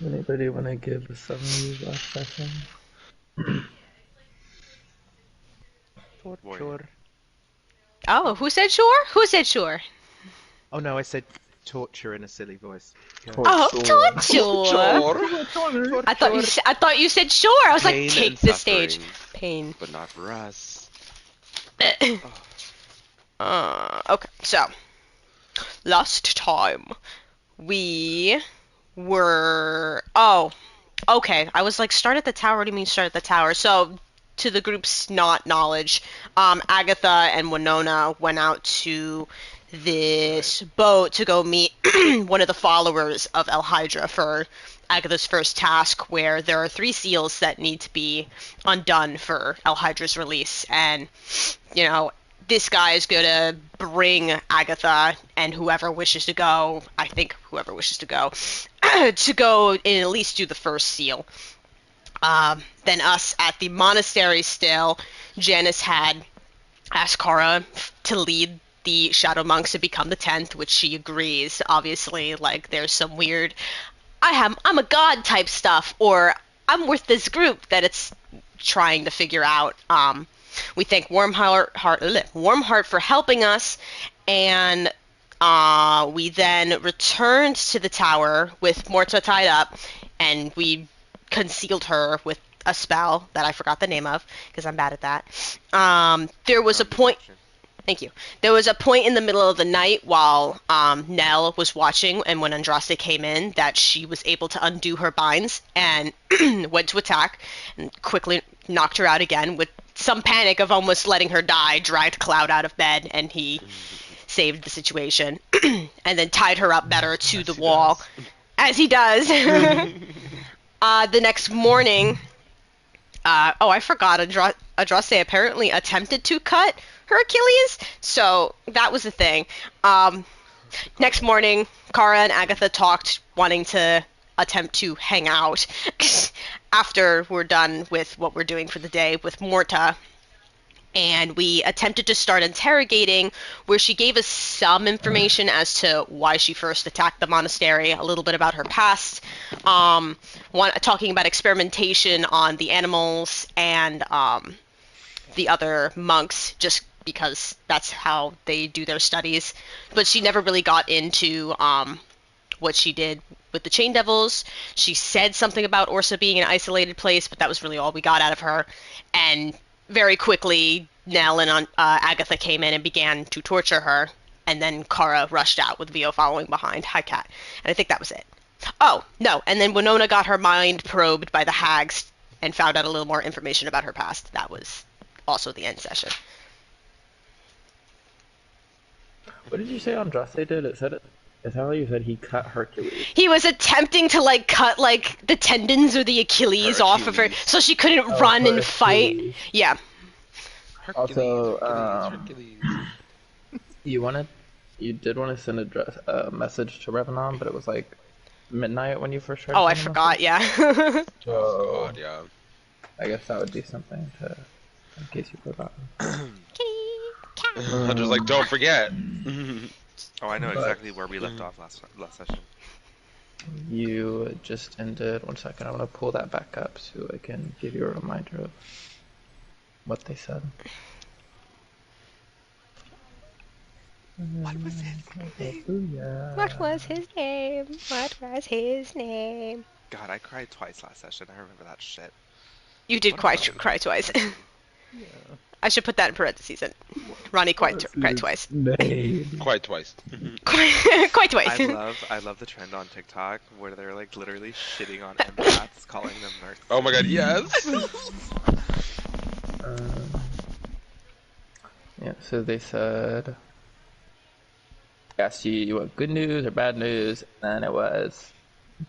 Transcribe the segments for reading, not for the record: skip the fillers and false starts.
Anybody want to give a summary of last session? Torture. Oh, who said sure? Who said sure? Oh no, I said torture in a silly voice. Oh, Torture. torture. I thought you said sure. I was like, Pain take and the stage. suffering, Pain. but not for us. Okay, so last time we were. Oh, okay. I was like, start at the tower. What do you mean start at the tower? So, to the group's not knowledge, Agatha and Winona went out to this boat to go meet one of the followers of El Hydra for Agatha's first task, where there are 3 seals that need to be undone for El Hydra's release. And, you know, this guy is going to bring Agatha and whoever wishes to go, I think whoever wishes to go and at least do the first seal. Then us at the monastery still, Janice had asked Kara to lead the Shadow Monks to become the 10th, which she agrees. Obviously, like, there's some weird, I'm a god type stuff, or I'm with this group that it's trying to figure out. We thank Warmheart for helping us, and we then returned to the tower with Morta tied up, and we concealed her with a spell that I forgot the name of because I'm bad at that. There was a point. Thank you. There was a point in the middle of the night while Nell was watching, and when Andraste came in, that she was able to undo her binds and went to attack, and quickly knocked her out again with some panic of almost letting her die. Dragged Cloud out of bed, and he saved the situation, and then tied her up better to the wall, as he does. The next morning, I forgot, Andraste apparently attempted to cut her Achilles, so that was the thing. Next morning, Kara and Agatha talked, wanting to attempt to hang out after we're done with what we're doing for the day with Morta. And we attempted to start interrogating, where she gave us some information as to why she first attacked the monastery, a little bit about her past, talking about experimentation on the animals and the other monks, just because that's how they do their studies. But she never really got into what she did with the Chain Devils. She said something about Orsa being an isolated place, but that was really all we got out of her. And very quickly, Nell and Agatha came in and began to torture her, and then Kara rushed out with Vio following behind. Hi, Cat. And I think that was it. Oh, no, and then Winona got her mind probed by the hags and found out a little more information about her past. That was also the end session. What did you say Andraste did? Is that how you said he cut Hercules? He was attempting to, like, cut, like, the tendons or the Achilles off of her, so she couldn't run and fight. Yeah. Hercules, Also, Hercules. you did want to send a message to Revenon, but it was like midnight when you first tried. Oh, I forgot. Yeah. So, God, yeah. I guess that would be something to, in case you forgot. I'm just like, don't forget. Oh, I know exactly where we left off last session. You just ended. 1 second, I'm gonna pull that back up so I can give you a reminder of what they said. What was his name? What was his name? What was his name? God, I cried twice last session. I remember that shit. You did cry twice. Yeah. I should put that in parentheses. Ronnie cried twice. Quite twice. Quite twice. I love the trend on TikTok where they're like literally shitting on empaths, calling them nerds. Oh my god, yes! Yeah, so they said, asked you what good news or bad news, and it was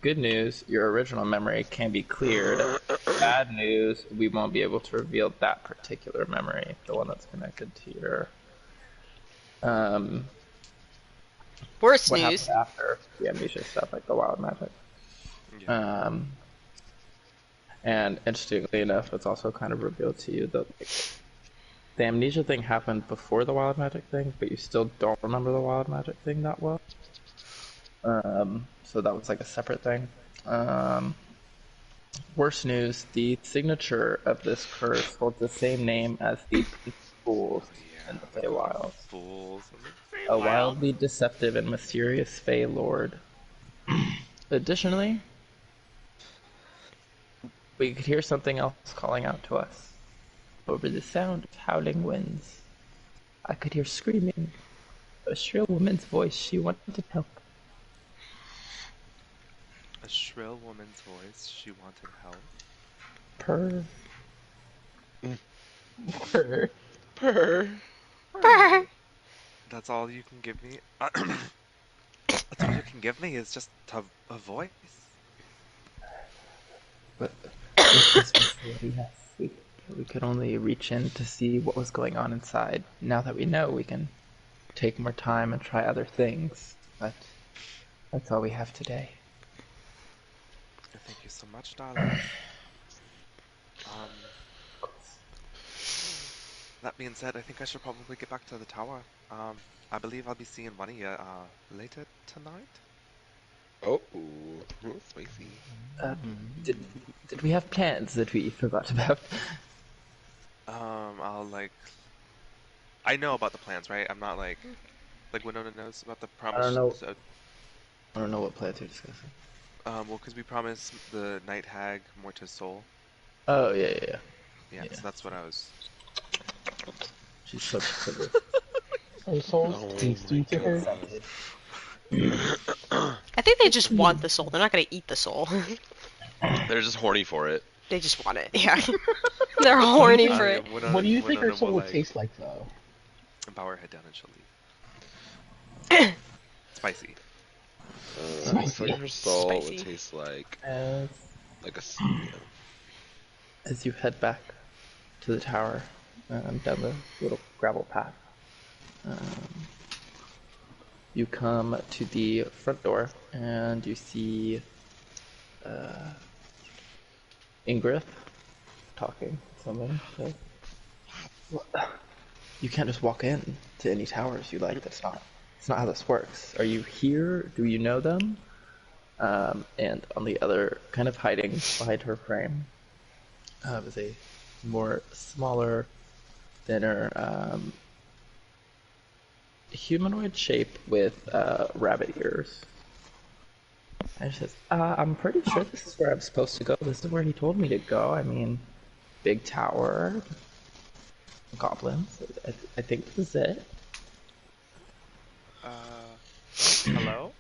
good news, your original memory can be cleared. Bad news, we won't be able to reveal that particular memory, the one that's connected to your Worst what news. happened after the amnesia stuff, like the wild magic. Yeah. And interestingly enough, it's also kind of revealed to you that the amnesia thing happened before the wild magic thing, but you still don't remember the wild magic thing that well. So that was like a separate thing. Worse news, the signature of this curse holds the same name as the Pink Fools in the Feywild. Fools in the A Feywild. wildly deceptive and mysterious Fey Lord. Additionally, we could hear something else calling out to us. Over the sound of howling winds, I could hear screaming. A shrill woman's voice. She wanted to help. A shrill woman's voice. She wanted help. Purr. Purr. Purr. Brr. That's all you can give me? That's all you can give me is just a voice? But with this facility, yes, we could only reach in to see what was going on inside. Now that we know, we can take more time and try other things. But that's all we have today. Thank you so much, darling. That being said, I think I should probably get back to the tower. I believe I'll be seeing one of you later tonight. Oh, spicy. Did we have plans that we forgot about? I know about the plans, right? I'm not like Winona knows about the promise. I don't know. So, I don't know what plans you're discussing. well, because we promised the night hag Morta's soul. Oh, yeah. Yeah, so that's what I was. She's such a sugar. Are souls tasty to her? I think they just want the soul. They're not gonna eat the soul. They're just horny for it. They just want it. Yeah. They're horny for it. What do you think her soul would taste like, though? Bow her head down and she'll leave. Spicy. So her soul Spicy. would taste like As you head back to the tower, down the little gravel path, you come to the front door and you see Ingrid talking to someone. So, you can't just walk in to any towers you like. It's not how this works. Are you here? Do you know them? And on the other, kind of hiding behind her frame, is a more smaller, thinner, humanoid shape with rabbit ears. And she says, I'm pretty sure this is where I'm supposed to go. This is where he told me to go. I mean, big tower, goblins. I think this is it. Hello?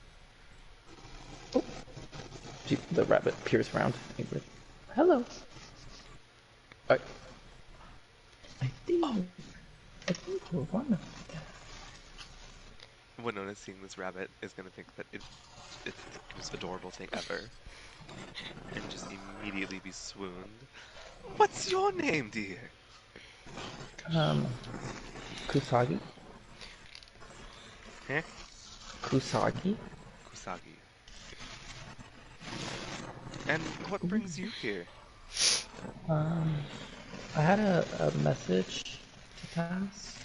The rabbit peers around. Hello. I think you're one of them. Winona seeing this rabbit is gonna think that it's the most adorable thing ever. And just immediately be swooned. What's your name, dear? Kusagi? Huh? Kusagi? Kusagi. And what brings you here? I had a message to pass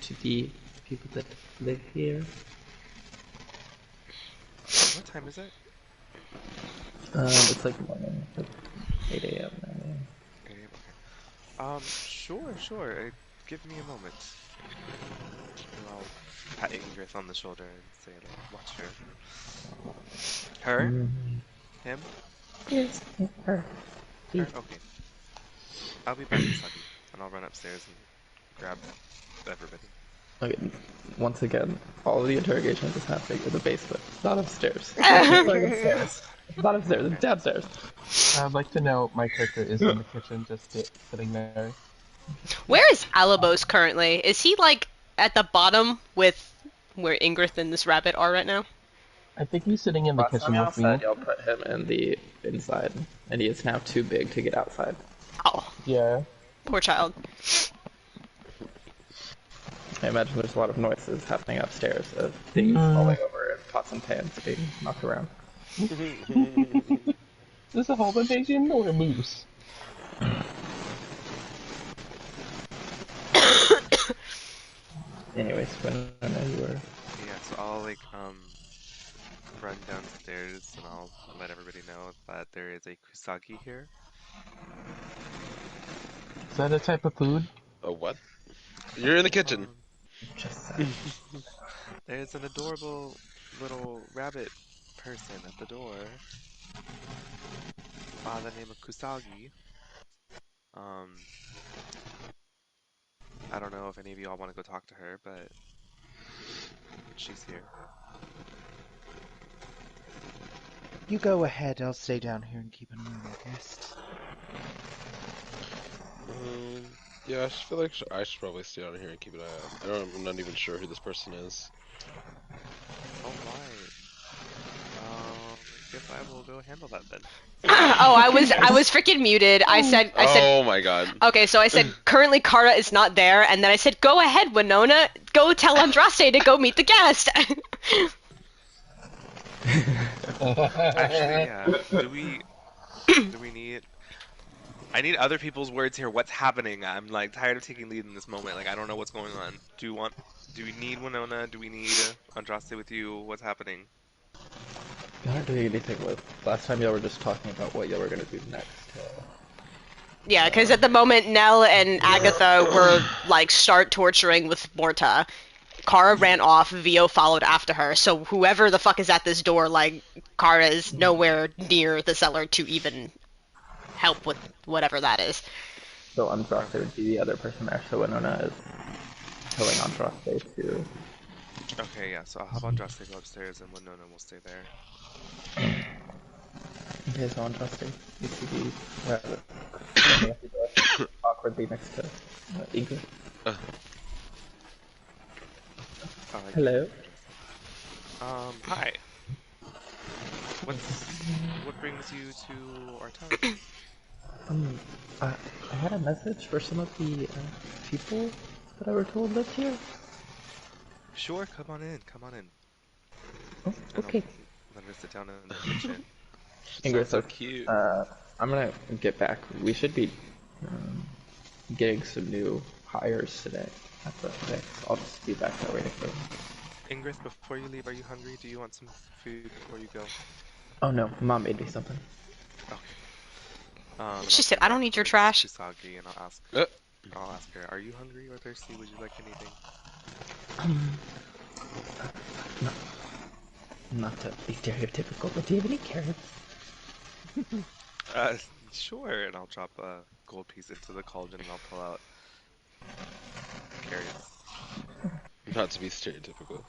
to the people that live here. What time is it? It's like morning, like 8 a.m. 9 a.m. 8 a.m. Okay. Sure. Give me a moment. And I'll pat Ingrid on the shoulder and say, like, watch her. Her? Him? Yes, her. Her? Okay. I'll be back, Kusagi. And I'll run upstairs and grab everybody. Okay, once again, all of the interrogation is happening in the basement, not upstairs. Not upstairs, it's downstairs. I'd like to know my character is in the kitchen, just sitting there. Where is Alabos currently? Is he like at the bottom with where Ingrid and this rabbit are right now? I think he's sitting in the kitchen with me. You'll put him in the inside, and he is now too big to get outside. Oh, Yeah. poor child. I imagine there's a lot of noises happening upstairs of things falling over and pots and pans being knocked around. Is this a home invasion or a moose? Anyways, when I know you were... Yeah, so I'll, like, run downstairs and I'll let everybody know that there is a kusagi here. Is that a type of food? A what? You're in the kitchen. Just saying. There's an adorable little rabbit person at the door by the name of Kusagi. Um, I don't know if any of y'all want to go talk to her, but she's here. You go ahead, I'll stay down here and keep an eye on my guest. Yeah, I just feel like I should probably stay down here and keep an eye out. I'm not even sure who this person is. Alright. Guess I will go handle that then. Oh, I was freaking muted. I said Oh my god. okay, so I said currently Kara is not there, and then I said go ahead, Winona, go tell Andraste to go meet the guest. Actually, yeah. Do we need... I need other people's words here. What's happening? I'm like tired of taking lead in this moment. Like I don't know what's going on. Do we need Winona? Do we need Andraste with you? What's happening? You're not doing anything with. Last time y'all were just talking about what y'all were gonna do next. Yeah, because at the moment Nell and Agatha were like start torturing with Morta. Kara ran off, Vio followed after her, so whoever the fuck is at this door, like, Kara is nowhere near the cellar to even help with whatever that is. So Andraste would be the other person there, so Winona is telling Andraste to... Okay, yeah, so I'll have Andraste go upstairs and Winona will stay there. Okay, so Andraste needs to be awkwardly next to Ingrid. Hello. Hi. What brings you to our town? I had a message for some of the people that I were told lived here. Sure, come on in, come on in. Oh, okay. Let her sit down in the kitchen. Ingrid, so cute. I'm gonna get back. We should be getting some new hires today at the fix. I'll just be back there waiting for them. Ingrid, before you leave, are you hungry? Do you want some food before you go? Oh no, Mom made me something. Okay. She said, I don't need your trash. Kusagi, and I'll ask her, are you hungry or thirsty? Would you like anything? Not to be stereotypical, but do you have any carrots? Sure, and I'll drop a gold piece into the cauldron and I'll pull out carrots. Not to be stereotypical.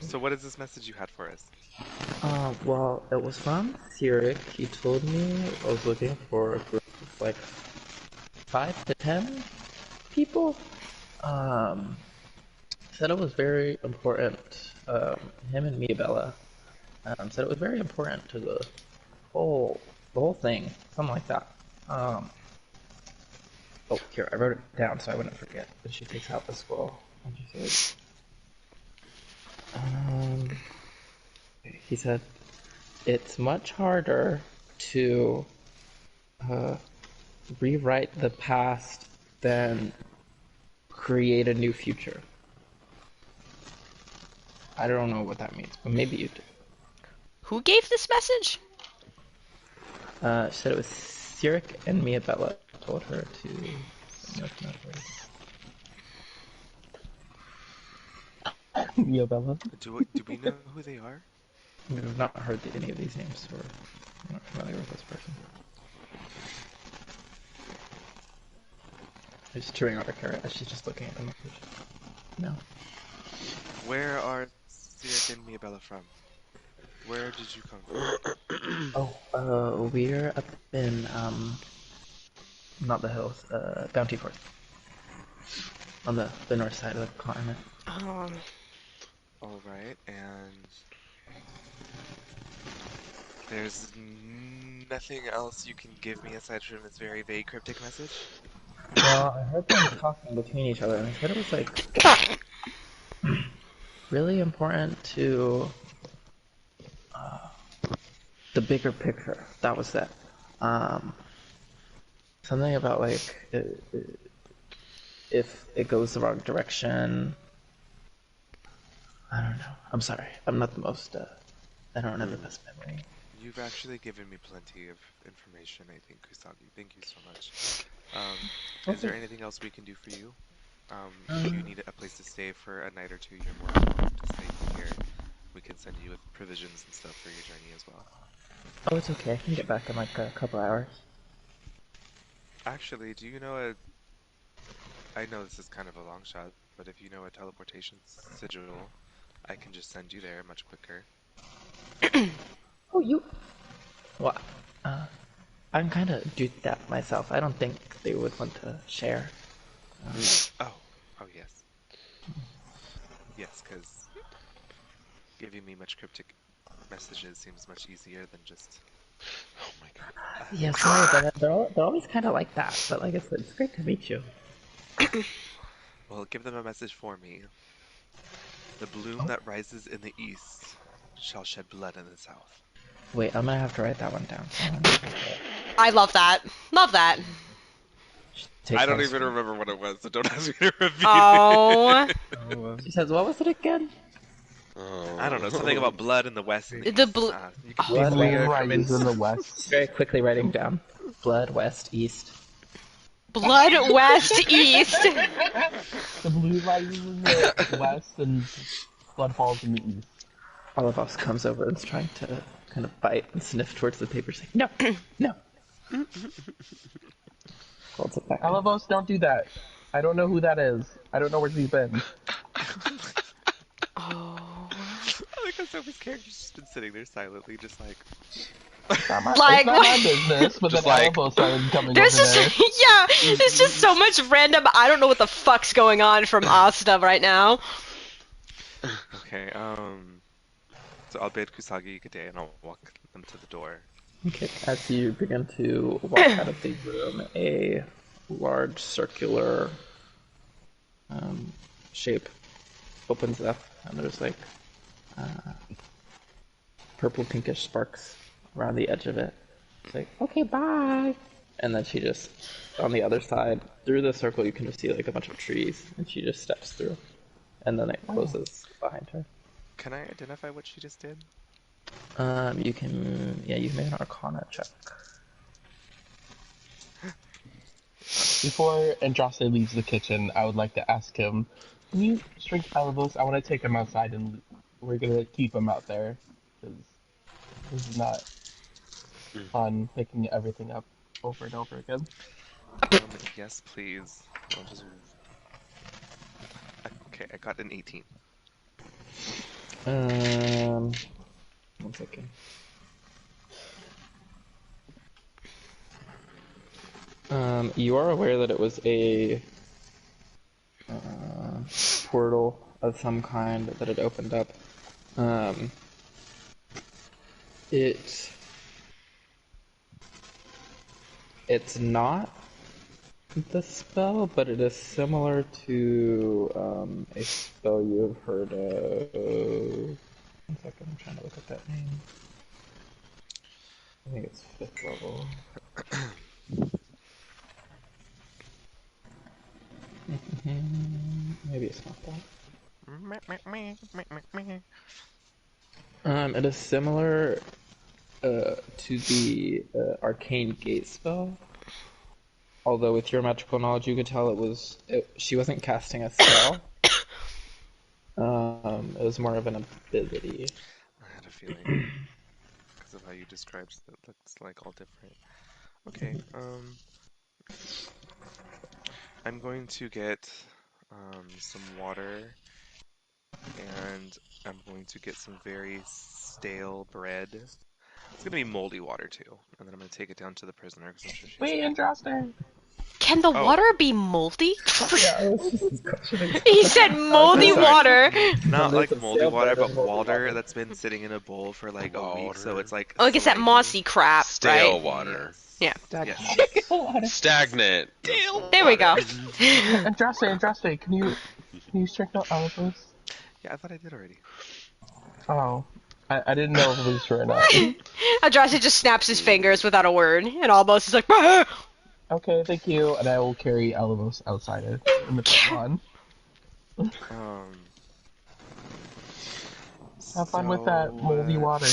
So what is this message you had for us? Well, it was from Cyric. He told me I was looking for a group of like 5 to 10 people. Said it was very important. Him and me, Bella, said it was very important to the whole thing, something like that. Oh, here, I wrote it down so I wouldn't forget. But she takes out the scroll and she says, he said, it's much harder to rewrite the past than create a new future. I don't know what that means, but maybe you do. Who gave this message? She said it was Cyric and Mia Bella told her to... Mia Bella? Do we know who they are? We've not heard any of these names, so we're not familiar with this person. She's chewing on her carrot as she's just looking at the message. No. Where are Cyric and Miabella from? Where did you come from? We're up in, not the hills, Bounty Fort. On the north side of the continent. Alright, and there's nothing else you can give me aside from this very vague cryptic message? Well, I heard them talking between each other, and they said it was like really important to the bigger picture. That was that. Something about like if it goes the wrong direction, I don't know. I'm sorry. I'm not the most, I don't have the Hmm. best memory. You've actually given me plenty of information, I think, Kusagi. Thank you so much. Is there Okay. anything else we can do for you? If you Um, need a place to stay for a night or two, you're more than welcome to stay here. We can send you with provisions and stuff for your journey as well. oh, it's okay. I can get back in like a couple hours. Actually, do you know a... I know this is kind of a long shot, but if you know a teleportation sigil, I can just send you there much quicker. Oh, you. Well, uh, I'm kind of do that myself. I don't think they would want to share. Oh, oh yes. Yes, because giving me much cryptic messages seems much easier than just... Oh my god. Yeah, sorry, but they're always kind of like that. But like I said, it's great to meet you. Well, give them a message for me. The bloom Oh, that rises in the east shall shed blood in the south. wait, I'm gonna have to write that one down. Hold on. I love that. Love that. Take I don't that even screen. remember what it was, so don't ask me to repeat Oh, it. She says, "What was it again?" I don't know, something about Oh. blood in the west and the the east. blue. You can The Blood figure moon it west. out from rises in the its... west. Very quickly writing down. Blood west east. Blood west east. The blue rises in the west and blood falls in the east. All of us comes over and is trying to kind of bite and sniff towards the paper, saying, "No, no." Holds it back. Alabos, don't do that. I don't know who that is. I don't know where she's been. Oh. I like how Sophie's character's just been sitting there silently, just like... It's Like not my what? business, but Just then like, Alabos started coming There's over just there. yeah, there's just so much random. I don't know what the fuck's going on from Asta right now. Okay, so I'll bid Kusagi good day and I'll walk them to the door. Okay, as you begin to walk out of the room, a large circular shape opens up, and there's like purple pinkish sparks around the edge of it. It's like, okay, bye. And then she just, on the other side, through the circle, you can just see like a bunch of trees, and she just steps through, and then it closes behind her. Can I identify what she just did? You can, yeah, you can make an Arcana check. Before Andraste leaves the kitchen, I would like to ask him, can you shrink Alabos? I want to take him outside and we're going to keep him out there. Because this is not fun picking everything up over and over again. Yes, please. I'll just... Okay, I got an 18. One second. You are aware that it was a portal of some kind that had opened up. Um, it it's not the spell, but it is similar to a spell you have heard of. One second, I'm trying to look at that name. I think it's 5th level. Maybe it's not that. It is similar to the arcane gate spell. Although with your magical knowledge, you could tell she wasn't casting a spell. It was more of an ability. I had a feeling, because of how you described it, that looks like all different. Okay, I'm going to get some water, and I'm going to get some very stale bread. It's gonna be moldy water too, and then I'm gonna take it down to the prisoner because I'm sure she has Wait, plenty. Andraste! Can the Oh, water be moldy? Yeah, I was just questioning. He said moldy sorry. water. Not There's like some moldy stale water, bread and but moldy water water. that's been sitting in a bowl for like a week, so water. it's like Like it's that slimy. mossy crap, Stale right? water. Yeah. Yes. Stagnant. There we go. Andraste, can you shrink out Alabos? Yeah, I thought I did already. Oh. I didn't know if it was true or not. Andraste just snaps his fingers without a word, and almost is like, "Bah!" Okay, thank you, and I will carry Alabos outside in the pit lawn. Um, Have fun with that moldy water.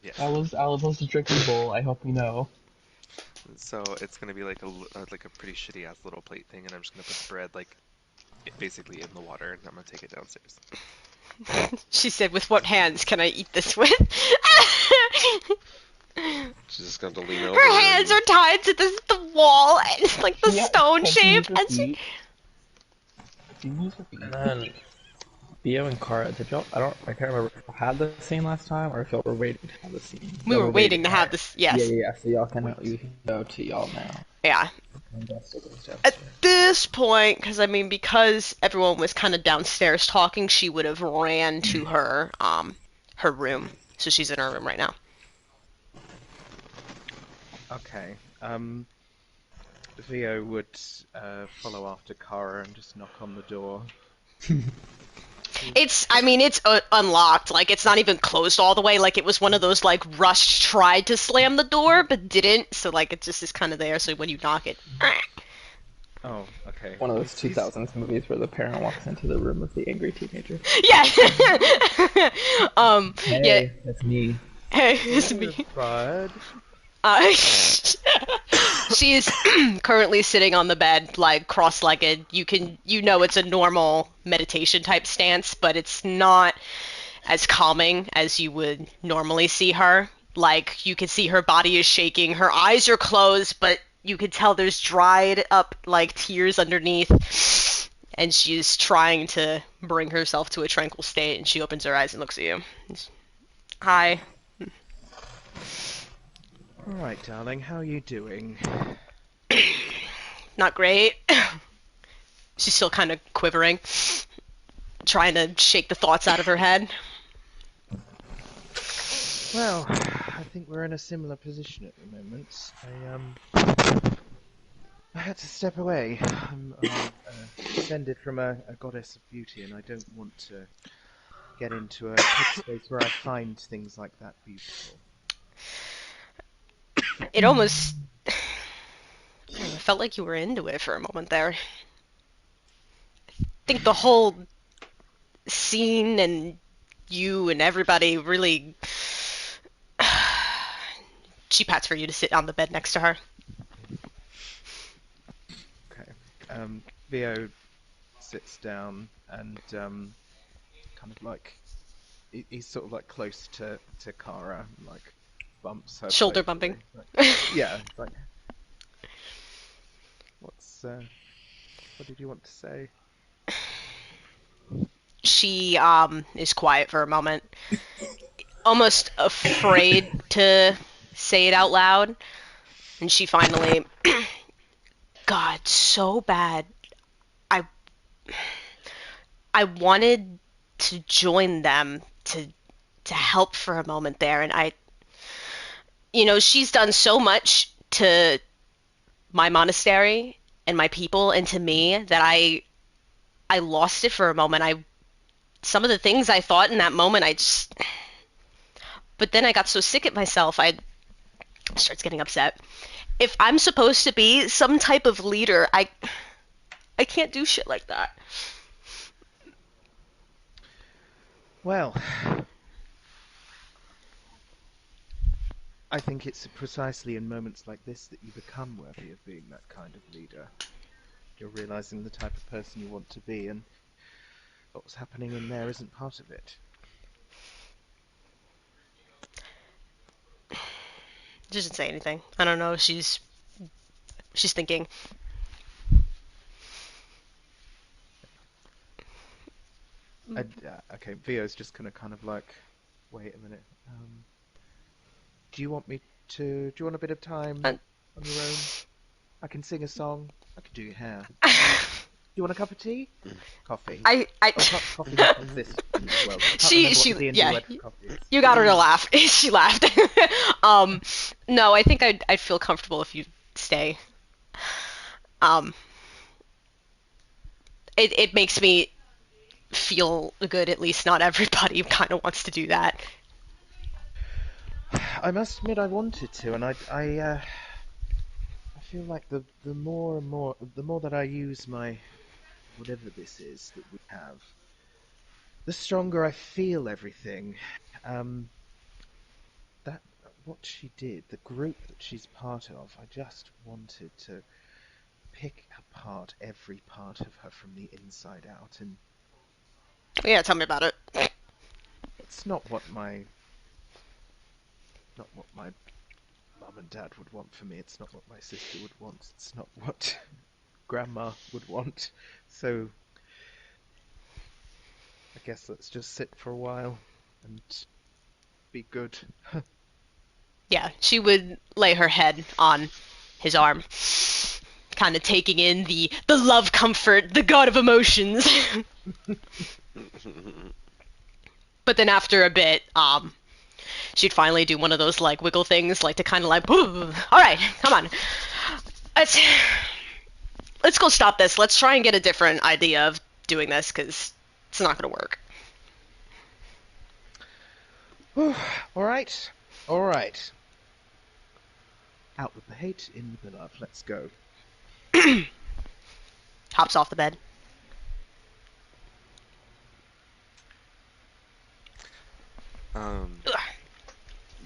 Yeah. That was Alabama's drinking bowl. I hope you know. So it's gonna be like like a pretty shitty ass little plate thing, and I'm just gonna put the bread like basically in the water, and I'm gonna take it downstairs. She said, "With what hands can I eat this with?" She's just going to lean over Her hands and are tied to the wall, and it's like the Yeah, stone can she shape, use her and she. feet? Can she use her feet? And then Bio and Kara, did y'all? I can't remember if y'all had the scene last time or if y'all were waiting to have the scene. We Y'all were were waiting to have right? this. Yeah, Yes. yeah, yeah. So y'all can you can go to y'all now. Yeah. And Dustin goes At downstairs. this point, because everyone was kind of downstairs talking, she would have ran to her room. So she's in her room right now. Okay. Theo would follow after Kara and just knock on the door. It's unlocked. Like, it's not even closed all the way. Like, it was one of those, like, Rush tried to slam the door, but didn't. So, like, it just is kind of there. So when you knock it. Oh, okay. One of those 2000s movies where the parent walks into the room with the angry teenager. Yeah. Hey, yeah. that's me. Hey, it's me. Bud. She is currently sitting on the bed, like, cross-legged. You know it's a normal meditation type stance, but it's not as calming as you would normally see her. Like, you can see her body is shaking, her eyes are closed, but you can tell there's dried up, like, tears underneath, and she's trying to bring herself to a tranquil state, and she opens her eyes and looks at you. Hi. All right, darling. How are you doing? Not great. She's still kind of quivering, trying to shake the thoughts out of her head. Well, I think we're in a similar position at the moment. I had to step away. I'm descended from a goddess of beauty, and I don't want to get into a headspace where I find things like that beautiful. It almost felt like you were into it for a moment there. I think the whole scene and you and everybody really. She pats for you to sit on the bed next to her. Okay. Theo sits down and kind of like he's sort of like close to Kara, like bumps her Shoulder playfully. bumping. Yeah, it's like what did you want to say? She is quiet for a moment, almost afraid to say it out loud, and she finally. God, so bad. I I wanted to join them to help for a moment there, and she's done so much to my monastery and my people and to me that I lost it for a moment. Some of the things I thought in that moment, but then I got so sick at myself, I starts getting upset. If I'm supposed to be some type of leader, I can't do shit like that. Well, I think it's precisely in moments like this that you become worthy of being that kind of leader. You're realizing the type of person you want to be, and what's happening in there isn't part of it. She doesn't say anything. I don't know. She's thinking. Okay, Theo's just gonna kind of like, wait a minute. Do you want a bit of time Uh, on your own? I can sing a song. I can do your hair. Do you want a cup of tea? Coffee. I Coffee exists as well. I can't remember what the D&D yeah. word for coffee is. You got her to laugh. She laughed. No, I think I'd feel comfortable if you stay. Um, it makes me feel good. At least not everybody kind of wants to do that. I must admit I wanted to, and I feel like the more that I use my whatever this is that we have, the stronger I feel everything. That what she did, the group that she's part of, I just wanted to pick apart every part of her from the inside out, and Yeah, tell me about it. it's not what my mum and dad would want for me. It's not what my sister would want. It's not what grandma would want. So I guess let's just sit for a while and be good. Yeah, she would lay her head on his arm, kind of taking in the love comfort, the god of emotions. But then after a bit, she'd finally do one of those like wiggle things, like to kind of like, all right, come on, let's go stop this. Let's try and get a different idea of doing this because it's not gonna work. All right, all right. Out with the hate, in with the love. Let's go. Hops off the bed.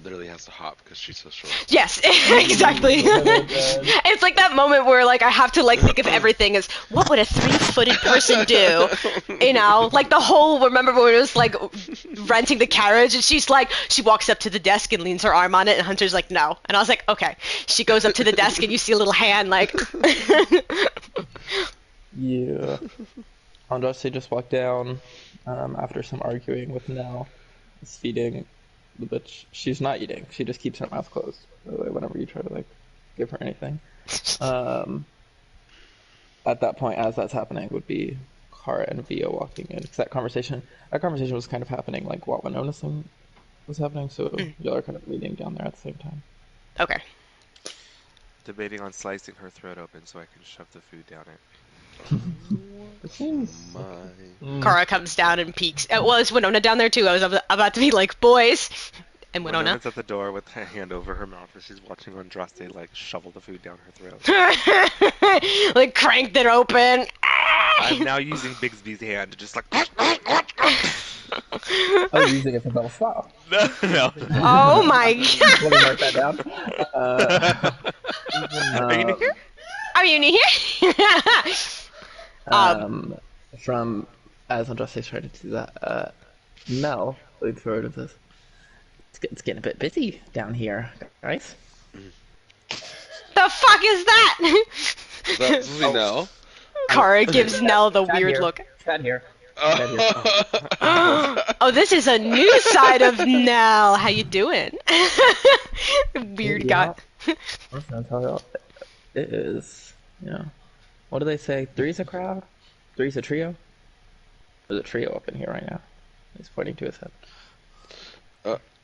Literally has to hop because she's so short. Yes, exactly. It's like that moment where like I have to like think of everything as what would a 3-footed person do? You know, like the whole. Remember when it was like renting the carriage and she's like she walks up to the desk and leans her arm on it and Hunter's like no, and I was like okay. She goes up to the desk and you see a little hand like. Yeah. Andraste just walked down after some arguing with Nell. Is feeding the bitch. She's not eating. She just keeps her mouth closed. By the way, whenever you try to like give her anything. At that point, as that's happening, would be Kara and Via walking in. Because that conversation was kind of happening like while Winona's thing was happening. So y'all are kind of meeting down there at the same time. Okay. Debating on slicing her throat open so I can shove the food down it. It seems. Kara comes down and peeks. Well, is Winona down there too? I was about to be like, boys. And Winona? Winona's at the door with a hand over her mouth as she's watching Andraste like shovel the food down her throat. Like cranked it open. I'm now using Bigsby's hand to just like. I was using it for double swallow. No. Oh my god. Let me mark that down. Are you new here? Are you new here? From as Andraste tried to do that, Mel looked forward to this. It's getting a bit busy down here, guys. The fuck is that? Is that Nell? Kara gives Nell the Chad weird here. look. Chad here. Oh, this is a new side of Nell. How you doing? Weird guy. I was gonna tell y'all, it is, you know, what do they say? Three's a crowd? Three's a trio? There's a trio up in here right now. He's pointing to his head.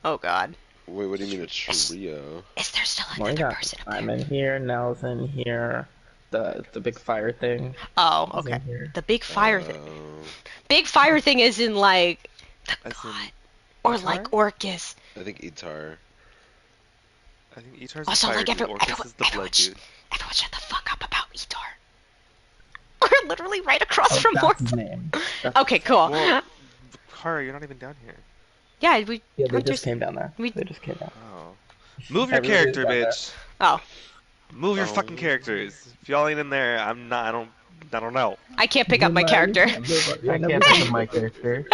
Oh god. Wait, what do you mean a trio? Is there still Well, another yeah, person up there? I'm in here, Nell's in here, the big fire thing. Oh, is in okay. here. The big fire thing. Oh, Big fire thing is in like the As in god. Or Itar? like Orcus. I think Itar. I think Itar's Also, the fire like dude. Orcus is the blood dude. Everyone shut the fuck up about Etar. We're literally right across from That's his Orcus. name. Okay, cool. Well, Kara, you're not even down here. Yeah, Yeah, they Hunter's- just came down there. we- They just came down. Oh. Move your Everybody is character, down there. bitch. Oh, Move your Oh. fucking characters. If y'all ain't in there, I don't know. I can't pick up my character. I can't think of my character.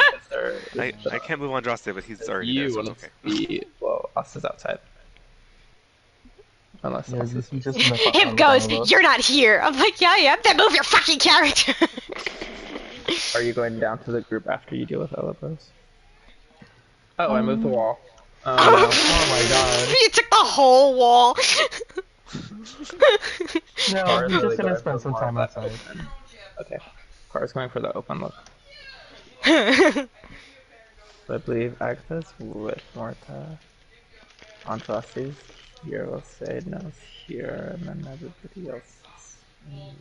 I can't move Andraste, but he's already there, You so it's want to okay. be, well, us is outside. Unless Yeah, us is he's just gonna fuck Him on goes, with all of us. you're not here. I'm like, yeah, I am. Then move your fucking character. Are you going down to the group after you deal with Elibos? Oh, I moved the wall. Oh my god. You took the whole wall. No, Kara's he's really just gonna going spend for some more time of that outside. open. Okay. Kara's going for the open look. So I believe Agnes with Morta. Andraste's here, we'll say. Nell's here, and then everybody else is...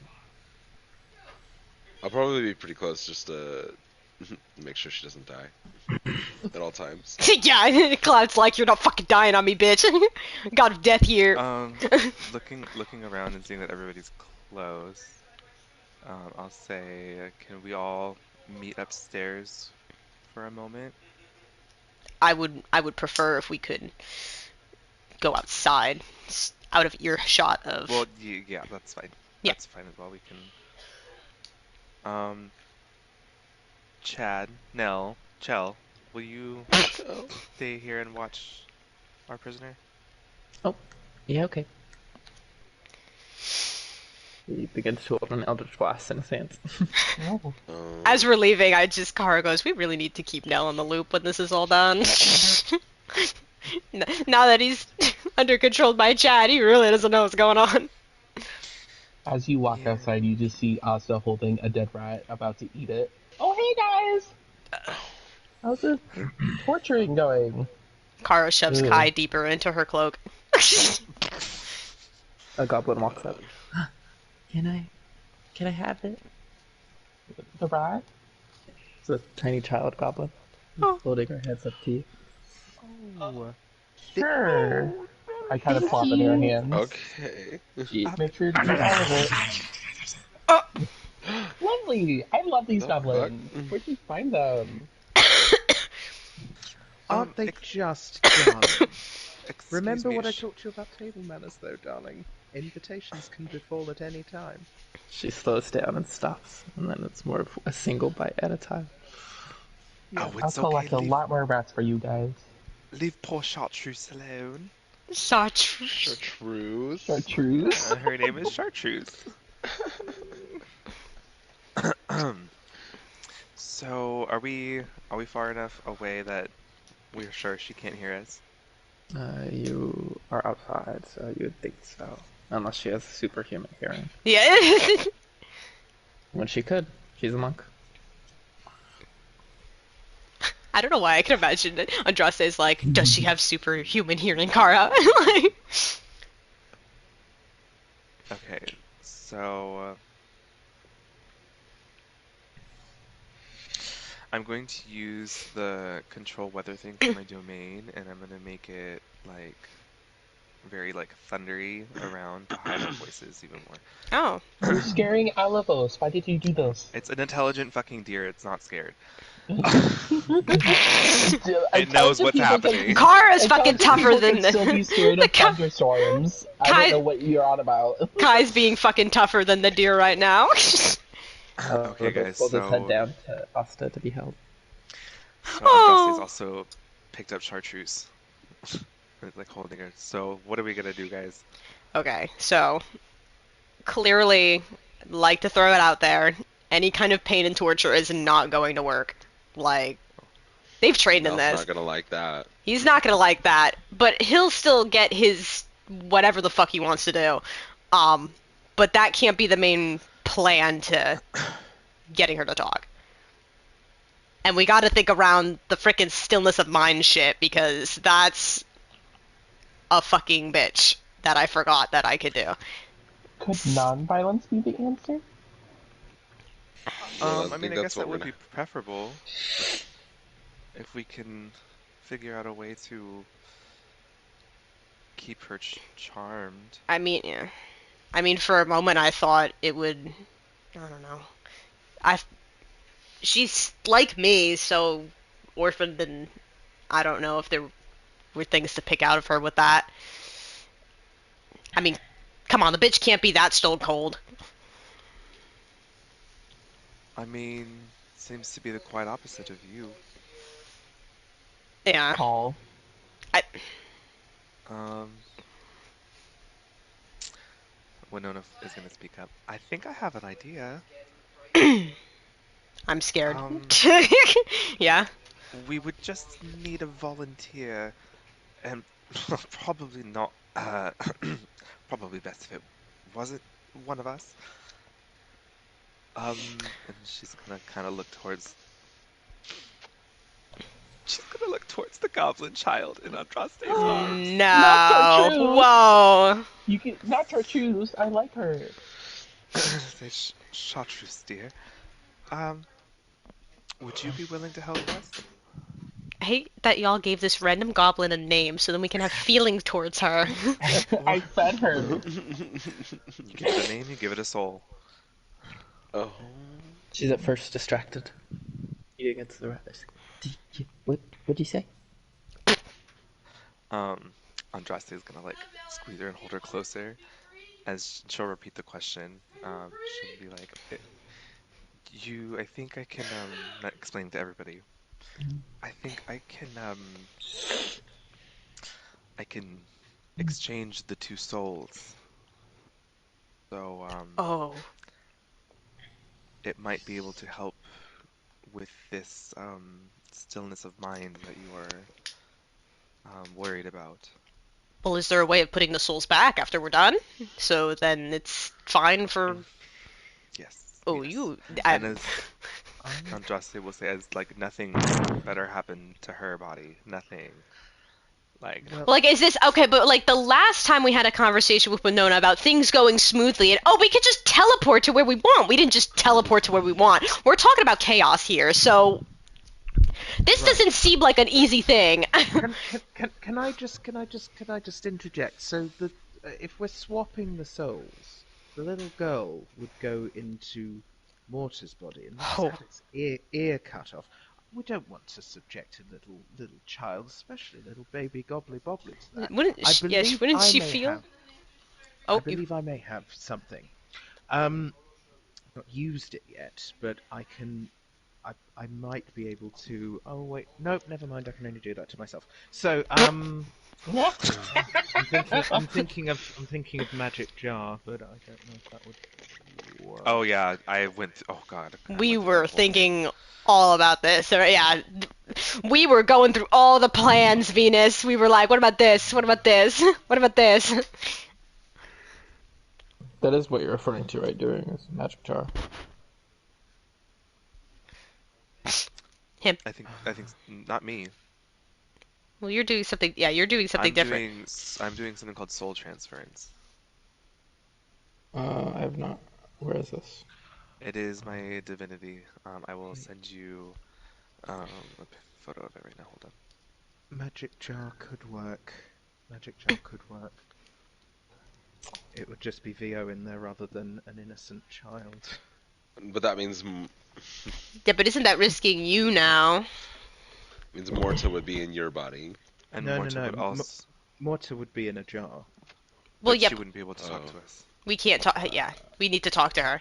I'll probably be pretty close just to make sure she doesn't die at all times. Yeah, Cloud's like, you're not fucking dying on me, bitch. God of death here. Looking around and seeing that everybody's close, I'll say, can we all meet upstairs for a moment? I would prefer if we could go outside, out of earshot of. Well, yeah, that's fine. Yeah. That's fine as well. We can. Chad, Nell, Chell, will you Oh. stay here and watch our prisoner? Oh, yeah, okay. He begins to hold an Eldritch Blast in his hands. Oh. As we're leaving, Kara goes, we really need to keep Nell in the loop when this is all done. Now that he's under control by Chad, he really doesn't know what's going on. As you walk Yeah. outside, you just see Asta holding a dead rat, about to eat it. Oh, hey guys! How's the torturing going? Kara shoves Ugh. Kai deeper into her cloak. A goblin walks up. Can I have it? The rat? It's a tiny child goblin. Oh. Holding her hands up to you. Oh, Sure. I kind of plop in her hands. Okay. Make sure to eat all of it. Oh. Lovely! I love these The goblins. fuck? Where'd you find them? aren't they ex- just darling? Excuse Remember me, what I talked to you about table manners, though, darling? Invitations can befall at any time. She slows down and stops, and then it's more of a single bite at a time. Oh, I'll it's okay. collect a lot more rats for you guys. Leave poor Chartreuse alone. Chartreuse. Chartreuse. Chartreuse? Her name is Chartreuse. So, are we far enough away that we're sure she can't hear us? You are outside, so you would think so. Unless she has superhuman hearing. Yeah. When she could. She's a monk. I don't know why I can imagine that Andraste's like, does she have superhuman hearing, Kara? Like, Okay, so I'm going to use the control weather thing for my domain, and I'm gonna make it like very like thundery around to hide our voices even more. oh. You're scaring Alevos. Why did you do this? It's an intelligent fucking deer. It's not scared. It knows what's happening. Kara's fucking tougher than still be scared of thunderstorms. I Kai- don't know what you're on about. Kai's being fucking tougher than the deer right now. Okay, guys, We'll just head so down to Asta to be held. Andraste's Oh. also picked up Chartreuse. Like holding her. So what are we gonna do, guys? Okay, so clearly, like to throw it out there, any kind of pain and torture is not going to work. Like, they've trained in Nell's this. not gonna like that. He's not gonna like that, but he'll still get his whatever the fuck he wants to do. But that can't be the main plan to getting her to talk. And we gotta think around the frickin' stillness of mind shit, because that's a fucking bitch that I forgot that I could do. Could non-violence be the answer? Well, I mean, I that's guess what that we're would be preferable if we can figure out a way to keep her charmed. I mean, yeah. I mean, for a moment I thought it would. I don't know. She's like me, so orphaned, and I don't know if there were things to pick out of her with that. I mean, come on, the bitch can't be that stone cold. I mean, seems to be the quite opposite of you. Yeah. Call. Um, Winona is gonna speak up. I think I have an idea. I'm scared. Um, Yeah. We would just need a volunteer, and probably not. Probably best if it wasn't one of us. And she's gonna kind of look towards. She's gonna look towards the goblin child in Andraste's arms. No. true. Whoa. You can not Chartreuse. I like her. Say, Chartreuse, dear. Would you be willing to help us? I hate that y'all gave this random goblin a name so then we can have feelings towards her. I fed her. You give it a name, you give it a soul. Oh. She's at first distracted. Eating against the rest. What'd you say? Um, Andraste is gonna like squeeze her and hold her closer, as she'll repeat the question. She'll be like, I think I can not explain to everybody. I think I can exchange the two souls. So Oh. it might be able to help with this stillness of mind that you are worried about. Well, is there a way of putting the souls back after we're done? So then it's fine for. Yes, Oh, yes. you. And I... as Andraste will say, as like nothing better happened to her body, nothing. Like, Well, Like, is this okay? But like the last time we had a conversation with Winona about things going smoothly, and we could just teleport to where we want. We didn't just teleport to where we want. We're talking about chaos here, so this right. doesn't seem like an easy thing. Can I just interject? So if we're swapping the souls, the little girl would go into Mortar's body, and that's Oh, had its ear cut off. We don't want to subject a little child, especially little baby gobbly bobbly, to that. wouldn't I she, yeah? believe Wouldn't I she may feel? have. I Oh, you. believe I may have something. Um, not used it yet, but I can. I might be able to. Oh wait, nope, never mind. I can only do that to myself. So I'm thinking of magic jar, but I don't know if that would oh work. yeah, I went. Oh God, I We went through were that whole thing. thinking all about this. So, yeah, we were going through all the plans, Venus. We were like, what about this? What about this? What about this? That is what you're referring to, right? Doing is magic jar. Him. I think not me. Well, you're doing something. Yeah, you're doing something different. I'm doing something called soul transference. I have not. Where is this? It is my divinity. I will send you photo of it right now. Hold on. Magic jar could work. Magic jar could work. It would just be VO in there rather than an innocent child. But that means Yeah, but isn't that risking you now? Morta would be in your body. And No, no, Morta no. would also, Mortar would be in a jar. Well, but she yep. wouldn't be able to talk Oh. to us. We can't talk. Yeah, we need to talk to her.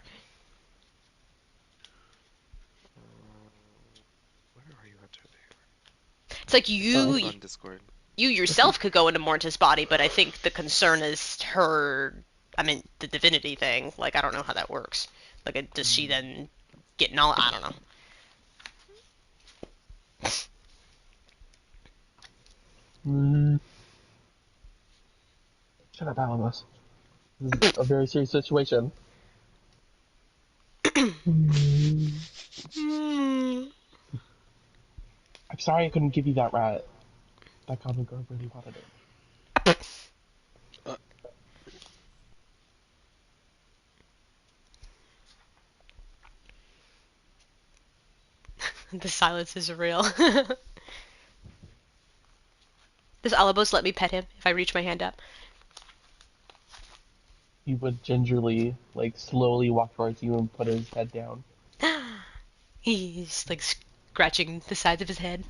Where are you, Hunter? It's like Oh, I It's you, see. on Discord. you yourself could go into Morta's body, but I think the concern is her. I mean, the divinity thing. Like, I don't know how that works. Like, does she then get knowledge? I don't know. Mm, shut up, Alamos. This is a very serious situation. I'm sorry I couldn't give you that rat. That common girl really wanted it. The silence is real. Does Alabos let me pet him if I reach my hand up? He would gingerly, like, slowly walk towards you and put his head down. He's like scratching the sides of his head.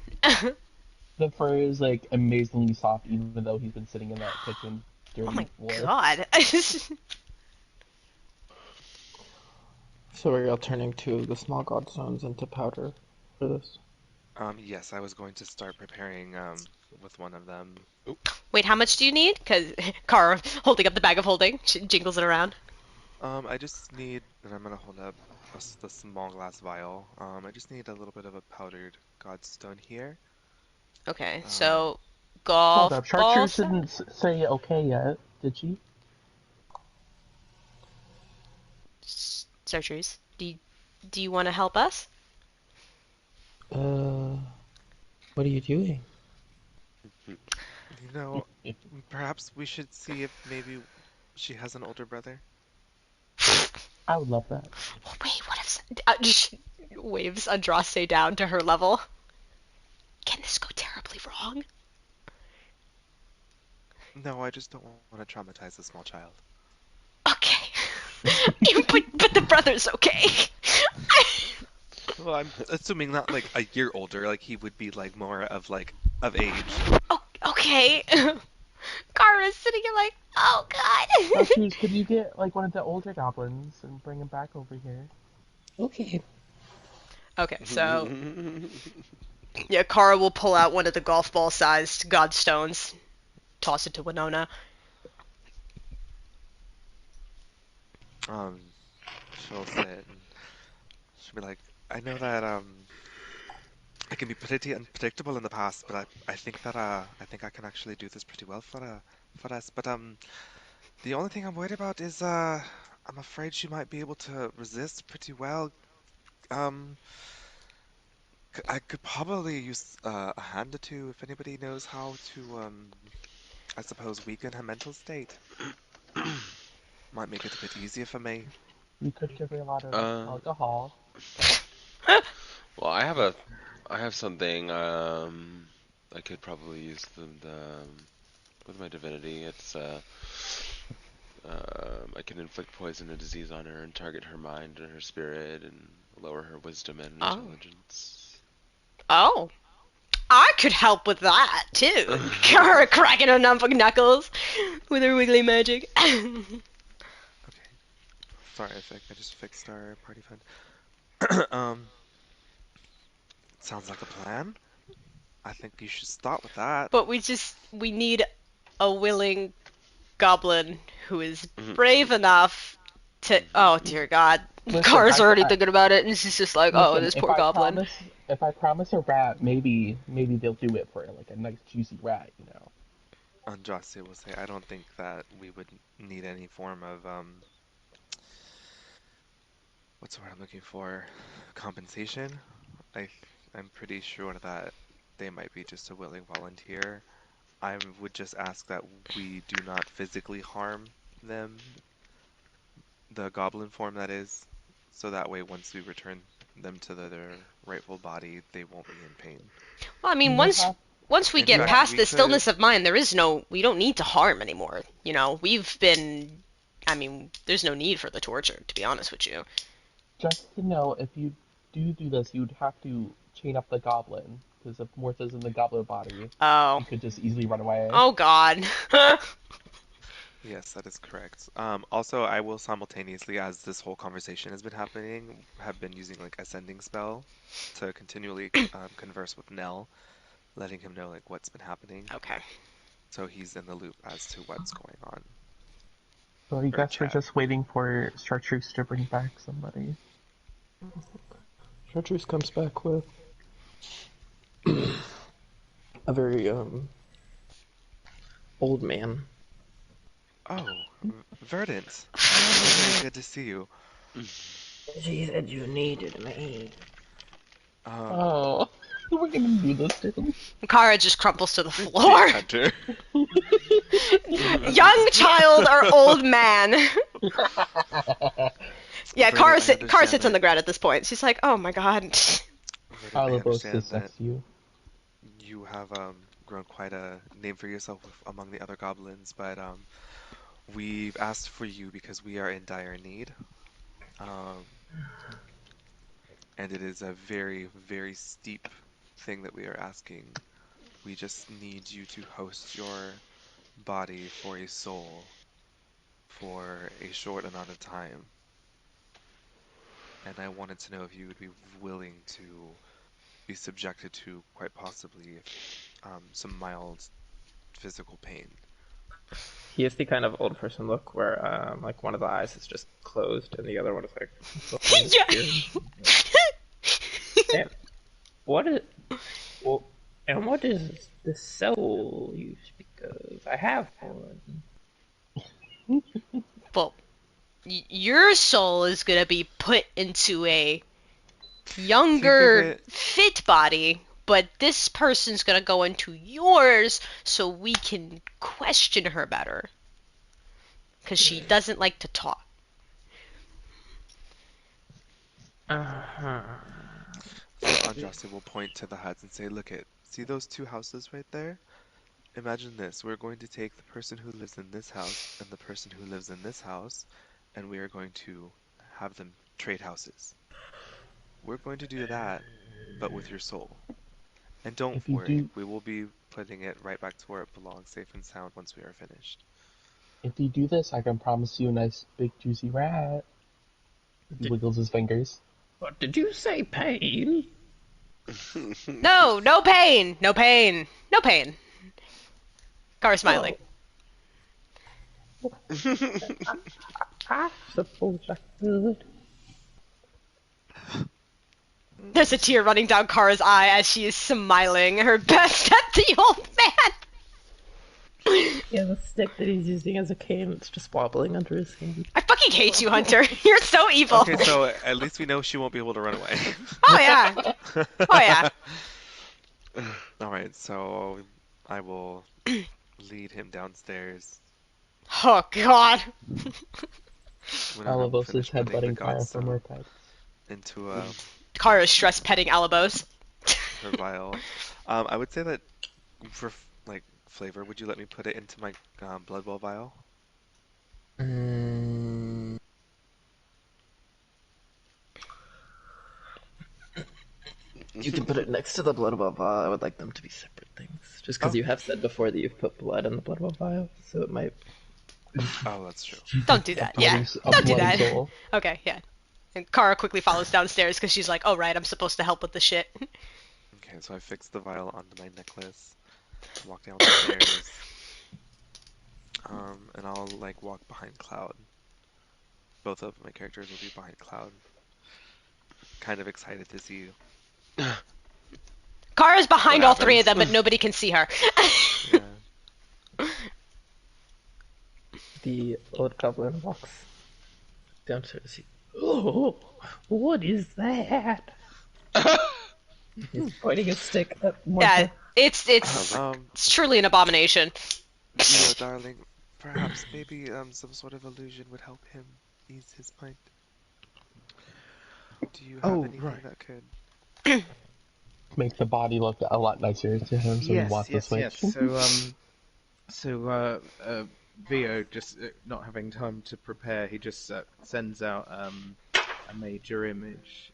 The fur is, like, amazingly soft, even though he's been sitting in that kitchen Oh dirty my floor. god. So are y'all turning two of the small godstones into powder for this? Yes, I was going to start preparing with one of them. Wait, how much do you need? Because Kara, holding up the bag of holding, she jingles it around. I just need, and I'm gonna hold up the small glass vial. I just need a little bit of a powdered godstone here. Okay, Um, so Hold golf up, ball Chartreuse size? didn't say okay yet, did she? Searchers, do you want to help us? Uh, what are you doing? you know, perhaps we should see if maybe she has an older brother. I would love that. Oh, wait, what if just waves Andraste down to her level? Can this go terribly wrong? No, I just don't want to traumatize a small child. Okay. but the brother's okay. Well, I'm assuming not like a year older, like he would be like more of like of age. Oh, okay. Kara's sitting here like, oh god. Chartreuse, could you get like one of the older goblins and bring him back over here? Okay. Okay, so yeah, Kara will pull out one of the golf ball sized godstones, toss it to Winona. Um, she'll sit and she'll be like, I know that I can be pretty unpredictable in the past, but I think that I think I can actually do this pretty well for us. But the only thing I'm worried about is I'm afraid she might be able to resist pretty well. Um, I could probably use a hand or two if anybody knows how to I suppose weaken her mental state. Might make it a bit easier for me. You could give her a lot of Uh, alcohol. well, I have something. I could probably use the with my divinity. It's I can inflict poison and disease on her and target her mind and her spirit and lower her wisdom and Oh. intelligence. Oh. I could help with that, too. Kara cracking her knuckles with her wiggly magic. Okay. Sorry, I just fixed our party fund. Sounds like a plan. I think you should start with that. But we need a willing goblin who is brave enough to. Oh dear God, Listen, Kara's already thinking about it, and she's just like, oh, listen, this poor goblin. if I promise a rat, maybe they'll do it for like a nice juicy rat, you know. Andraste will say, I don't think that we would need any form of what's the word I'm looking for? Compensation. I I'm pretty sure that they might be just a willing volunteer. I would just ask that we do not physically harm them, the goblin form that is, so that way once we return them to their rightful body, they won't be in pain. Well, I mean, We'll have once we In get fact, past we the stillness could. of mind, we don't need to harm anymore. You know, I mean, there's no need for the torture, to be honest with you. just to know if you do this, you'd have to chain up the goblin because if Mortha's in the goblin body, Oh. you could just easily run away. Oh God. Yes, that is correct. Also, I will simultaneously, as this whole conversation has been happening, have been using like ascending spell to continually converse with Nell, letting him know like what's been happening, Okay. so he's in the loop as to what's going on. So I Or guess we're chat. just waiting for Chartreuse to bring back somebody. Chartreuse comes back with a very old man. Oh, Verdant. Very good to see you. She said you needed me. Um, Oh, we're gonna do this to him. Kara just crumples to the floor. Hunter. Young child or old man. Yeah, Kara Verdant, I sits on understand the ground at this point. She's like, oh my God. Verdant, I Alabos understand to that sex you. you have grown quite a name for yourself among the other goblins, but we've asked for you because we are in dire need. Um, and it is a very, very steep thing that we are asking. We just need you to host your body for a soul for a short amount of time. And I wanted to know if you would be willing to be subjected to quite possibly some mild physical pain. He has the kind of old person look where like one of the eyes is just closed and the other one is like looking weird. And what is well, and what is the soul you speak of? I have one. Well, your soul is gonna be put into a Think of younger, it, fit body, but this person's gonna go into yours so we can question her better. Because she doesn't like to talk. Uh-huh. so Andraste will point to the huts and say, look see those two houses right there? Imagine this, we're going to take the person who lives in this house and the person who lives in this house, and we are going to have them trade houses. we're going to do that, but with your soul. And don't If you worry, do, we will be putting it right back to where it belongs, safe and sound, once we are finished. if you do this, I can promise you a nice big juicy rat. He wiggles his fingers. What did you say, pain? No, no pain, no pain, no pain. Kara smiling. I suppose I could. There's a tear running down Kara's eye as she is smiling her best at the old man. He has a stick that he's using as a cane. It's just wobbling under his hand. I fucking hate you, Hunter. You're so evil. Okay, so at least we know she won't be able to run away. Oh yeah. Oh yeah. Alright, so I will lead him downstairs. Oh god. Whenever we Alabos is finish putting the headbutting Kara godstone from her pets. into Kara's stress petting Alabos. her vial. I would say that for like flavor, would you let me put it into my blood bowl vial? You can put it next to the blood ball vial. I would like them to be separate things. Just because you have said before that you've put blood in the blood ball vial, so it might. Oh, that's true. Don't do that. Yeah. Don't do that. Soul. Okay, yeah. And Kara quickly follows downstairs because she's like, oh right, I'm supposed to help with the shit. Okay, so I fixed the vial onto my necklace. Walk down the stairs. And I'll like walk behind Cloud. Both of my characters will be behind Cloud. Kind of excited to see you. Kara's behind What all three of them, happens? but nobody can see her. Yeah. The old goblin walks downstairs. Oh, what is that? He's pointing his stick at Yeah, Morta. it's truly an abomination. No, darling. Perhaps maybe some sort of illusion would help him ease his mind. Do you have anything right. that could? Make the body look a lot nicer to him, so he wants to switch. So Vio just not having time to prepare, he just sends out a major image,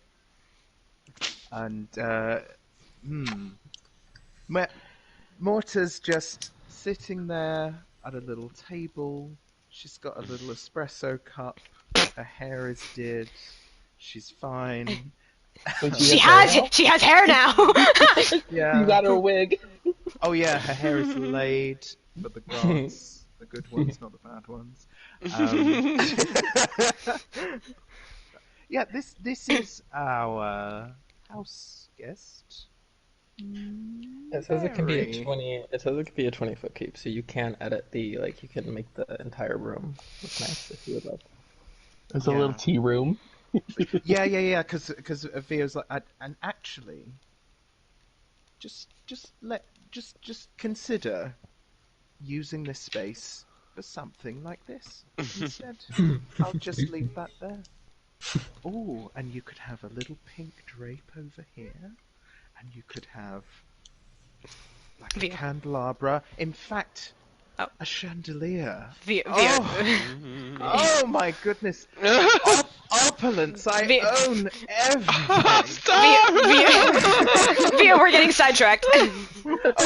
and Morta's just sitting there at a little table. She's got a little espresso cup. Her hair is did. She's fine. Wait, She has hair now. Yeah. You got her wig. Oh yeah, her hair is laid for the gods, the good ones, not the bad ones. Yeah, this is our house guest. It says it can be a 20. It says it could be a 20-foot keep, so you can edit the you can make the entire room look nice if you would like. There's a little tea room. Yeah. Because Vio's like, and actually, just consider using this space for something like this instead. I'll just leave that there. Oh, and you could have a little pink drape over here, and you could have like a candelabra. In fact, a chandelier. Oh my goodness! Opulence! I own everything. Via, we're getting sidetracked. Oh,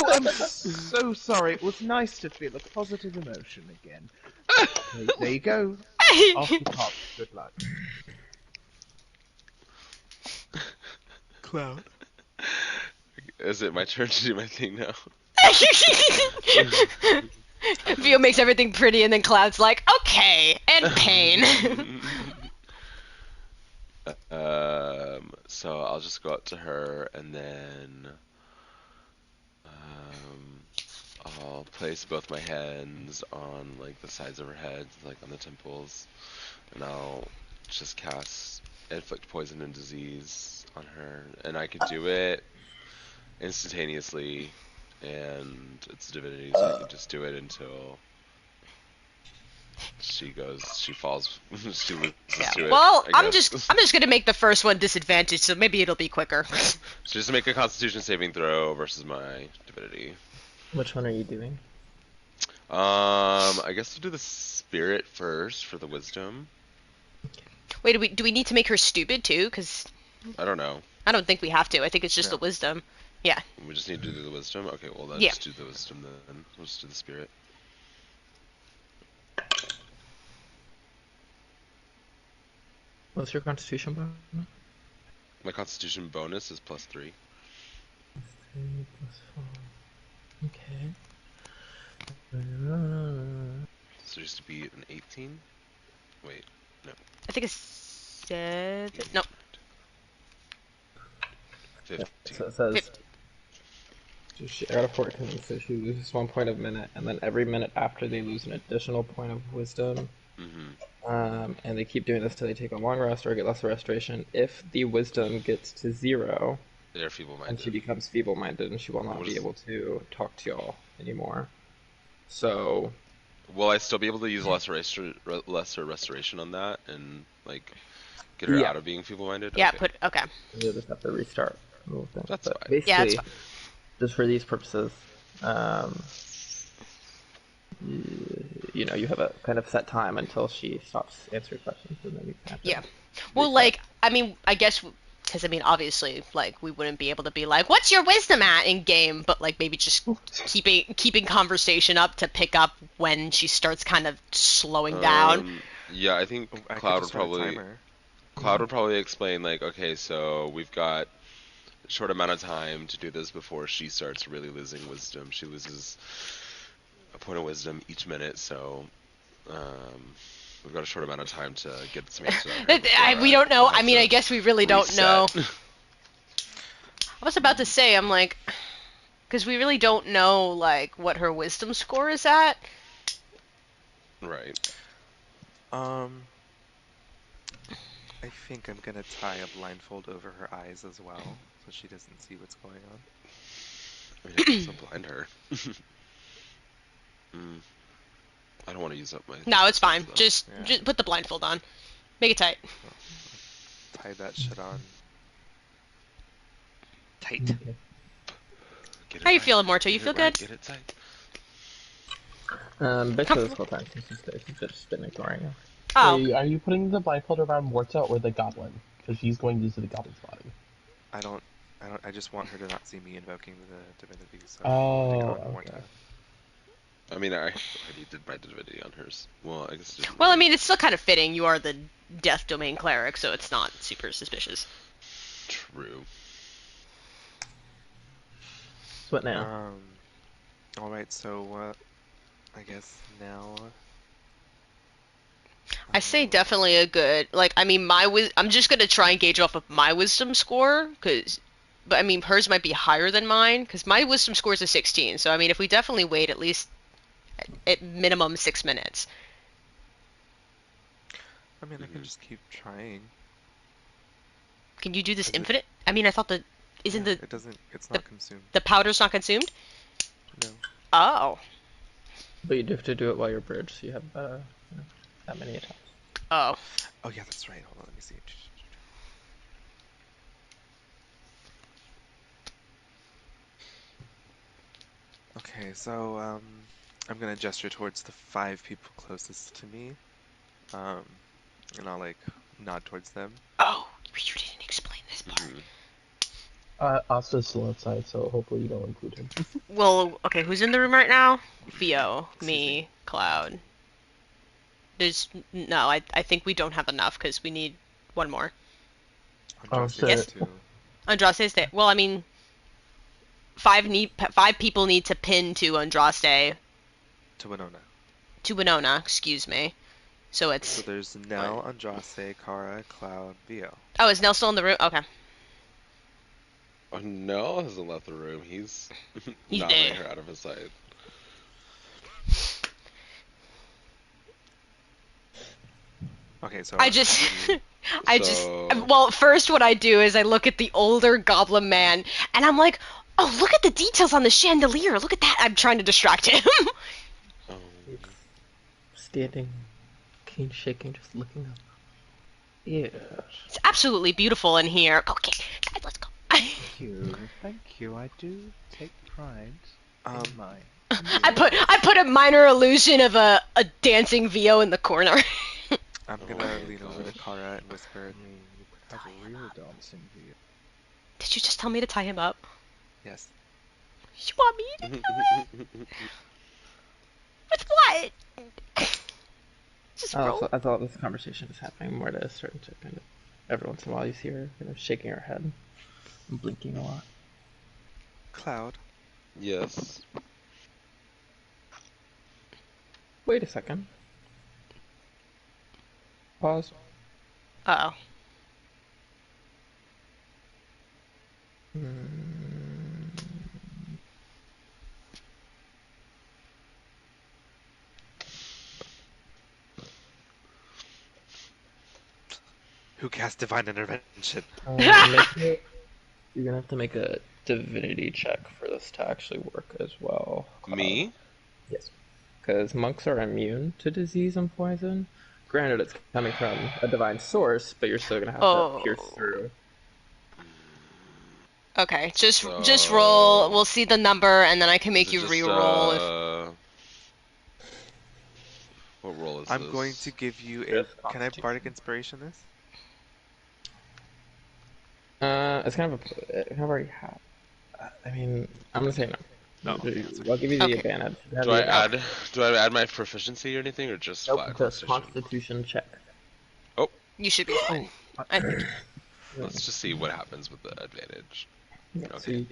I'm so sorry. It was nice to feel a positive emotion again. There you go. Off you pop. Good luck. Cloud. Is it my turn to do my thing now? Vio makes everything pretty, and then Cloud's like, okay, and pain. So I'll just go up to her and then I'll place both my hands on like the sides of her head, like on the temples, and I'll just cast inflict poison and disease on her, and I can do it instantaneously, and it's a divinity, so I can just do it until she falls, she loses to it. Well, I I'm guess. just gonna make the first one disadvantaged, so maybe it'll be quicker. So just make a Constitution saving throw versus my divinity. Which one are you doing? I guess we'll do the spirit first for the wisdom. Wait, do we need to make her stupid too? Cause I don't know. I don't think we have to. I think it's just No. the wisdom. Yeah. We just need to do the wisdom? Okay, well, let's Yeah. just do the wisdom then. We'll just do the spirit. What's your constitution bonus? My constitution bonus is +3. 3 plus 4. Okay. So just to be an 18? Wait, no. I think it's 7. No. 15. So it says she got a 14, so she loses 1 point of minute, and then every minute after they lose an additional point of wisdom. And they keep doing this till they take a long rest or get lesser restoration. If the wisdom gets to 0, They're feeble-minded. and she becomes feeble-minded, and she will not be able to talk to y'all anymore. So, Will I still be able to use lesser restoration on that and like get her Yeah. out of being feeble-minded? Yeah, Okay. okay. you'll just have to restart the whole thing. That's But fine. basically, Yeah, that's fine. just for these purposes, you know, you have a kind of set time until she stops answering questions, and then you can have to Yeah. Well, reset. like, I mean, I guess, because, I mean, obviously, like, we wouldn't be able to be like, what's your wisdom at in game? But, like, maybe just keeping conversation up to pick up when she starts kind of slowing down. Yeah, I think I could Cloud would just start a probably timer. Explain like, okay, so we've got a short amount of time to do this before she starts really losing wisdom. She loses a point of wisdom each minute, so we've got a short amount of time to get some answers out of her before, We don't know. we have I mean, to I guess we really don't reset. know. I was about to say, I'm like, because we really don't know, like, what her wisdom score is at. Right. I think I'm gonna tie a blindfold over her eyes as well, so she doesn't see what's going on. I mean, I can also blind her. I don't want to use up my... No, it's fine. though. Just Yeah. put the blindfold on. Make it tight. Tie that shit on. Tight. Okay. Get it How you right. feeling, Morto? You Get feel it right. good? Get it tight. Basically this whole time, she's just been ignoring you. Oh, Wait, are you putting the blindfold around Morta or the goblin? Because she's going into the goblin's body. I just want her to not see me invoking the divinity, so Oh, I'm putting on okay. Morta. I mean, I already did my divinity on hers. Well, I guess... well, I mean, it's still kind of fitting. You are the Death Domain cleric, so it's not super suspicious. True. So what now? Alright, so, I guess now... I say definitely a good, like, I mean, I'm just gonna try and gauge off of my wisdom score, but I mean, hers might be higher than mine, because my wisdom score is a 16, so I mean, if we definitely wait at least, at minimum 6 minutes. I mean, I can just keep trying. Can you do this Is it- infinite? I mean, I thought It's not consumed. the powder's not consumed? No. Oh. But you do have to do it while you're bridged, so you have that many attacks. Oh. Oh yeah, that's right. Hold on, let me see. Okay, so I'm gonna gesture towards the 5 people closest to me, and I'll like nod towards them. Oh, you didn't explain this part. Asta's still outside, so hopefully you don't include him. Well, okay, who's in the room right now? Theo, Excuse me, me. Cloud. No, I think we don't have enough because we need one more. Andraste shit. Yes. too. Andraste's there. Well, I mean, 5 people need to pin to Andraste, To Winona. to Winona, excuse me. So So it's, there's Nell, Andraste, Kara, Cloud, Theo. oh, is Nell still in the room? Okay. Oh, no, hasn't left the room. He's He's not there. letting her out of his sight. Okay, so I just, So- well, first what I do is I look at the older goblin man, and I'm like, oh, look at the details on the chandelier. Look at that. I'm trying to distract him. He's standing, cane shaking, just looking up. Yeah. It's absolutely beautiful in here. Okay, guys, let's go. Thank you. I do take pride Um, in my. I put a minor illusion of a dancing VO in the corner. I'm Oh gonna my lean over to gosh. Kara and whisper, have real dancing VR. Did you just tell me to tie him up? Yes. You want me to do it? With what? Just roll. I thought this conversation was happening more to a certain kind of. Every once in a while, you see her kind of shaking her head and blinking a lot. Cloud. Yes. Wait a second. Pause. Uh-oh. Who cast divine intervention? You're gonna have to make a divinity check for this to actually work as well. Cloud. Me? Yes. Because monks are immune to disease and poison. Granted, it's coming from a divine source, but you're still gonna have to pierce through. Okay, just So, roll. We'll see the number, and then I can Is make it you just, re-roll. If... What roll is I'm this? going to give you a. Just Can I Constitution. bardic inspiration this? It's kind of already have. I mean, I'm gonna say no. No, okay, that's okay. I'll give you the Okay. advantage. Do I add my proficiency or anything, or just Nope, flat just Constitution? Constitution check. Oh, You should be fine. I think. let's just see what happens with the advantage. Yeah, so Okay. you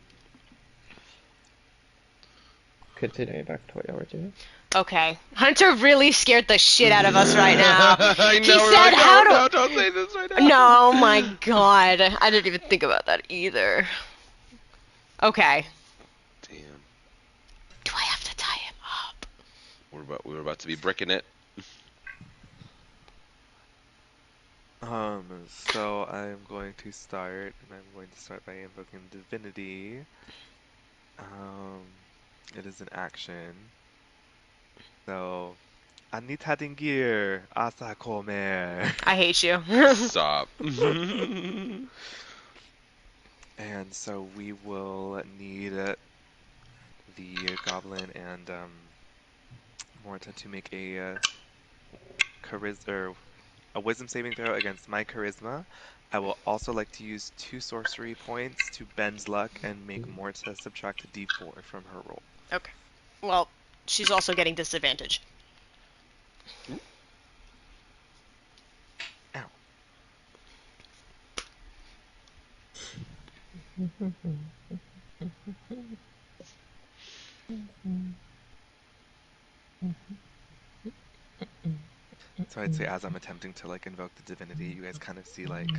continue back to what you were doing. Okay. Hunter really scared the shit out of us right now. I know. He we're said, like, "How no, do?" no, don't say this right now. No, oh my god. I didn't even think about that either. Okay. Damn. Do I have to tie him up? We're about to be bricking it. So I'm going to start, and I'm going to start by invoking divinity. It is an action. So, Anita Dingir, Asa Comer. I hate you. Stop. And so we will need the goblin and Morta to make a a wisdom saving throw against my charisma. I will also like to use 2 sorcery points to Ben's luck and make Morta subtract a d4 from her roll. Okay. Well, she's also getting disadvantage. Ow. So I'd say as I'm attempting to like invoke the divinity, you guys kind of see like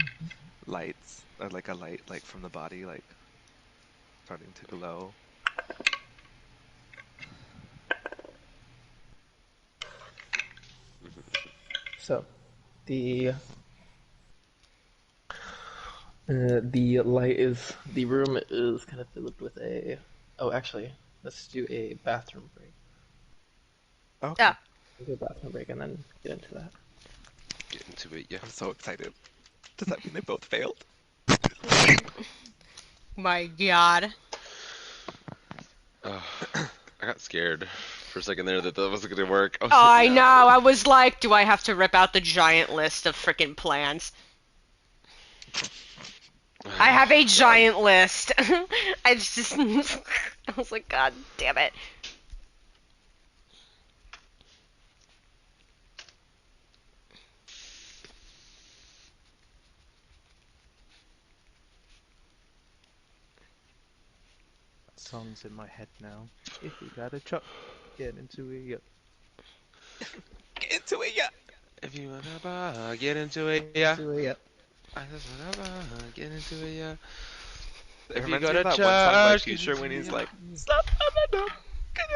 lights, or like a light like from the body like starting to glow. So, the the room is kind of filled with a. Oh, actually, let's do a bathroom break. Okay. Yeah. We'll do a bathroom break and then get into that. Get into it, yeah. I'm so excited. Does that mean they both failed? My god. I got scared for a second there that wasn't gonna work. I No. know. I was like, do I have to rip out the giant list of freaking plans? I have a giant list. I just, I was like, God damn it. That song's in my head now. If you got a truck, get into it. Get into it, yeah. If you wanna get into it, yeah. Into it. I just wanna get into it, yeah. It If you reminds go me to of that one song by church, Future when he's like,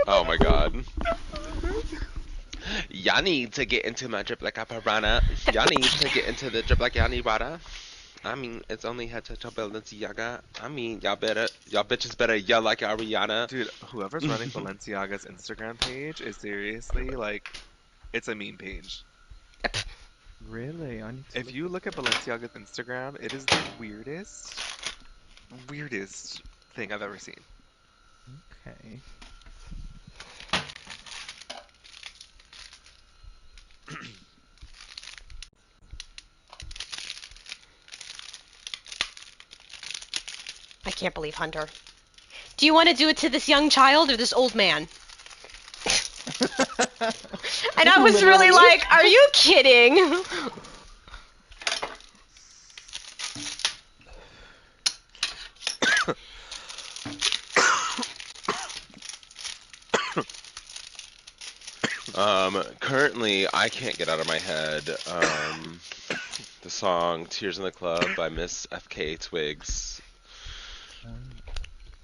oh my god. Y'all need to get into my drip like a piranha. Y'all need to get into the drip like y'all need water. I mean, it's only head to toe Balenciaga. I mean, y'all bitches better yell like Ariana. dude, whoever's running Balenciaga's Instagram page is seriously like, it's a meme page. Really? I need to If you look at Balenciaga's Instagram, it is the weirdest thing I've ever seen. Okay. can't believe Hunter. Do you want to do it to this young child or this old man? And I was really like, are you kidding? Currently, I can't get out of my head the song "Tears in the Club" by Miss FK Twigs.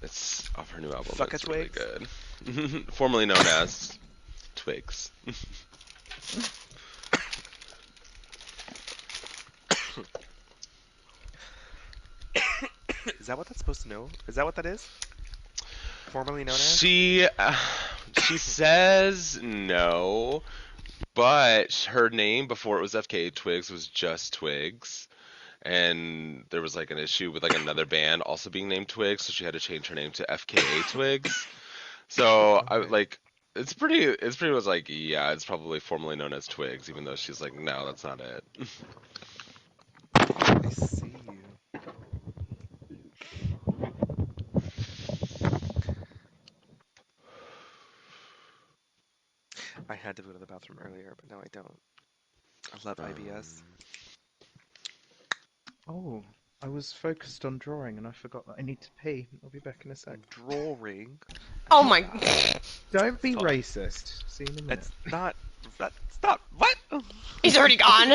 It's off her new album. Fuck It's a really Twigs? good. Formerly known as Twigs. Is that what that's supposed to know? Is that what that is? Formerly known as? She says no, but her name before it was FK Twigs was just Twigs. And there was like an issue with like another band also being named Twigs, so she had to change her name to FKA Twigs. So I like it's pretty much like, yeah, it's probably formerly known as Twigs, even though she's like, no, that's not it. I see you. I had to go to the bathroom earlier, but now I don't. I love IBS. Oh, I was focused on drawing and I forgot that I need to pee. I'll be back in a sec. Drawing. Oh my. Don't be Stop. racist. See you in a minute. It's not. Stop. What? He's already gone.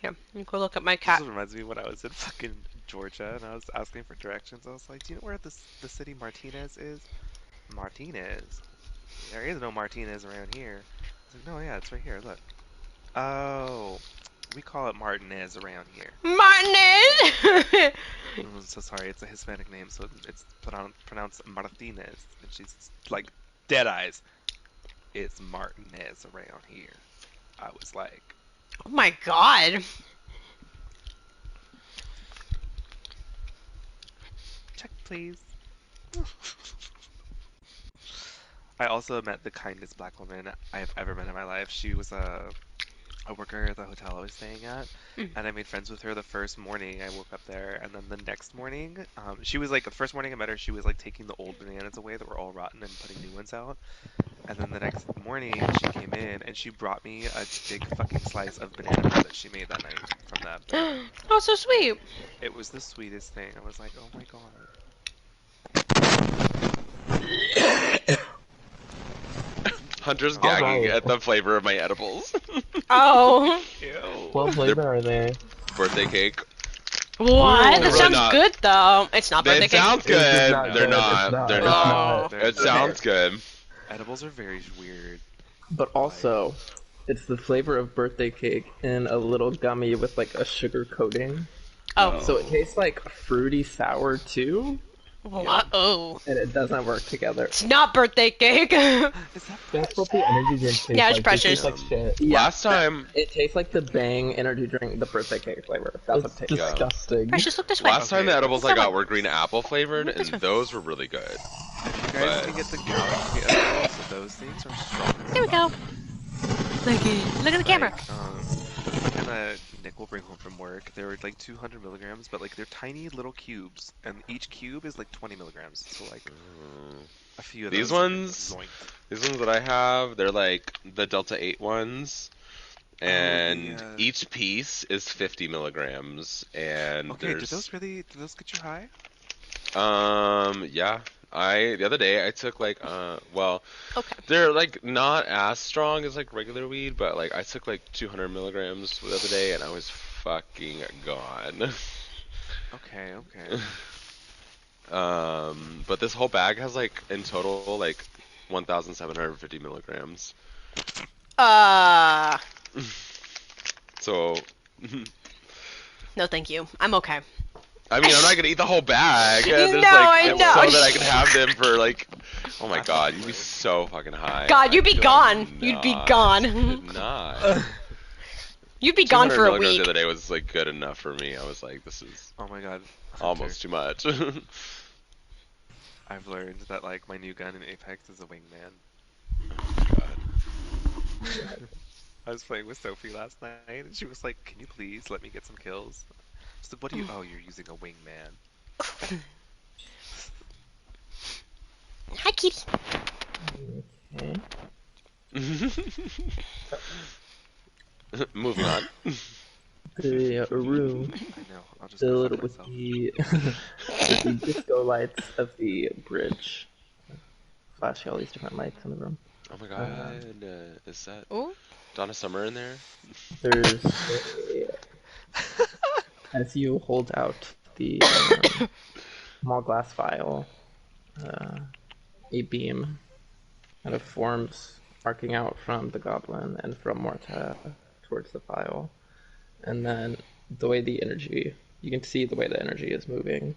Here, you go look at my cat. This reminds me when I was in fucking Georgia and I was asking for directions. I was like, do you know where the city Martinez is? Martinez? There is no Martinez around here. I was like, no, yeah, it's right here. Look. Oh, we call it Martinez around here. Martinez! I'm so sorry. It's a Hispanic name, so it's pronounced Martinez. And she's like, dead eyes. It's Martinez around here. I was like, Oh my god. check please. I also met the kindest black woman I've ever met in my life. She was a worker at the hotel I was staying at, and I made friends with her the first morning I woke up there, and then the next morning, she was like, the first morning I met her, she was like taking the old bananas away that were all rotten and putting new ones out. And then the next morning, she came in and she brought me a big fucking slice of banana bread that she made that night from that bed. Oh, so sweet. It was the sweetest thing. I was like, oh my god. Hunter's gagging right. at the flavor of my edibles. Oh. Ew. What flavor are they? Birthday cake. What? They're That really sounds not. good though. It's not birthday It cake. sounds It's good. not They're good. not. They're It's not. They're- It sounds good. Edibles are very weird. But also, it's the flavor of birthday cake in a little gummy with like a sugar coating. Oh. So it tastes like fruity sour too, What? Oh. and it doesn't work together. It's not birthday cake. Is that That's what the energy drink tastes Yeah, it's like. precious. It tastes like shit. Yeah, Last time, it tastes like the Bang energy drink, the birthday cake flavor. That's what It's it tastes like. disgusting. Precious, look this way. last time the edibles I Come got on. were green apple flavored, Look this and way. those were really good. you guys can get the galaxy edibles, so those things are strong. There we go. Look at the camera. And Nick will bring home from work. They're like 200 milligrams, but like they're tiny little cubes, and each cube is like 20 milligrams. So like a few of These those. ones, these ones that I have, they're like the Delta 8 ones, and each piece is 50 milligrams. And Okay, there's, do those get you high? yeah. The other day I took like, well, Okay. they're like not as strong as like regular weed, but like I took like 200 milligrams the other day, and I was fucking gone. Okay. But this whole bag has like in total like 1,750 milligrams. So, No, thank you. I'm okay. I mean, I'm not gonna eat the whole bag. No, There's, like, I it's know. so that I can have them for like. Oh my god, you'd be so fucking high. God, you'd be I could gone. You'd be not. gone. Could not. You'd be gone 200 for a milligrams week. the other day was like good enough for me. I was like, this is Oh my god. almost too much. I've learned that like my new gun in Apex is a wingman. God. I was playing with Sophie last night, and she was like, "Can you please let me get some kills?" I was like, "What do you? Oh, you're using a wingman." Hi, kitty. Okay. Moving on. The room I know. I'll just go fuck filled with myself. the with the disco lights of the bridge, flashing all these different lights in the room. Oh my Uh, god, is that Ooh. Donna Summer in there? there's as you hold out the small glass vial, a beam kind of forms, arcing out from the goblin and from Morta towards the vial. And then the way the energy, you can see the way the energy is moving,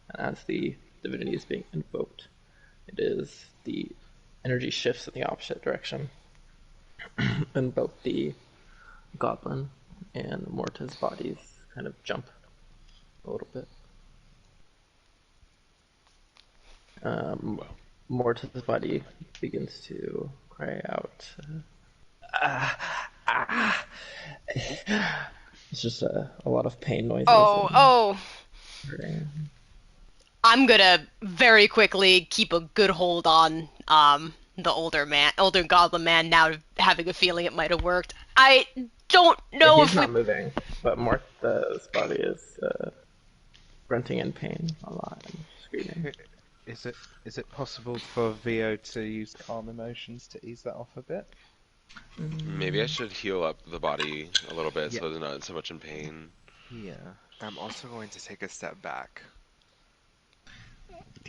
and as the divinity is being invoked, the energy shifts in the opposite direction, and both the goblin and Morta's bodies kind of jump a little bit. Wow. Morta's body begins to cry out. Ah, ah. It's just a lot of pain noises and Oh. hurting. I'm gonna very quickly keep a good hold on the older goblin man. Now having a feeling it might have worked. I don't know He's if we. not moving, but Morta's body is grunting in pain a lot and screaming. Is it possible for Vio to use calm emotions to ease that off a bit? Maybe I should heal up the body a little bit Yeah. so they're not so much in pain. Yeah. I'm also going to take a step back.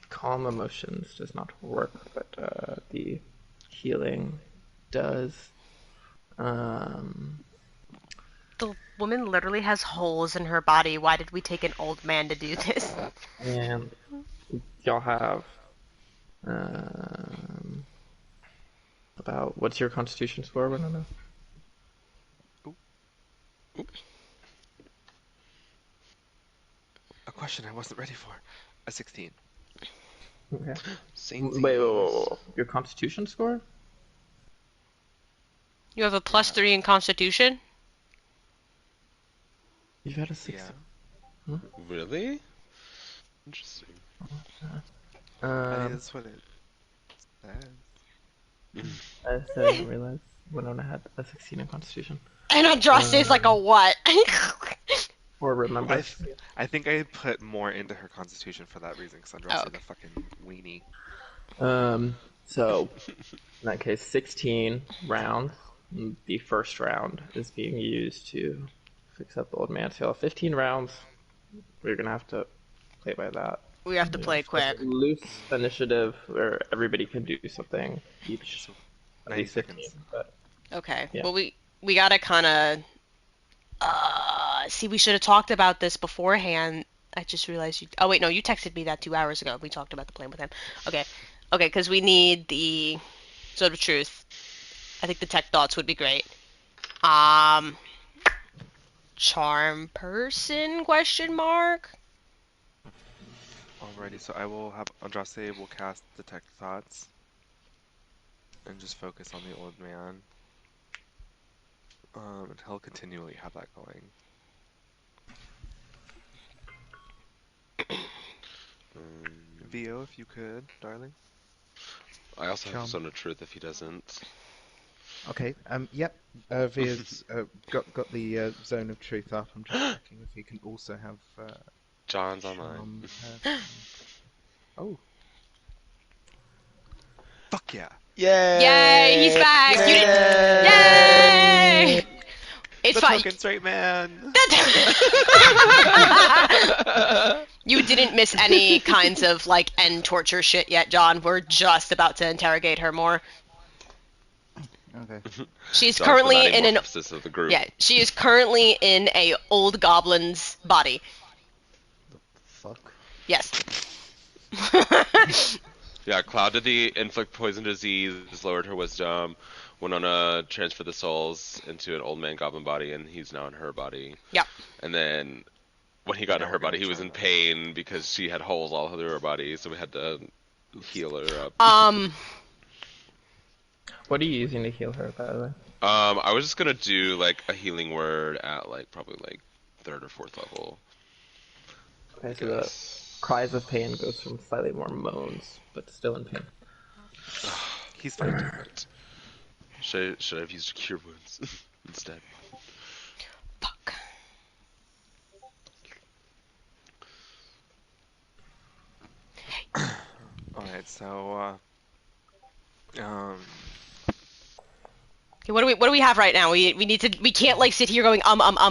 Calm emotions does not work, but the healing does. Um, The woman literally has holes in her body. Why did we take an old man to do this? and y'all have um, about what's your Constitution score, Winona? Ooh. A question I wasn't ready for. A 16. Okay. Saintsies. Wait. Your Constitution score? You have a Yeah. +3 in Constitution. You've had a Yeah. 16. Really? Interesting. I think Um, that's what it says. I didn't realize Winona had a 16 in Constitution. And Andraste's like a what? Or remember. I think I put more into her constitution for that reason, because Andraste is okay. a fucking weenie. So in that case, 16 rounds. The first round is being used to fix up the old man. So 15 rounds. We're gonna have to play by that. We have to play It's quick. loose initiative where everybody can do something Okay, each so of 90 these 15. seconds. But Okay. yeah. Well, we gotta kind of. See, we should have talked about this beforehand. I just realized you. Oh wait, no, you texted me that 2 hours ago. We talked about the plan with him. Okay, okay, because we need the Sword of Truth. I think the tech thoughts would be great. Um, charm person? Question mark. Alrighty, so I will have Andraste will cast Detect Thoughts and just focus on the old man. And he'll continually have that going. Vio, if you could, darling. I also have Charm. Zone of Truth if he doesn't. Okay. Yep. Via's got the zone of truth up. I'm just checking if he can also have John's online. charm person. Oh. Fuck yeah! Yay, he's back! You didn't. Yay! It's The fine. token straight man! You didn't miss any kinds of like end torture shit yet, John. We're just about to interrogate her more. Okay. She's John's the currently naughty in an morphosis of the group. yeah. She is currently in a old goblin's body. Fuck. Yes. Yeah, Cloud did the inflict poison disease, lowered her wisdom, went on a transfer the souls into an old man goblin body, and he's now in her body. Yep. And then when he got Now to we're her gonna body, he was try in that. pain because she had holes all through her body, so we had to heal her up. What are you using to heal her, by the way? I was just gonna do like a healing word at like probably like third or fourth level, I Okay, so the guess. cries of pain goes from slightly more moans, but still in pain. He's God fine. damn it. Should I have used cure wounds instead? Fuck. Alright, so, Okay, what do we have right now? We can't like sit here going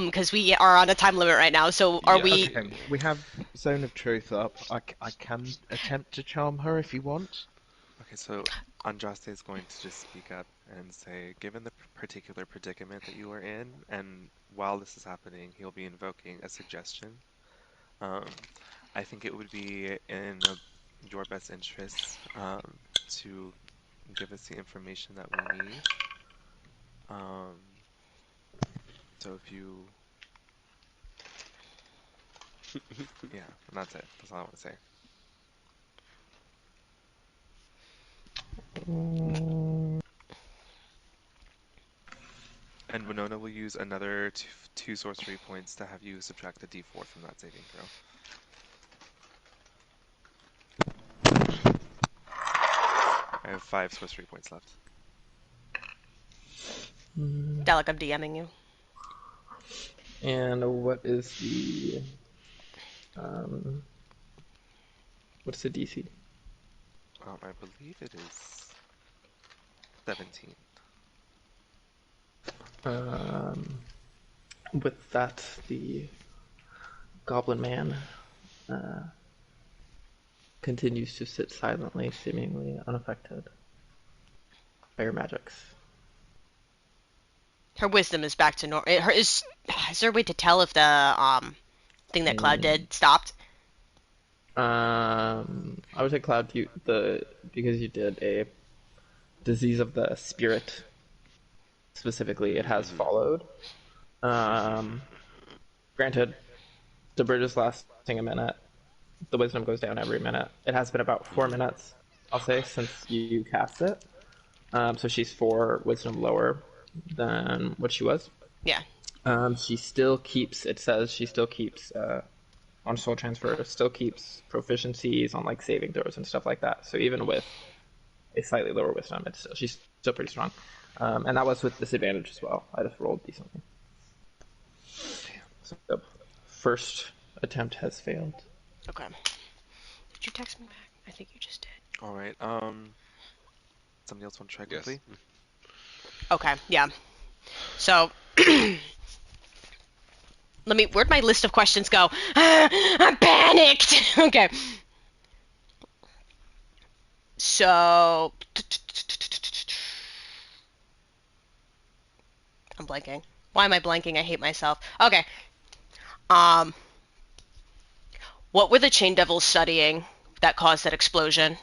because we are on a time limit right now. So are Yeah, we? Okay, we have Zone of Truth up. I can attempt to charm her if you want. okay, so Andraste is going to just speak up and say, given the particular predicament that you are in, and while this is happening, he'll be invoking a suggestion. Um, I think it would be in your best interest to give us the information that we need. Um, so if you, yeah, and that's it. That's all I want to say. And Winona will use another two sorcery points to have you subtract a d4 from that saving throw. I have 5 sorcery points left. Dalek, I'm DMing you. And what is the um, what's the DC? I believe it is 17. Um, with that, the Goblin Man uh, continues to sit silently, seemingly unaffected by your magics. Her wisdom is back to normal. Is there a way to tell if the thing that Cloud did stopped? I would say Cloud, because you did a disease of the spirit specifically, it has followed. Granted, the bridge is lasting a minute. The wisdom goes down every minute. It has been about 4 minutes, I'll say, since you cast it. So she's 4 wisdom lower than what she was. Yeah. She still keeps. It says she still keeps on soul transfer. Still keeps proficiencies on like saving throws and stuff like that. So even with a slightly lower wisdom, she's still pretty strong. And that was with disadvantage as well. I just rolled decently. So the first attempt has failed. Okay. Did you text me back? I think you just did. All right. Somebody else want to try yes. quickly? Okay. Yeah. So. Where'd my list of questions go? I'm panicked! Okay. So. I'm blanking. Why am I blanking? I hate myself. Okay. Um. What were the Chain Devils studying that caused that explosion?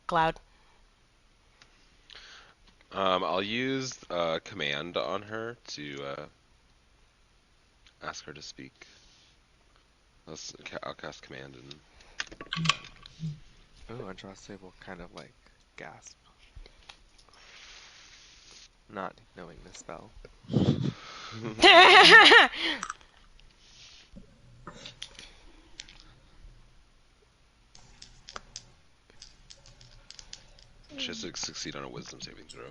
Cloud? I'll use command on her to ask her to speak. I'll cast command and. Oh, Andraste will kind of like gasp, not knowing the spell. She has to succeed on a wisdom saving throw.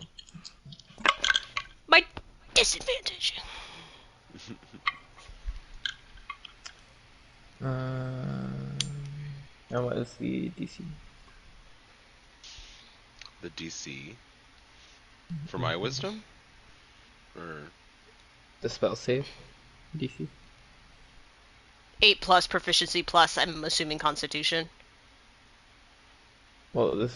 My disadvantage. And what is the DC? The DC for my wisdom? Or The spell save DC? 8 plus proficiency plus, I'm assuming Constitution. Well, this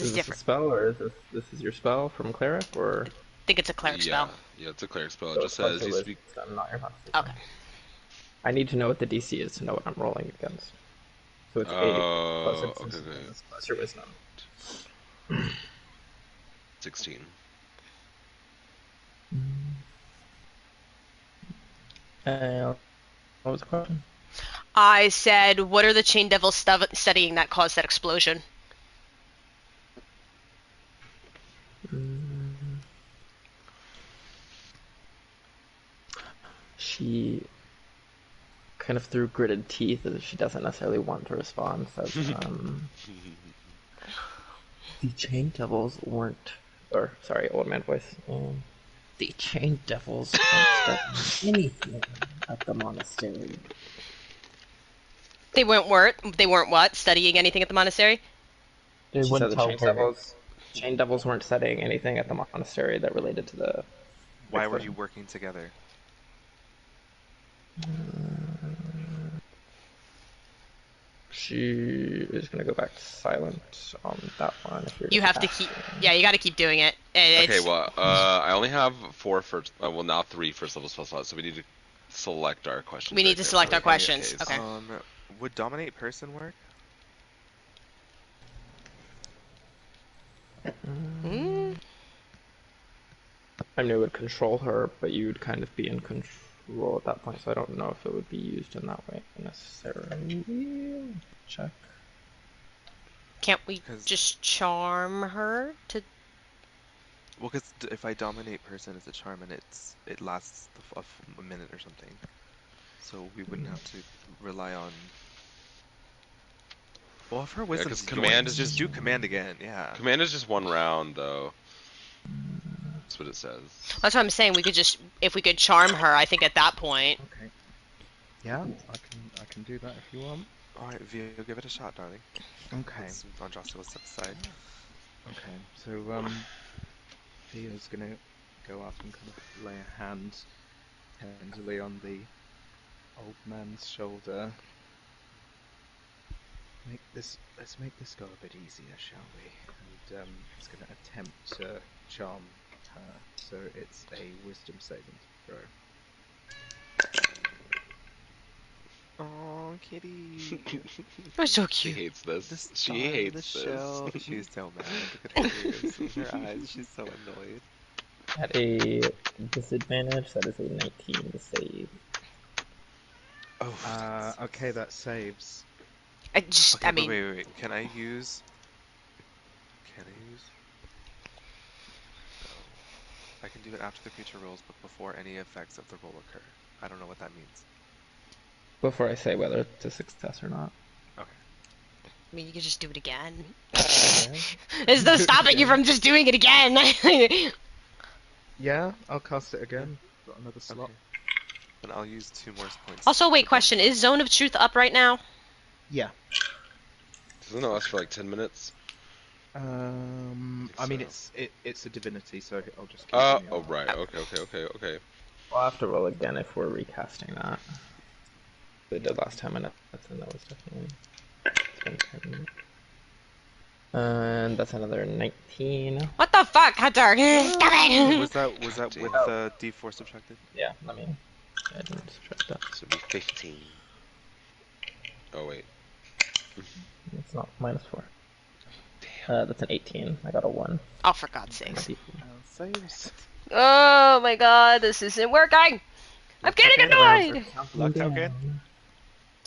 is is this a different. spell, or is this is your spell from cleric, or? I think it's a cleric spell. Yeah, it's a cleric spell. It So just it's plus says your you wisdom, speak. not your constitution. Okay. I need to know what the DC is to know what I'm rolling against. So it's 8 plus intelligence plus your wisdom. 16. What was the question? I said, what are the Chain Devils studying that caused that explosion? she kind of through gritted teeth, as if she doesn't necessarily want to respond, says, the chain devils weren't, or sorry, old man voice. The chain devils weren't studying anything at the monastery. They weren't what? Studying anything at the monastery? They She said wouldn't the tell her. chain devils weren't studying anything at the monastery that related to the. Why were you working together? She is gonna go back to silent on that one. If you're You just have to keep. asking. Yeah, you got to keep doing it. Okay, It's, well, I only have 4 first, well, now 3 first level spell slots, so we need to select our questions. we need right to there select for our any questions. case. Okay. Would dominate person work? Mm. I knew it would control her, but you'd kind of be in control at that point, so I don't know if it would be used in that way necessarily. Check. Can't we 'Cause- just charm her to? Well, because if I dominate person as a charm and it lasts a minute or something, so we wouldn't have to rely on. Well, if her wisdom's 'cause command yoinked, is just just- do command again. Yeah. Command is just 1 round, though. That's what it says. That's what I'm saying. We could just, if we could charm her, I think at that point. Okay. Yeah, I can do that if you want. All right, Vio, give it a shot, darling. Okay. Andraste will step aside. Okay. So Thea's gonna go up and kind of lay a hand tenderly on the old man's shoulder. Let's make this go a bit easier, shall we? And it's gonna attempt to charm her. So it's a wisdom saving throw. Oh, kitty. You're so She cute. hates this. The She star of the hates show. this. She's so mad. Look at her ears and her eyes. She's so annoyed. At a disadvantage, that is a 19 to save. Oh. Okay, that saves. Okay, I but mean, wait. Can I use? Oh. I can do it after the creature rolls, but before any effects of the roll occur. I don't know what that means. Before I say whether it's a success or not. Okay. I mean, you could just do it again. Yeah. There's no stopping you from just doing it again. Yeah, I'll cast it again. Got another slot. Okay. Then I'll use 2 more points. Also, wait, for question: bonus. is Zone of Truth up right now? Yeah. Doesn't it last for like 10 minutes? I mean, it's a divinity, so I'll just. Oh, continue. right. Okay. We'll have to roll again if we're recasting that. We did last time, and that was definitely. It's been 10 minutes. And that's another 19. What the fuck, Hunter? Stop it! Was that with D4 subtracted? Yeah, I didn't subtract that. So it'd be 15. Oh, wait. It's not -4. That's an 18. I got a 1. Oh, for God's sakes! Saves. Oh my God, this isn't working. I'm getting annoyed. Luck out good?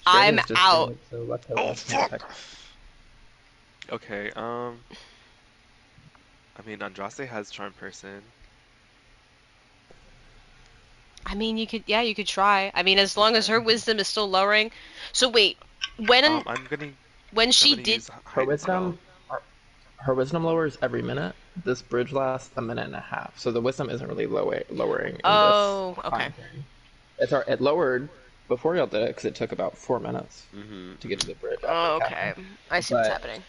I'm out. Oh, fuck! Okay, I mean, Andraste has Charm Person. I mean, you could try. I mean, as long as her wisdom is still lowering. So wait, when she did use Her wisdom, Spell. her wisdom lowers every minute. This bridge lasts a minute and a half, so the wisdom isn't really lowering. In Oh, this okay. time frame. It lowered before y'all did it because it took about 4 minutes Mm-hmm. to get to the bridge. Oh, after okay. casting. I see what's But- happening.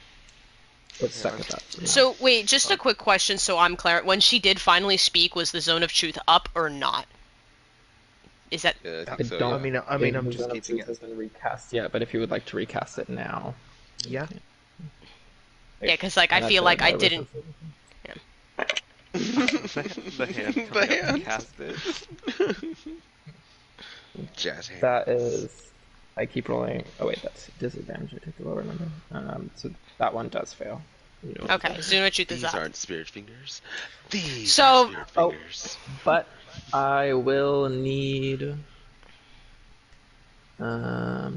It's stuck at that. So wait, just a quick question, so I'm clear. When she did finally speak, was the Zone of Truth up or not? Is that Yeah, I I think so. don't. Yeah. I mean, I'm the just Zone of keeping Truth it. has been recast yet, but if you would like to recast it now, Yeah. Yeah, because like And I feel that's like I another didn't. wisdom The hand coming up to cast it. Jazz hand. That is. I keep rolling. Oh wait, that's disadvantage. I take the lower number. So that one does fail. You know. Okay, Zone of Truth is These up. aren't spirit fingers. These So- are spirit Oh. fingers. But I will need. I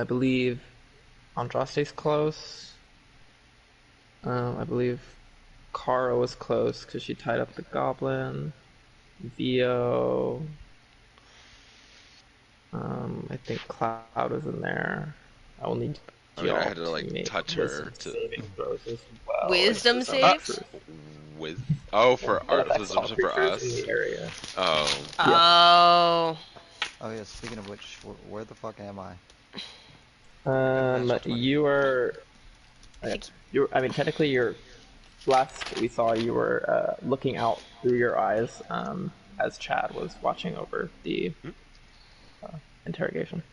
believe Andraste's close. I believe Kara was close because she tied up the goblin. Vio. I think Cloud is in there. I will need I mean, I y'all had to to like make touch her wisdom to. saving throws as well into Wisdom Zone of saves? Truth. With oh, And for it art affects all presumption for creatures in us. the area. Oh, Yes. Oh. Oh yeah, speaking of which, where the fuck am I? Natural 20. You are. I Okay. think. I mean, technically, you're. Last we saw, you were looking out through your eyes as Chad was watching over the interrogation.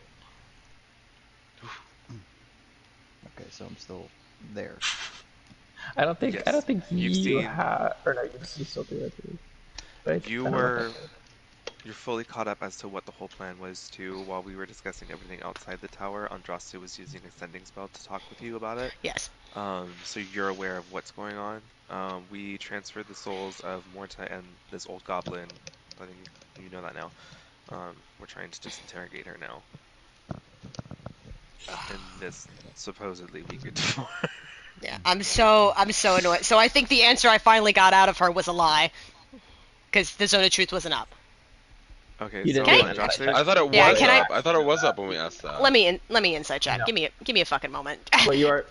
Okay, so I'm still there. I don't think. I don't Yes. think You've you seen. have. Or no, you still do it. Right? You I don't know if were. that's right. You're fully caught up as to what the whole plan was too. While we were discussing everything outside the tower, Andraste was using a sending spell to talk with you about it. Yes. So you're aware of what's going on. We transferred the souls of Morta and this old goblin. I think you know that now. We're trying to just interrogate her now. In this supposedly weaker tomorrow. Yeah. I'm so annoyed. So I think the answer I finally got out of her was a lie, because the zone of truth wasn't up. Okay, You didn't so do Okay. an insight Andraste, check. I thought it Yeah, was can I- up. I thought it was up when we asked that. Let me insight check. No. Give me a fucking moment. Well, you are.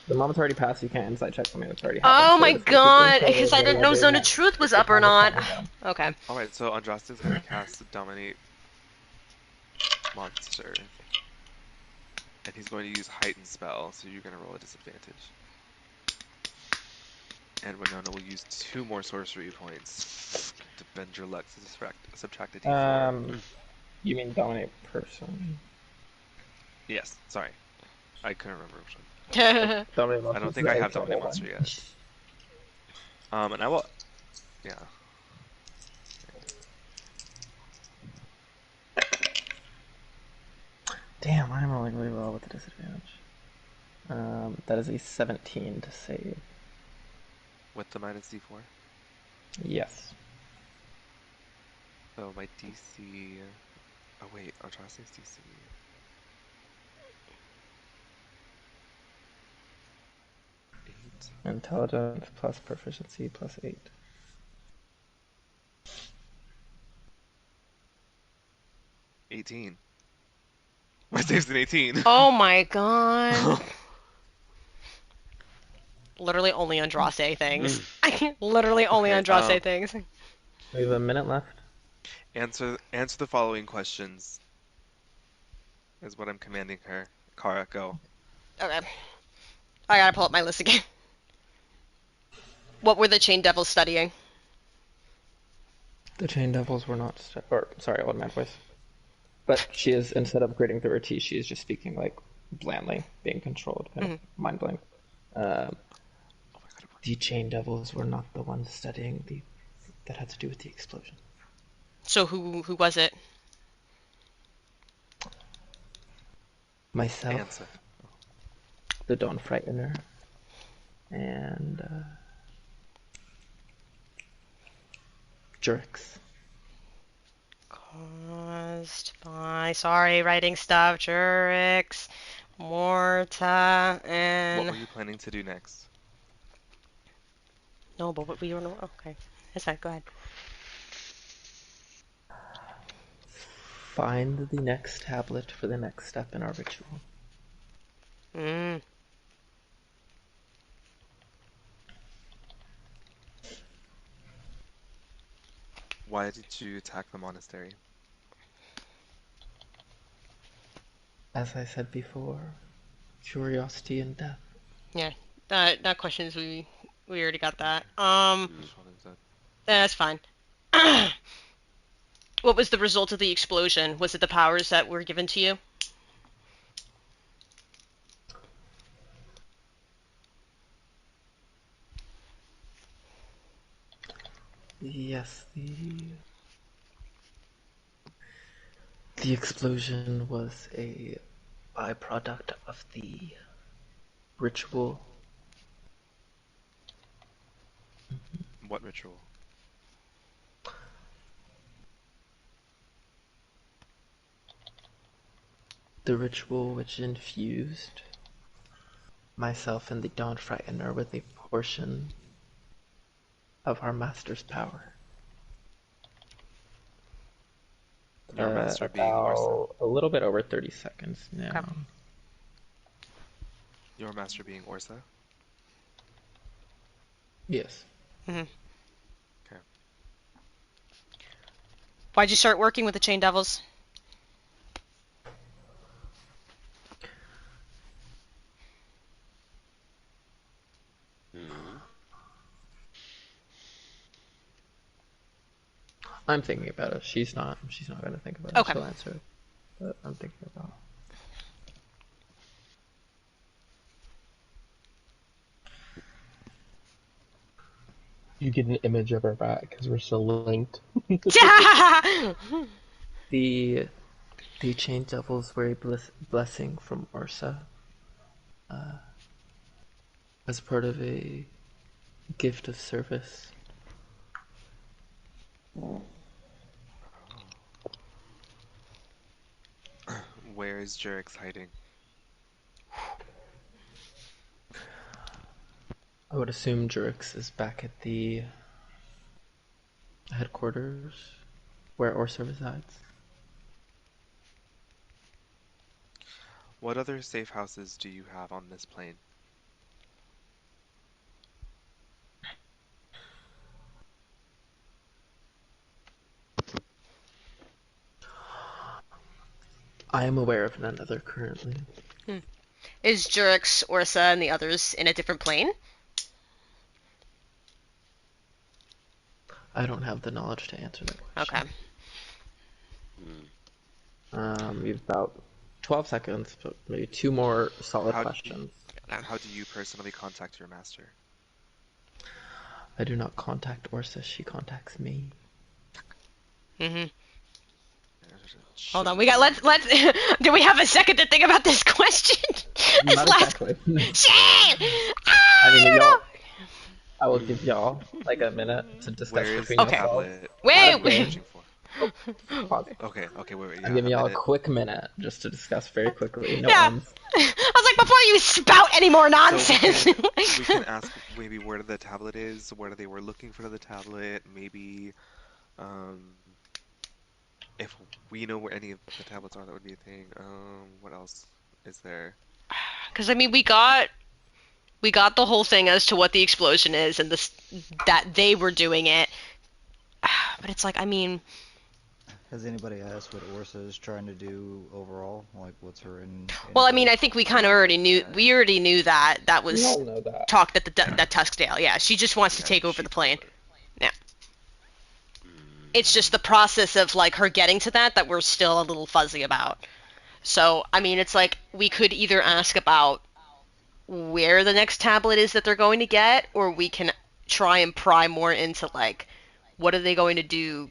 The moment's already passed. You can't insight check something that's already happened. Oh So my it affects your god, total because I didn't regular know Zone of damage. Truth was If your up or target's not. coming down. Okay. alright, so Andraste is gonna cast Dominate Monster. And he's going to use Heightened Spell, so you're going to roll a disadvantage. And Winona will use 2 more sorcery points to bend your luck to subtract a d4. You mean dominate person? Yes, sorry. I couldn't remember which one. Dominate I don't monster think I is have a Dominate total Monster one. yet. And I will... Yeah. Damn, I'm rolling really well with the disadvantage. That is a 17 to save. With the minus d4. Yes. So my DC... Oh wait, Andraste's DC... 8. Intelligence plus proficiency plus 8. 18. My save's an 18. Oh my god. Literally only Andraste things. Literally only Okay, Andraste things. We have a minute left. answer the following questions, is what I'm commanding her. Kara, go. Okay. I gotta pull up my list again. What were the Chain Devils studying? The Chain Devils were not. Sorry, automatic voice. But she is, instead of gritting through her teeth, she is just speaking like blandly, being controlled, kind of mind blank. The Chain Devils were not the ones studying that had to do with the explosion. So who was it? Myself, Answer. the Dawn Frightener, and Jurix. Caused by, sorry, writing stuff, Jurix, Morta, What and... were you planning to do next? No, but what we don't know. Okay. That's fine, go ahead. Find the next tablet for the next step in our ritual. Mm. Why did you attack the monastery? As I said before, curiosity and death. Yeah. Not questions, we already got that. Just wanted to... That's fine. What was the result of the explosion? Was it the powers that were given to you? Yes, the explosion was a byproduct of the ritual. What ritual? The ritual which infused myself and the Dawn Frightener with a portion of our master's power. Your master being Orsa. About a little bit over 30 seconds now. Okay. Your master being Orsa. Yes. Mm-hmm. Okay. Why'd you start working with the Chain Devils? Hmm. I'm thinking about it. She's not going to think about it. Okay. She'll answer it. But I'm thinking about it. You get an image of her back because we're still linked. The Chain Devils were a blessing from Ursa as part of a gift of service. Where is Jurix hiding? I would assume Jurix is back at the headquarters where Ursa resides. What other safe houses do you have on this plane? I am aware of none other currently. Is Jurix, Orsa, and the others in a different plane? I don't have the knowledge to answer that question. Okay. Hmm. We have about 12 seconds, but maybe 2 more solid How do questions. How do you personally contact your master? I do not contact Ursa, she contacts me. Mm-hmm. Hold Should on, let's do we have a second to think about this question? Not exactly. Shit! I mean, don't know. I will give y'all like a minute to discuss Where is between the Okay. yourselves. tablet Wait, that you're searching for? Pause. Okay, wait, I'm yeah, giving a y'all a minute. quick minute just to discuss very quickly. No Yeah. ends. I was like, before you spout any more nonsense. So we can ask maybe where the tablet is, where they were looking for the tablet, maybe if we know where any of the tablets are, that would be a thing. What else is there? Because I mean, we got the whole thing as to what the explosion is and that they were doing it. But it's like, I mean, Has anybody asked what Orsa is trying to do overall? Like, what's her end well, I goal? mean, I think we kind of already knew. We already knew that We was all know that. talked at that Tuskdale. Yeah, she just wants to Yeah, take over she the told plane. her. Yeah. It's just the process of like her getting to that we're still a little fuzzy about. So, I mean, it's like we could either ask about where the next tablet is that they're going to get, or we can try and pry more into like what are they going to do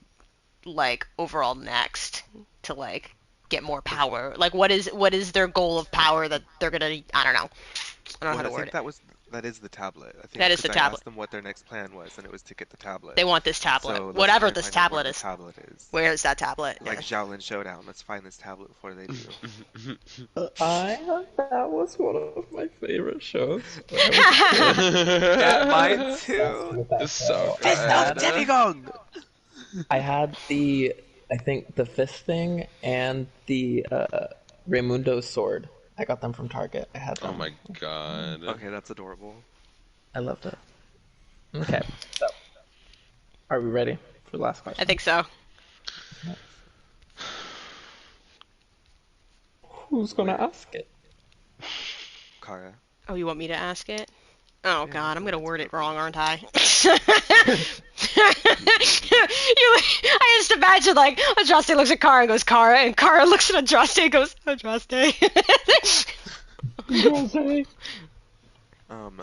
like overall next to like get more power. Like what is their goal of power that they're gonna I don't know. I don't know how Well, to I word think it. that is the tablet. I think That is the because I tablet. asked them what their next plan was, and it was to get the tablet. They want this tablet. So let's Whatever try and this find out where tablet the is. tablet is. Where is that tablet? Like Yes. Shaolin Showdown. Let's find this tablet before they do. That was one of my favorite shows. Yeah, mine Obsessed too. with that It's so show. Fist of good. Demigong! I had I think the fist thing and the Raimundo sword. I got them from Target. I had Oh them. my god. Okay, that's adorable. I loved it. Okay, so are we ready for the last question? I think so. Who's gonna ask it? Kara. Oh, you want me to ask it? Oh Yeah, I God, I'm feel like gonna it's word it appropriate. wrong, aren't I? I just imagine like Andraste looks at Kara and goes Kara, and Kara looks at Andraste and goes Andraste. Um,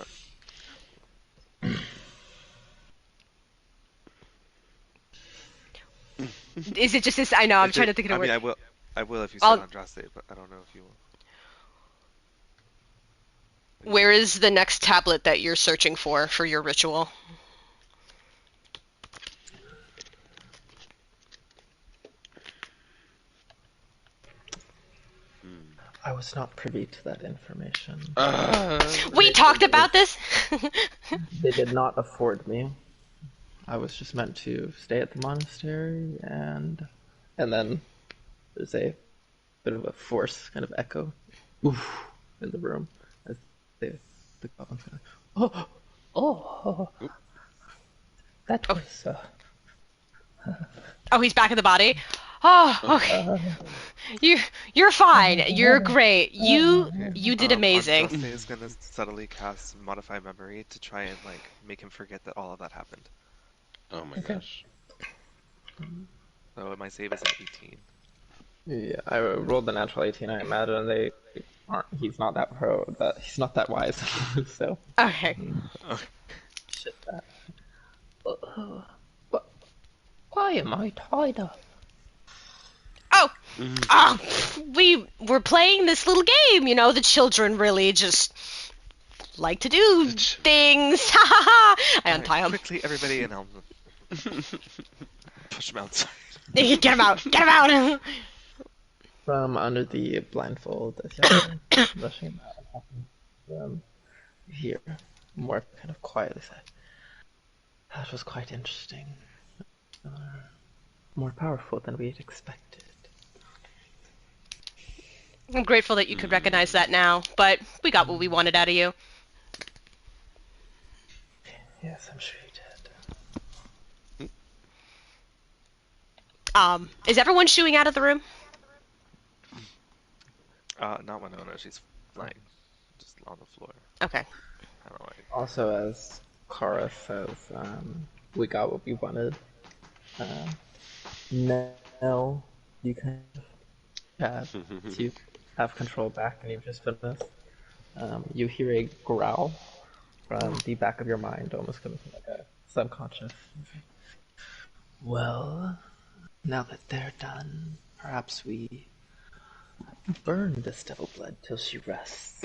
Is it just this? I know. I'm if trying it, to think of I a mean, word. I will if you I'll- said Andraste, but I don't know if you will. Where is the next tablet that you're searching for your ritual? I was not privy to that information. We talked about this. They did not afford me. I was just meant to stay at the monastery and then There's a bit of a force kind of echo oof, in the room as the goblin's kind of, oh, that Oh, was, oh, he's back in the body. Oh, Oh, okay. You're fine. You're great. You Okay. you did amazing. Andraste is gonna subtly cast Modify Memory to try and like make him forget that all of that happened. oh my okay. gosh. So my save is an 18. Yeah, I rolled the natural 18. I imagine they aren't. He's not that he's not that wise. So Okay. Okay. shit that. But why am I tied up? Oh, we were playing this little game. You know, the children really just like to do things. Ha ha ha! I Alright, untie him. quickly, everybody, and I'll push him outside. Get him out! Get him out! From under the blindfold, as you're rushing him out and talking to them, you hear more kind of quietly say, "That was quite interesting. More powerful than we had expected." I'm grateful that you could recognize that now, but we got what we wanted out of you. Yes, I'm sure you did. Is everyone shooing out of the room? Not Winona, she's flying. Just on the floor. Okay. I don't know why. Also, as Kara says, we got what we wanted. Now you kind of have control back, and you've just been this. You hear a growl from the back of your mind, almost coming from like a subconscious. Well, now that they're done, perhaps we burn this devil blood till she rests.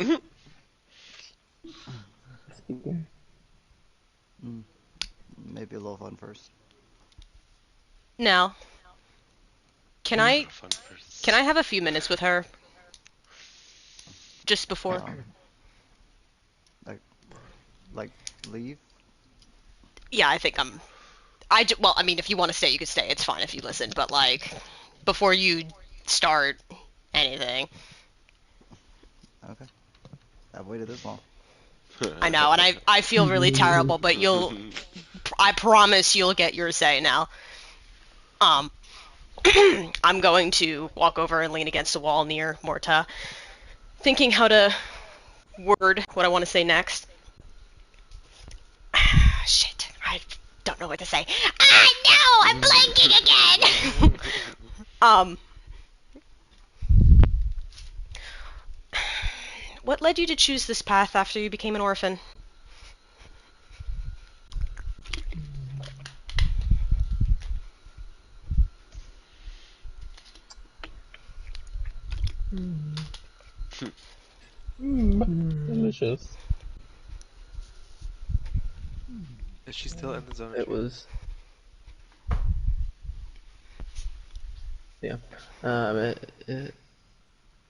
Speaking. Maybe a little fun first. Now, can I Fun first. can I have a few minutes with her? Just before? Like leave? Yeah, I think well, I mean, if you want to stay, you can stay. It's fine if you listen, but like, before you start anything. Okay. I've waited this long. I know, and I feel really terrible, but I promise you'll get your say now. I'm going to walk over and lean against a wall near Morta, thinking how to word what I want to say next. Shit, I don't know what to say. Ah, no, I'm blanking again! What led you to choose this path after you became an orphan? Delicious. Is she still in the zone of It truth? was. Yeah.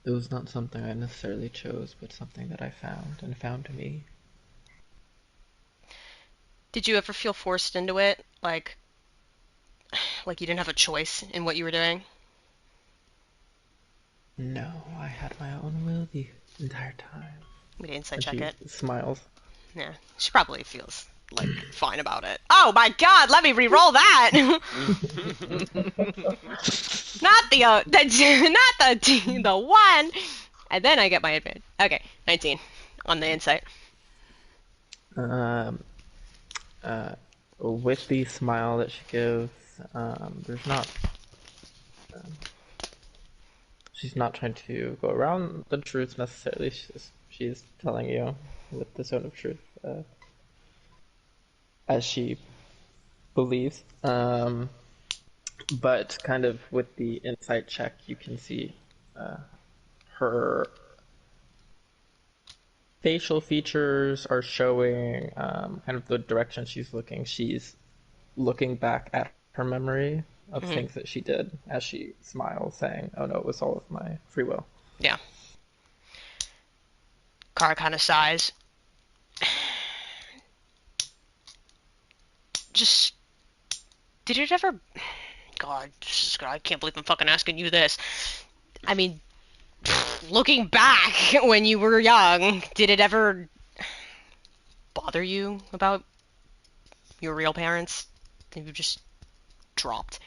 It was not something I necessarily chose, but something that I found and found me. Did you ever feel forced into it? Like you didn't have a choice in what you were doing? No, I had my own will the entire time. We didn't insight And check she it. smiles. Yeah, she probably feels like fine about it. Oh my god, let me re-roll that. Not the one. And then I get my advantage. Okay, 19 on the insight. With the smile that she gives, there's not. She's not trying to go around the truth necessarily. She's telling you with the zone of truth, as she believes. But kind of with the insight check, you can see her facial features are showing kind of the direction she's looking. She's looking back at her memory of things that she did as she smiles, saying, "Oh no, it was all of my free will." Yeah. Kara kind of sighs. Just, did it ever God, I can't believe I'm fucking asking you this. I mean, looking back when you were young, did it ever bother you about your real parents? Did you just dropped?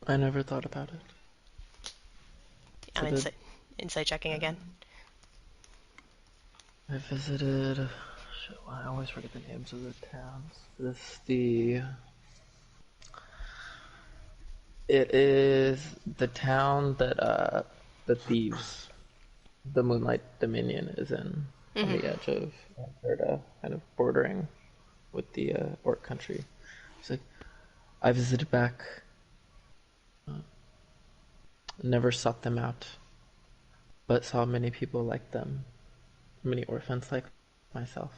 I never thought about it. I'm insight checking again. I visited. Shit, I always forget the names of the towns. It is the town that the thieves, the Moonlight Dominion, is in, on the edge of Alberta, kind of bordering with the Orc country. So I visited back. Never sought them out, but saw many people like them, many orphans like myself,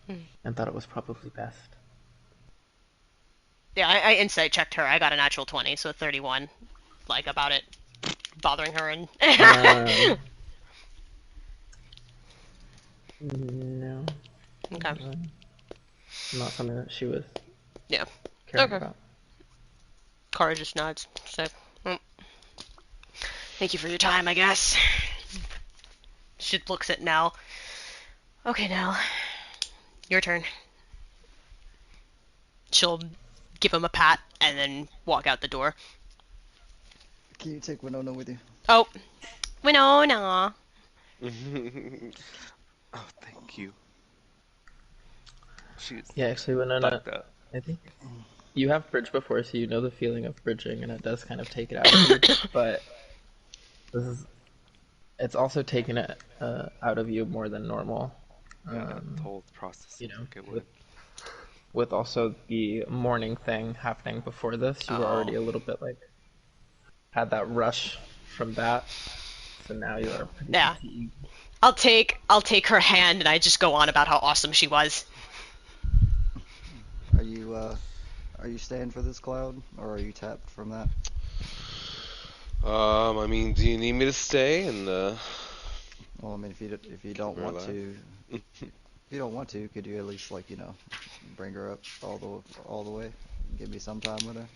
and thought it was probably best. Yeah, I insight checked her. I got a natural 20, so 31. Like, about it bothering her and... No. Okay. Not something that she was Yeah. caring Okay. about. Kara just nods. So, thank you for your time, I guess. She looks at Nell. Okay, Nell. Your turn. She'll give him a pat and then walk out the door. Can you take Winona with you? Oh, Winona. Oh, thank you. She's Yeah, actually, Winona, fucked up. I think you have bridge before, so you know the feeling of bridging, and it does kind of take it out of you. But it's also taken it out of you more than normal. Yeah, the whole process You seems know, like it would. with also the morning thing happening before this, you were already a little bit like had that rush from that, so now you are pretty Yeah. fatigued. I'll take her hand and I just go on about how awesome she was. Are you staying for this cloud, or are you tapped from that? I mean, do you need me to stay? And Well, I mean, if you don't want to, could you at least bring her up all the way, give me some time with her?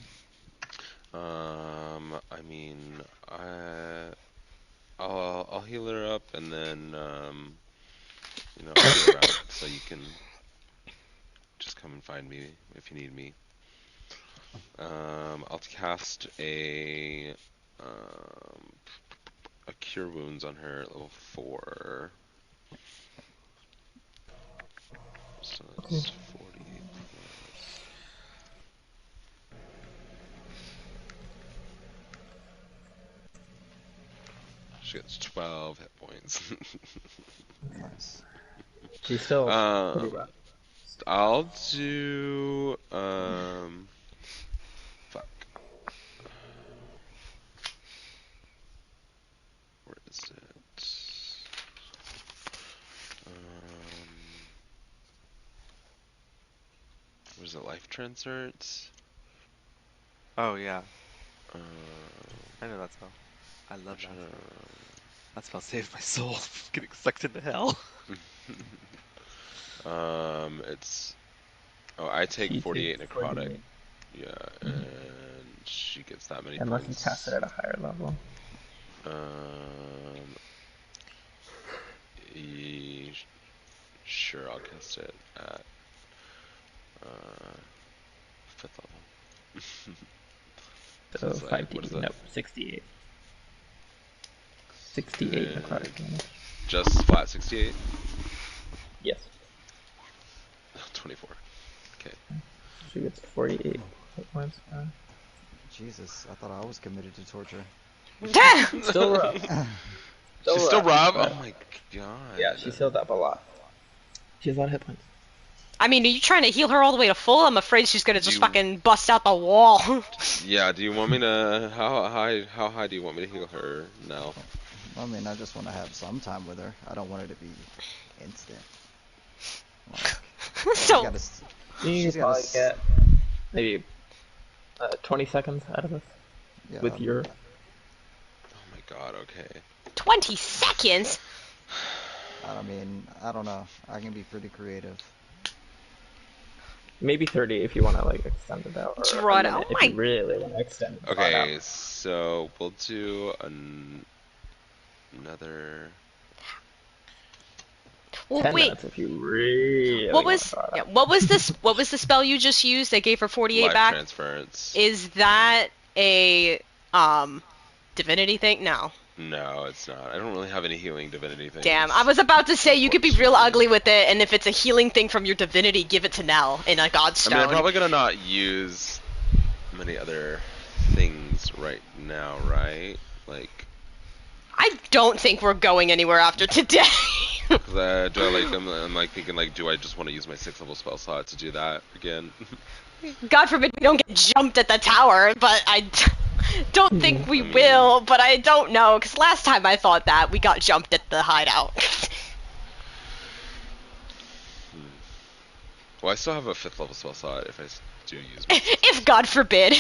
I mean, I'll heal her up, and then I'll be around, so you can just come and find me if you need me. I'll cast a Cure Wounds on her at level 4. So it's 48 plus. She gets 12 hit points. Nice. She's still pretty rough. I'll do fuck. Where is it? Was it life transert? Oh yeah, I know that spell. I love that spell. That spell saved my soul from getting sucked into hell. It's I take She 48 takes necrotic. 48. Yeah, and she gets that many Unless you points. cast it at a higher level. Sure, I'll cast it at 5th level. So It's like, 5d, what is it? nope, 68. 68 necrotic damage. Just flat 68? Yes. 24. Okay. She gets 48 hit points. Jesus, I thought I was committed to torture. Still rough. She's still rough? But, Oh my god. yeah, she's healed up a lot. She has a lot of hit points. I mean, are you trying to heal her all the way to full? I'm afraid she's gonna just fucking bust out the wall. Yeah, do you want me to... How high do you want me to heal her now? I mean, I just want to have some time with her. I don't want it to be instant. Like, So you probably get maybe 20 seconds out of this with your... Oh my god, okay. 20 seconds? I mean, I don't know. I can be pretty creative. Maybe 30 if you want to like extend it out, or a Draw it out. minute Oh if my. you really want to extend it draw it out. Okay, so we'll do another. Well, 10 wait. minutes if you really What want to was draw it yeah? out. What was this? What was the spell you just used that gave her 48 Life back? transference. Is that a divinity thing? No. No, it's not. I don't really have any healing divinity things. Damn, I was about to say you could be real unfortunately. ugly with it, and if it's a healing thing from your divinity, give it to Nell in a godstone. I mean, I'm probably gonna not use many other things right now, right? Like, I don't think we're going anywhere after today. cause I'm like thinking like, do I just want to use my 6th level spell slot to do that again? God forbid we don't get jumped at the tower, but I don't think we will, but I don't know, because last time I thought that, we got jumped at the hideout. Well, I still have a 5th level spell slot if I do use my If God forbid.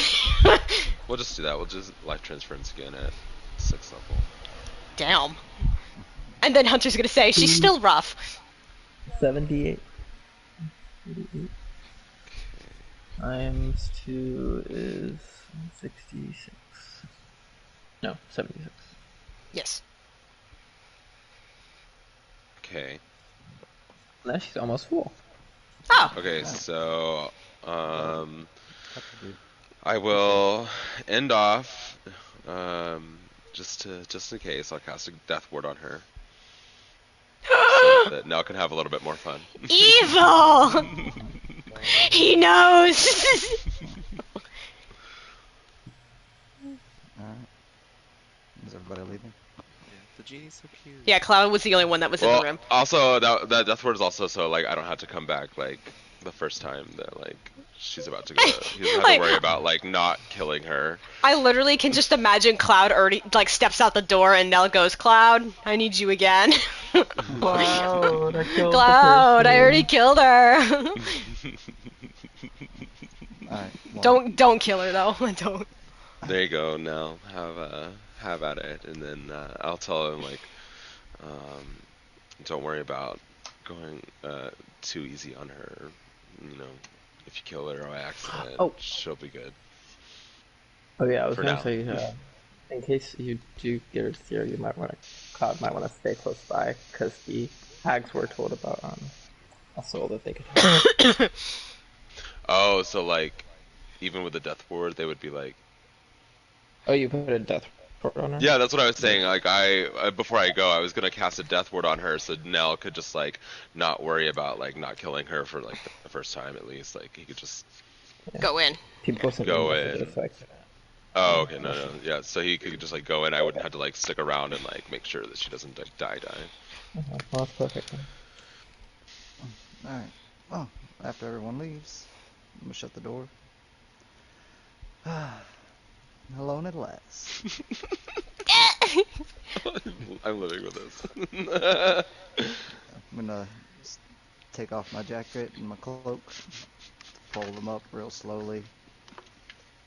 We'll just do that. We'll just life transference again at 6th level. Damn. And then Hunter's gonna say, she's still rough. 78. Times 2 is 66. No, 76. Yes. Okay. Now she's almost full. Oh. Okay, so That's good. I will end off just in case I'll cast a death ward on her. So that Nell can have a little bit more fun. Evil! He knows! Alright. Is everybody leaving? Yeah, the genie's so cute. Yeah, Cloud was the only one that was in the room. Also, that death word is also so like I don't have to come back like the first time that like she's about to go. He doesn't have to worry about like not killing her. I literally can just imagine Cloud already like steps out the door and Nell goes, Cloud, I need you again. Cloud, I killed Cloud, the I already killed her. Alright. Well, Don't kill her though. Don't. There you go. Now have at it, and then I'll tell him like, don't worry about going too easy on her. You know, if you kill her by accident, she'll be good. Oh yeah, I was For gonna now. say, in case you do get her here, you might want to, Cloud might want to stay close by, because the hags were told about a soul that they could have. Oh, so like, even with the death ward, they would be like. Oh, you put a death ward on her? Yeah, that's what I was saying. Like, before I go, I was gonna cast a death ward on her, so Nell could just like not worry about like not killing her for like the first time at least. Like, he could just Go in. People said Go it in. was like, Oh, okay, no, yeah. So he could just like go in. I wouldn't have to like stick around and like make sure that she doesn't like die. well, that's perfect then. alright. Well, after everyone leaves, I'm gonna shut the door. Alone at last. I'm living with this. I'm gonna take off my jacket and my cloak, fold them up real slowly,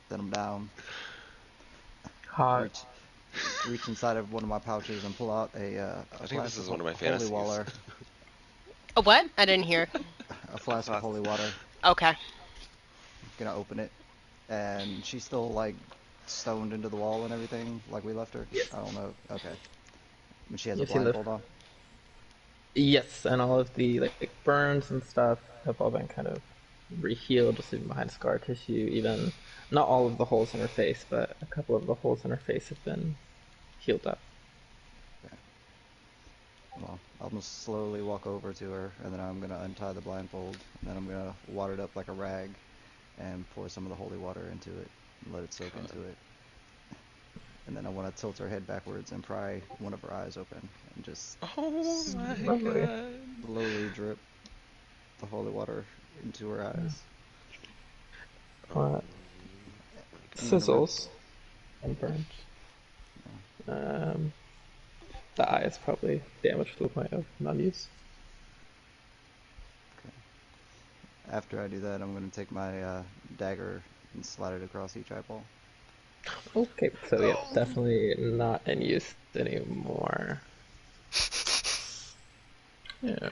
set them down, Hot. reach inside of one of my pouches and pull out a I think this flask is of one of my holy fantasies. water. A what? I didn't hear. A flask of holy water. Okay. Gonna open it, and she's still like stoned into the wall and everything, like we left her. I don't know. Okay. But she has a You've seen the- blindfold on. Yes, and all of the like burns and stuff have all been kind of re-healed, just leaving behind scar tissue. Even not all of the holes in her face, but a couple of the holes in her face have been healed up. Well, I'll just slowly walk over to her, and then I'm gonna untie the blindfold, and then I'm gonna wad it up like a rag, and pour some of the holy water into it, and let it soak into it. And then I want to tilt her head backwards and pry one of her eyes open, and just Oh my Lovely. god. slowly drip the holy water into her eyes. Uh, sizzles and burns. The eye is probably damaged to the point of non-use. After I do that, I'm gonna take my dagger and slide it across each eyeball. Okay, so yeah, definitely not in use anymore. Yeah.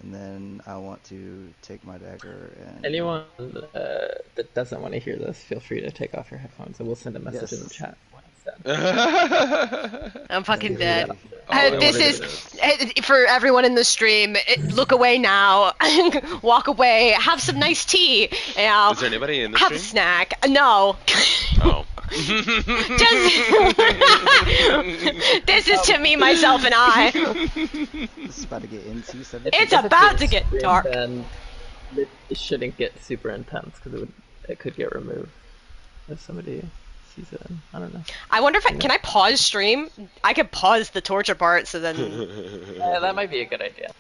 And then I want to take my dagger and Anyone that doesn't want to hear this, feel free to take off your headphones, and we'll send a message in the yes. chat instead. I'm fucking Give me that dead. option. Oh, it This won't is do this. for everyone in the stream. Look away now. Walk away. Have some nice tea. You know, Is there anybody in the have a stream? snack. No. Oh. This is to me, myself, and I. This is about to get into 17. It's If about it's to get stream, dark. then it shouldn't get super intense because it could get removed if somebody sees it. I don't know. I wonder if can I pause stream? I can pause the torture part, so then. That might be a good idea.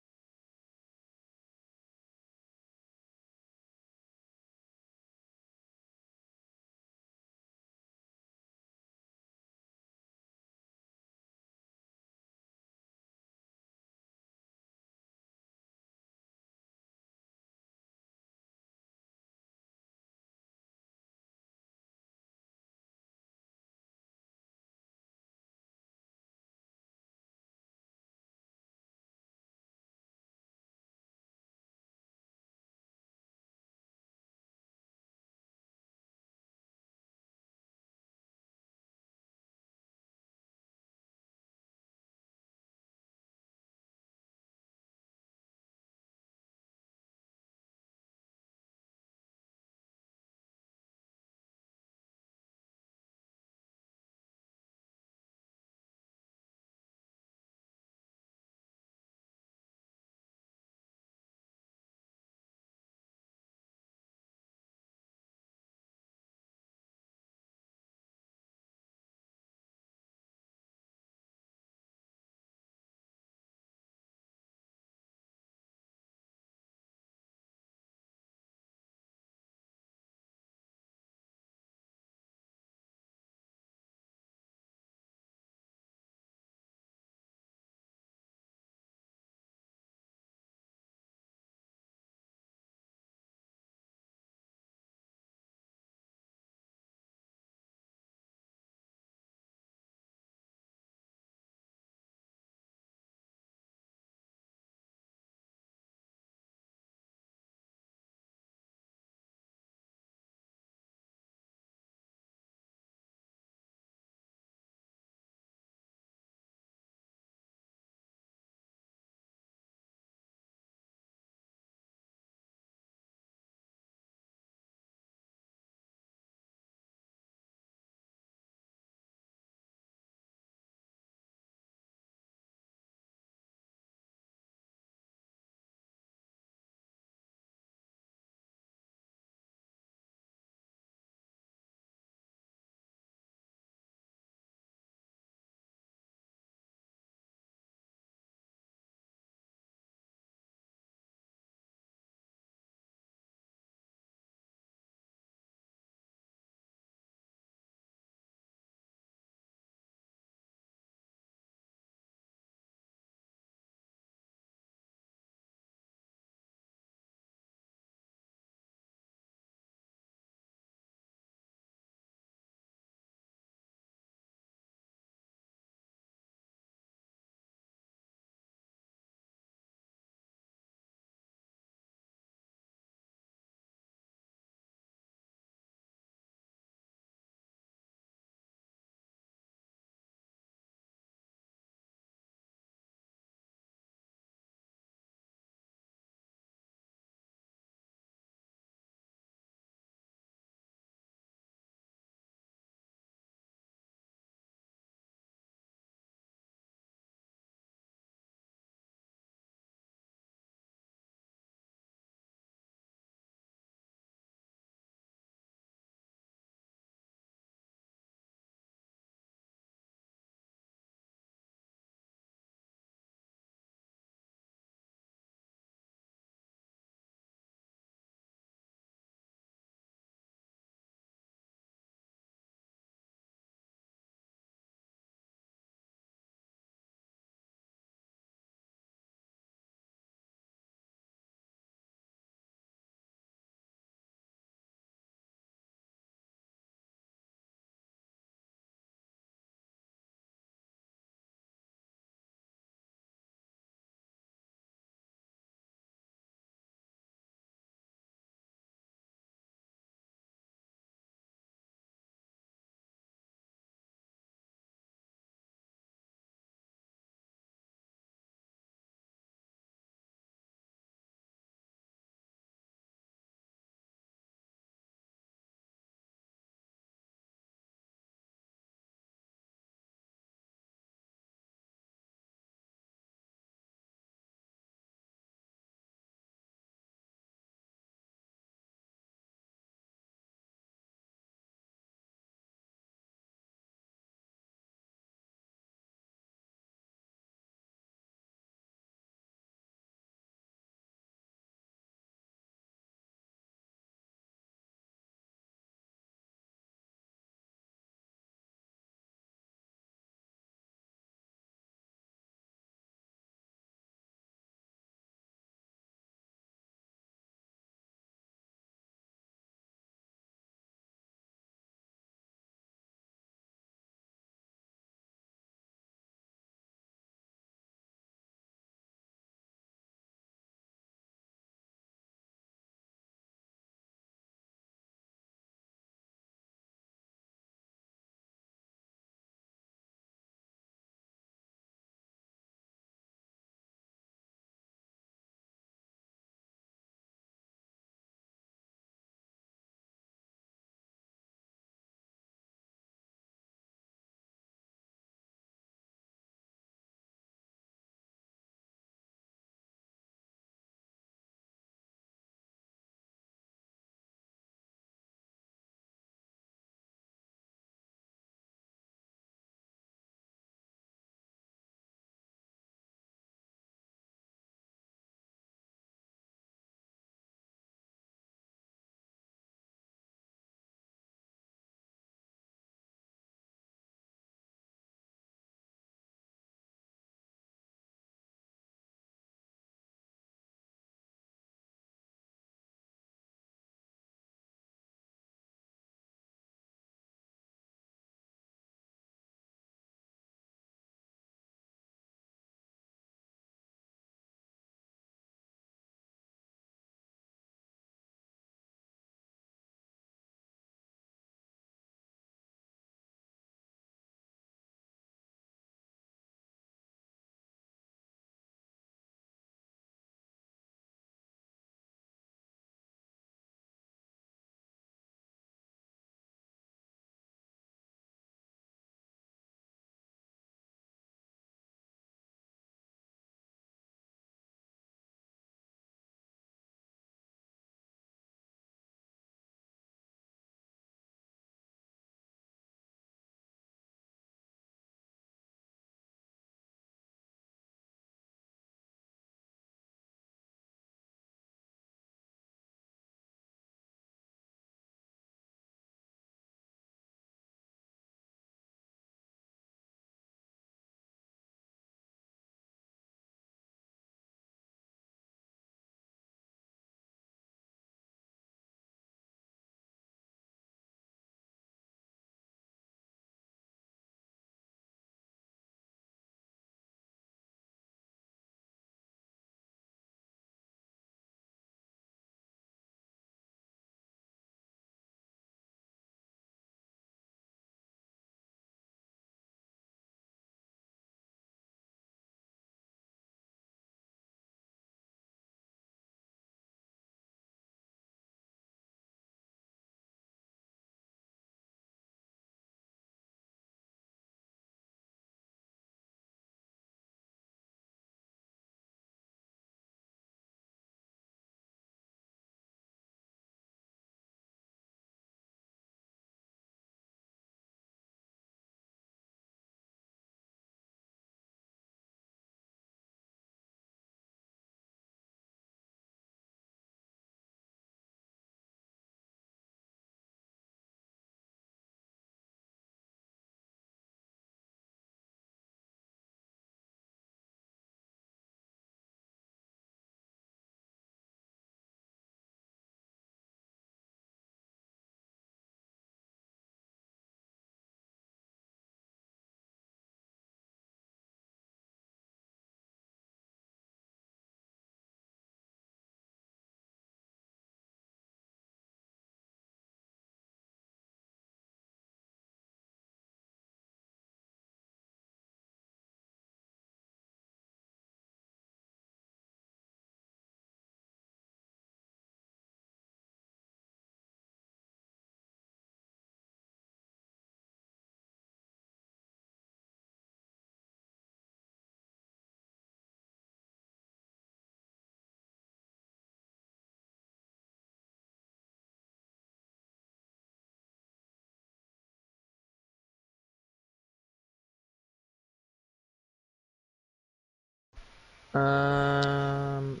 And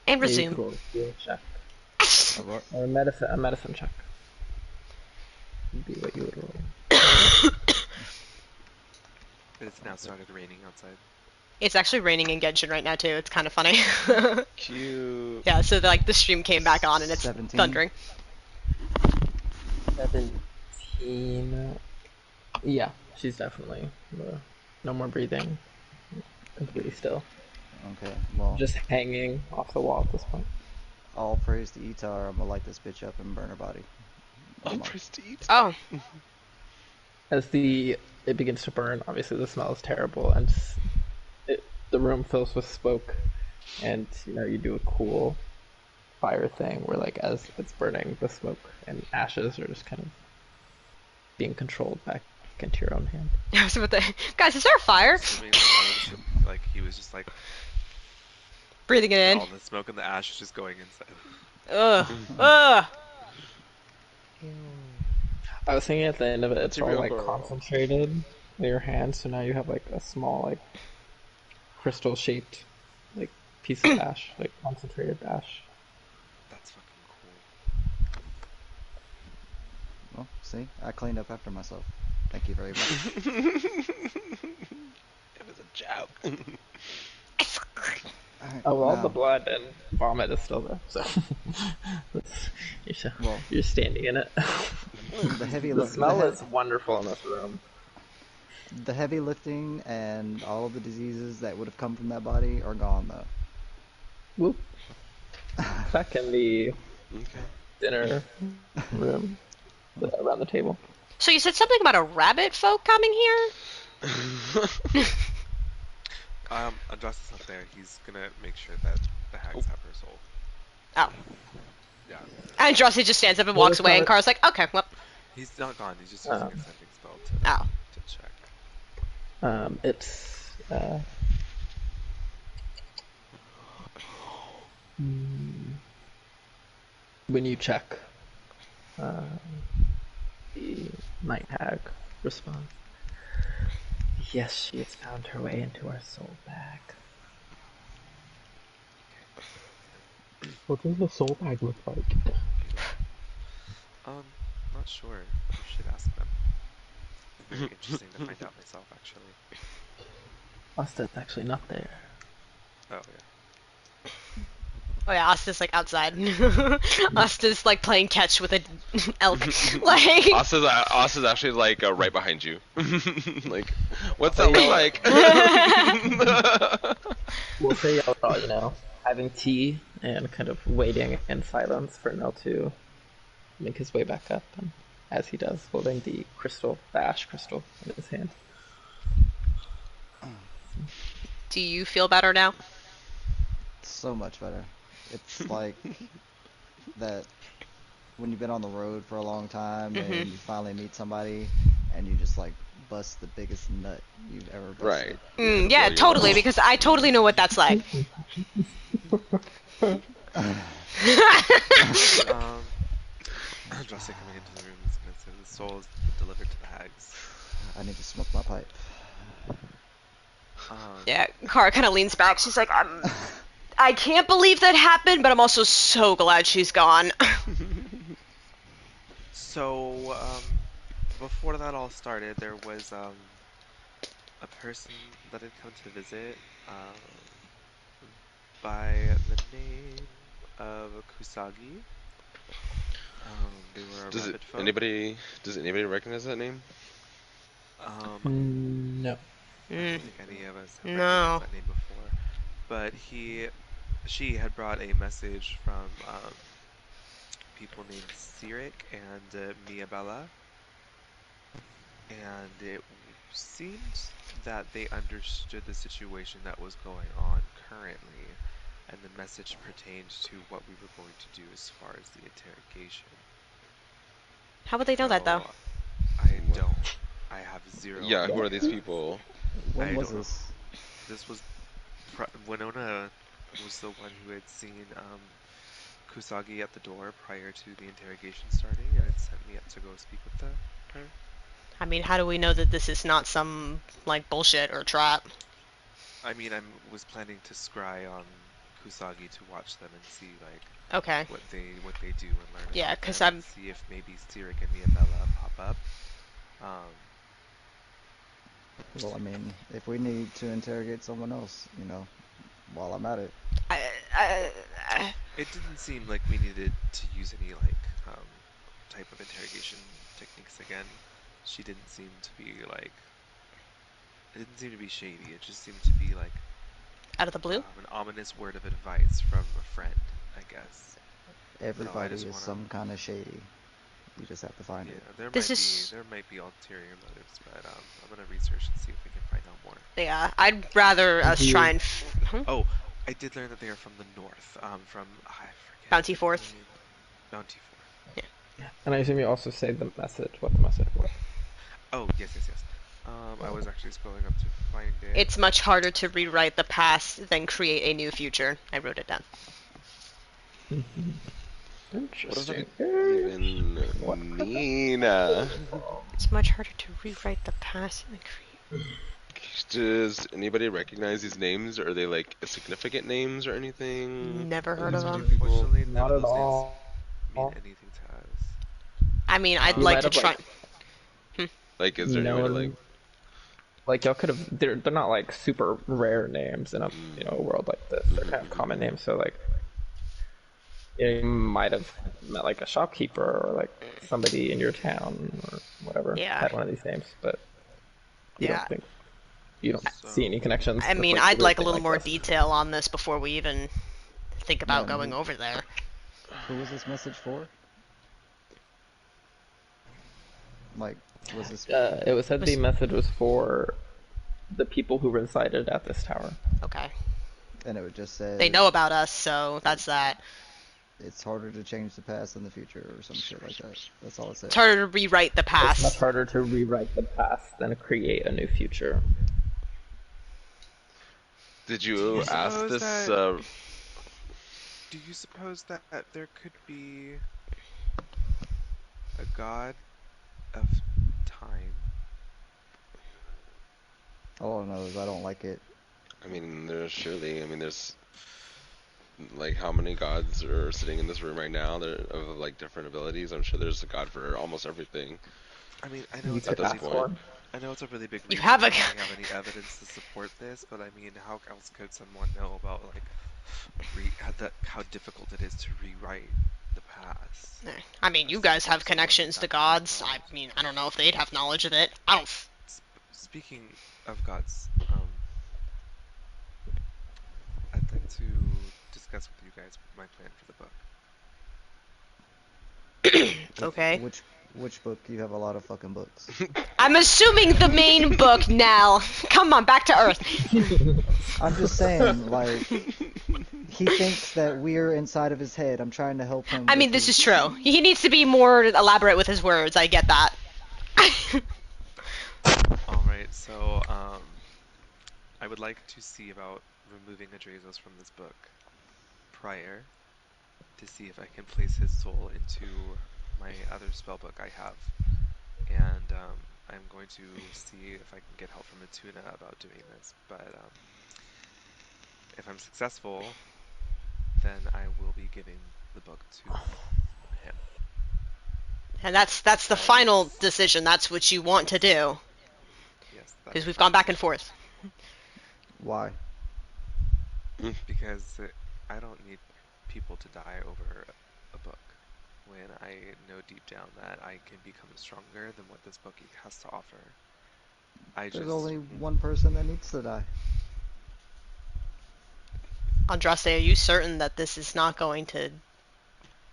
And yeah, you could resume. roll a skill check. A what? Or a medicine check. Would be what you would roll. It's now started raining outside. It's actually raining in Genshin right now too. It's kind of funny. Cute. Yeah, so like the stream came back on and it's 17. thundering. 17. Yeah, she's definitely no more breathing. Completely still. Okay, well, Just hanging off the wall at this point. all praise to Etar. I'm gonna light this bitch up and burn her body. Oh, I'm up. prestige. Oh, As it begins to burn, obviously the smell is terrible, and the room fills with smoke, and you do a cool fire thing where like as it's burning, the smoke and ashes are just kind of being controlled back into your own hand. I was about to... Guys, is there a fire? Assuming, I would assume, like, he was just like, Breathing it in. all the smoke and the ash is just going inside. Ugh. Ugh. I was thinking at the end of it, it's a all real like girl. concentrated in your hand, so now you have like a small like crystal shaped like piece of ash, like concentrated ash. That's fucking cool. Well, see, I cleaned up after myself. Thank you very much. It was a joke. Alright, Oh well, now, the blood and vomit is still there, so well, you're standing in it. the heavy The lift, smell is wonderful in this room. the heavy lifting and all of the diseases that would have come from that body are gone though. Whoop. Back in the Okay. dinner room around the table. So you said something about a rabbit folk coming here? Andraste's not there. He's gonna make sure that the hags have her soul. Oh. Yeah. And Drosy just stands up and Well, walks it's away, not and Carl's like, okay, well. He's not gone. He's just using a sending spell Oh. to check. It's when you check, the night hag responds. Yes, she has found her way into our soul bag. What does the soul bag look like? Not sure. You should ask them. Very interesting to find out myself, actually. Asta's actually not there. Oh, yeah. Oh yeah, Asta's like outside. Asta's like playing catch with an elk. Like... Asta's actually like right behind you. Like, what's that look like? We'll say y'all, having tea and kind of waiting in silence for Nell to make his way back up, and as he does, holding the ash crystal in his hand. Do you feel better now? So much better. It's like that when you've been on the road for a long time and you finally meet somebody and you just like bust the biggest nut you've ever busted. Right. Yeah, totally, because I totally know what that's like. Andraste coming into the room is gonna say the soul has been delivered to the hags. I need to smoke my pipe. Yeah, Kara kind of leans back. She's like, I can't believe that happened, but I'm also so glad she's gone. So, before that all started, there was, a person that had come to visit, by the name of Kusagi. They were a rabbit folk. Does anybody recognize that name? No. I don't think any of us have No. recognized that name before. But she had brought a message from, people named Sirik and Miabella. And it seemed that they understood the situation that was going on currently, and the message pertained to what we were going to do as far as the interrogation. How would they know that, though? I don't. I have zero. Yeah, who are these people? When I was don't know. this? This was Winona was the one who had seen Kusagi at the door prior to the interrogation starting, and had sent me up to go speak with her. I mean, how do we know that this is not some, like, bullshit or trap? I mean, was planning to scry on Kusagi to watch them and see like Okay. what they do and learn Yeah, about 'cause them and I'm see if maybe Sirik and Miabella pop up. Um, Well, I mean, if we need to interrogate someone else, while I'm at it. I, I, it didn't seem like we needed to use any like type of interrogation techniques again. She didn't seem to be like it didn't seem to be shady. It just seemed to be like out of the blue. an ominous word of advice from a friend, I guess. So I Everybody just is want to, some kind of shady. You just have to find yeah, it. This is there might be ulterior motives, but I'm gonna research and see if we can find out more. yeah. I'd rather us try and Oh, I did learn that they are from the north. From I forget Bounty the Fourth. name. Bounty Fourth. And I assume you also saved the message. What the message was. Oh yes, yes, yes. I was actually scrolling up to find it. It's much harder to rewrite the past than create a new future. I wrote it down. What does that Interesting. even What? mean? It's much harder to rewrite the past than create. Does anybody recognize these names? Are they like significant names or anything? Never Are heard these of them. pretty people? Unfortunately, none Not of at those names all. mean anything to us. I mean, I'd You like might to have try. Like, is there any way to like? known, like y'all could have. They're not like super rare names in a Mm, a world like this. They're kind of common names. So like you might have met like a shopkeeper or like somebody in your town or whatever Yeah. had one of these names, but you Yeah. don't think you don't see So any connections I with mean, like a I'd weird like a thing little like more this. detail on this before we even think about Man, going over there. who was this message for? Like, was this It was said the message was for the people who resided at this tower. Okay. and it would just They say know about us, so that's that. it's harder to change the past than the future or some shit like that. That's all it said. It's harder to rewrite the It's much past. harder to rewrite the past than create a new future. did do you you ask suppose this? that do you suppose that there could be a god of time? All I know is I don't like it. I mean, there's surely. I mean, there's like how many gods are sitting in this room right now that of like different abilities. I'm sure there's a god for almost everything I mean, You at could this ask point. one. I know it's a really big You reach, have and a. we don't really have any evidence to support this, but I mean, how else could someone know about like how difficult it is to rewrite the past? I mean, you guys have connections to gods. I mean, I don't know if they'd have knowledge of it. I don't. Speaking of gods, I'd like to discuss with you guys my plan for the book. Okay. Which book? You have a lot of fucking books. I'm assuming the main book, Nell. Come on, back to Earth. I'm just saying, like, he thinks that we're inside of his head. I'm trying to help him. I with mean, this his... is true. He needs to be more elaborate with his words. I get that. All right, so I would like to see about removing Adrazos from this book prior to see if I can place his soul into my other spell book I have, and I'm going to see if I can get help from Atuna about doing this. But if I'm successful, then I will be giving the book to him. And that's the That final is, decision. That's what you want to do. yes, that Because is we've my gone back and decision. forth. Why? Because I don't need people to die over a book when I know deep down that I can become stronger than what this book has to offer. I There's just only one person that needs to die. Andraste, are you certain that this is not going to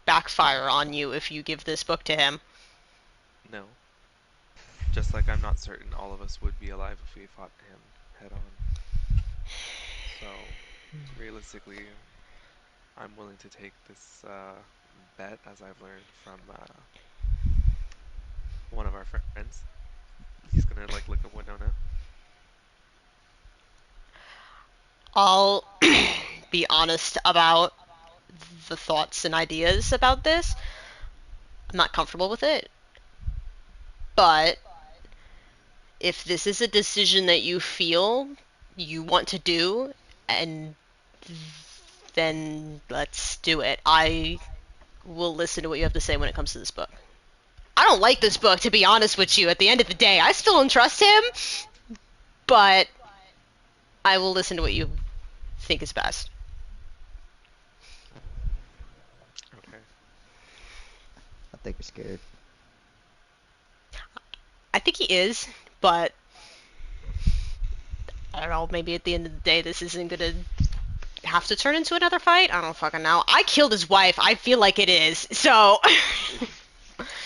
backfire on you if you give this book to him? no. Just like I'm not certain all of us would be alive if we fought him head on. So, realistically, I'm willing to take this bet, as I've learned from one of our friends. He's gonna like look at Winona. I'll be honest about the thoughts and ideas about this. I'm not comfortable with it. But if this is a decision that you feel you want to do, and then let's do it. I will listen to what you have to say when it comes to this book. I don't like this book, to be honest with you. At the end of the day, I still don't trust him, but I will listen to what you think is best. Okay. I think you're scared. I think he is, but I don't know, maybe at the end of the day this isn't gonna have to turn into another fight? I don't fucking know. I killed his wife. I feel like it is, so...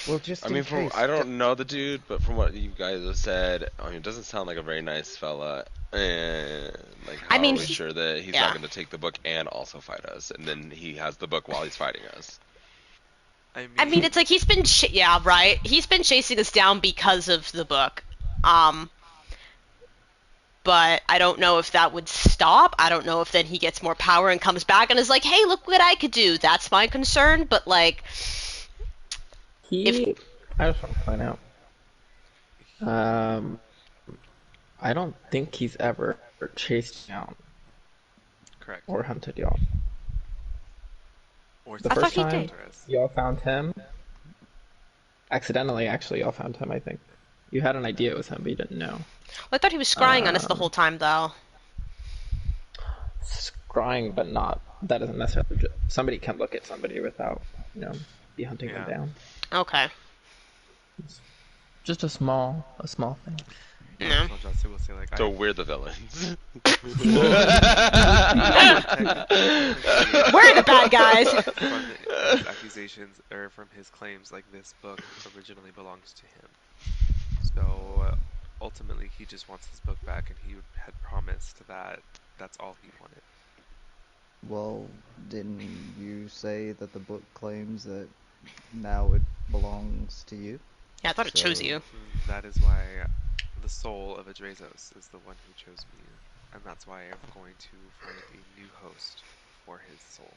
Well, just I in mean, case. I don't know the dude, but from what you guys have said, I mean, it doesn't sound like a very nice fella. And like, how I mean, are we sure that he's yeah. not going to take the book and also fight us, and then he has the book while he's fighting us? I mean, it's like he's been... yeah, right. He's been chasing us down because of the book. But I don't know if that would stop. I don't know if then he gets more power and comes back and is like, hey, look what I could do. That's my concern, but like... I just want to point out, I don't think he's ever chased down Correct. or hunted y'all. Or The I first thought he time did. y'all found him, accidentally, actually, y'all found him, I think. You had an idea it was him, but you didn't know. I thought he was scrying on us the whole time, though. Scrying, but not. That doesn't necessarily. Somebody can look at somebody without, be hunting them down. Okay. Just a small thing. No. Justin will say, like, So we're the villains. We're the bad guys! From his accusations, or from his claims, like, this book originally belongs to him. So, ultimately, he just wants his book back, and he had promised that that's all he wanted. Well, didn't you say that the book claims that now it belongs to you? Yeah, I thought it chose So- you. That is why the soul of Adrazos is the one who chose me, and that's why I'm going to find a new host for his soul.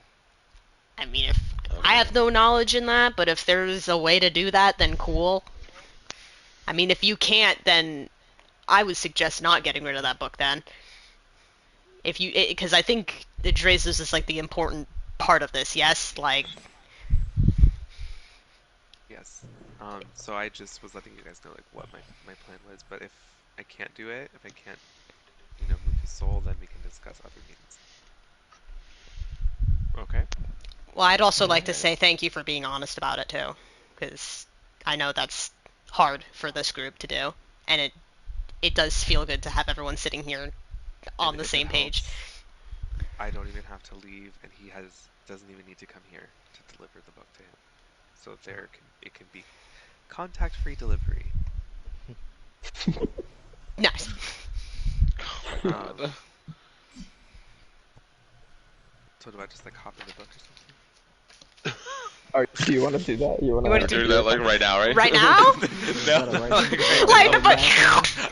I mean, if I have no knowledge in that, but if there's a way to do that, then cool. I mean, if you can't, then I would suggest not getting rid of that book then. If you, because I think Adrazos is like the important part of this, yes? Like, Yes. So I just was letting you guys know, like, what my plan was, but if I can't do it, if I can't, move his soul, then we can discuss other means. Okay? well, I'd also like to say thank you for being honest about it too, because I know that's hard for this group to do, and it does feel good to have everyone sitting here on And the if same it page. helps, I don't even have to leave, and he doesn't even need to come here to deliver the book to him. So it can be contact-free delivery. Nice. So do I just like hop in the book or something? Alright, do you want to do that? You want wanna to Do that like right now, right? Right now? No. Like, but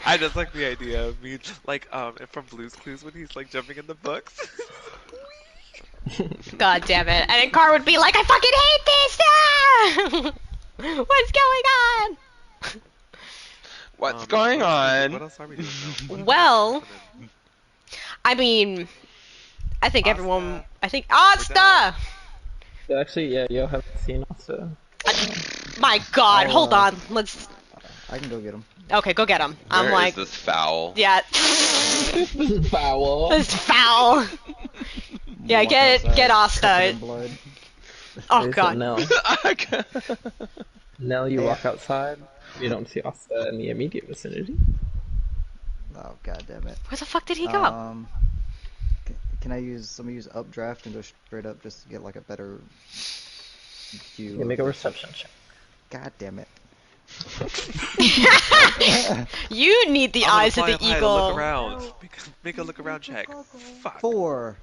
I just like the idea of me, like, from Blue's Clues when he's like jumping in the books. God damn it. And then Car would be like, I fucking hate this! Ah! What's going on? What's going on? What else are we doing now? Well, I mean, I think everyone, I think, Asta! Actually, yeah, you haven't seen also. My god, I'll, hold on, let's, I can go get him. okay, go get him. I'm Where like, is this foul? yeah, Foul. this foul. Yeah, Walk get outside, Asta. covered in blood. Oh There's god. Nell. Nell, you walk outside. You don't see Asta in the immediate vicinity. Oh god damn it. Where the fuck did he go? Can I use updraft and go straight up just to get like a better view? You make a reception check. God damn it. You need the eyes of the Look eagle. around. Make a look around check. Fuck. 4.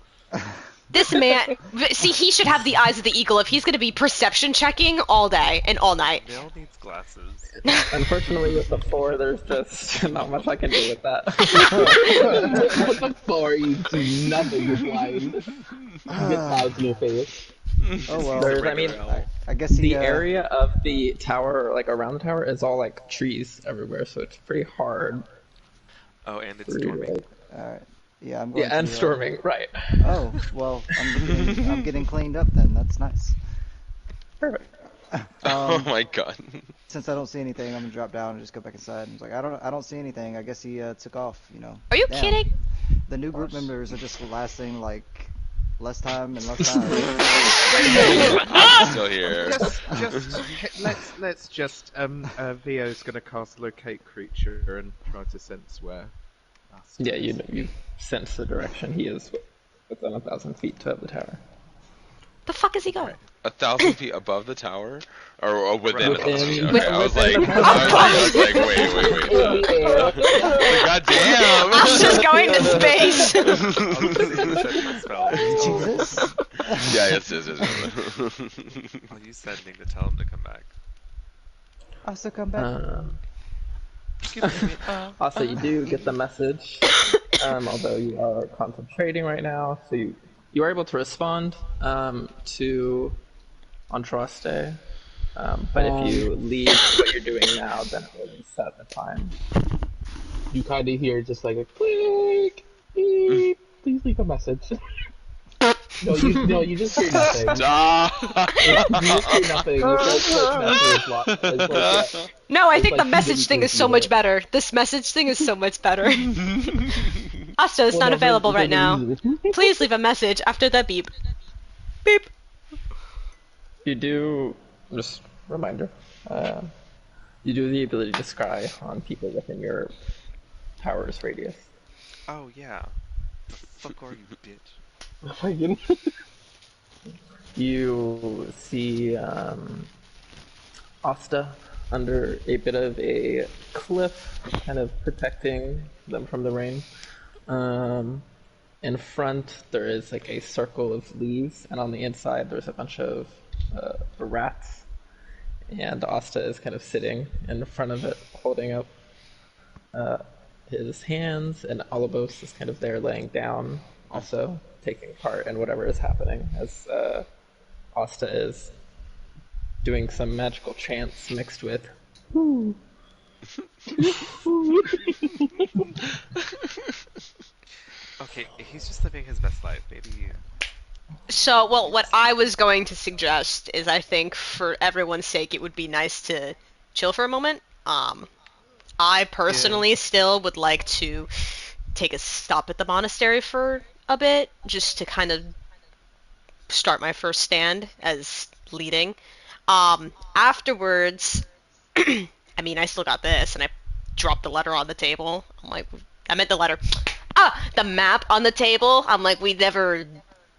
This man, see, he should have the eyes of the eagle if he's gonna be perception checking all day and all night. Nell needs glasses. Unfortunately, with the 4, there's just not much I can do with that. With the 4, you do nothing, you're blind. You get clouds in your face. Oh well. There's, I mean, I guess he, the area of the tower, like around the tower, is all like trees everywhere, so it's pretty hard. Oh, and it's for you to, storming. like, Alright. Yeah, I'm going Yeah, and to. storming, right. Oh, well, I'm getting cleaned up then. That's nice. Perfect. Oh my god. Since I don't see anything, I'm gonna drop down and just go back inside. And it's like, I don't see anything. I guess he took off. You know. Are you Damn. kidding? The new group members are just lasting like less time and less time. I'm still here. Let's just Vio's gonna cast locate creature and try to sense where. Yeah, you sense the direction he is within 1,000 feet to the tower. The fuck is he going? 1,000 feet above the tower, or within 1,000 feet? Okay, Within- I was like, within- wait. Like, God damn! I was just going to space. Jesus. Yeah, yes. I'll use sending to tell him to come back. I still come back. Also, you do get the message, although you are concentrating right now, so you are able to respond to Andraste, but if you leave what you're doing now, then it will reset the time. You kind of hear just like a click, beep, please leave a message. No, you just hear nothing. Stop! You just hear nothing. It's like, No, I think like the message thing is so much better. This message thing is so much better. Asta is not available right now. Please leave a message after the beep. Beep. You do, just reminder, you do have the ability to scry on people within your tower's radius. Oh yeah. The fuck are you, bitch? Oh my goodness. You see Asta under a bit of a cliff, kind of protecting them from the rain. In front, there is like a circle of leaves, and on the inside, there's a bunch of rats. And Asta is kind of sitting in front of it, holding up his hands, and Alabos is kind of there laying down, also taking part in whatever is happening, as Asta is doing some magical chants mixed with Okay, he's just living his best life. Maybe. So, well, what I was going to suggest is I think for everyone's sake it would be nice to chill for a moment. I personally still would like to take a stop at the monastery for a bit, just to kind of start my first stand as leading. Afterwards, I mean, I still got this, and I dropped the letter on the table. I'm like, I meant the letter. The map on the table. I'm like, we never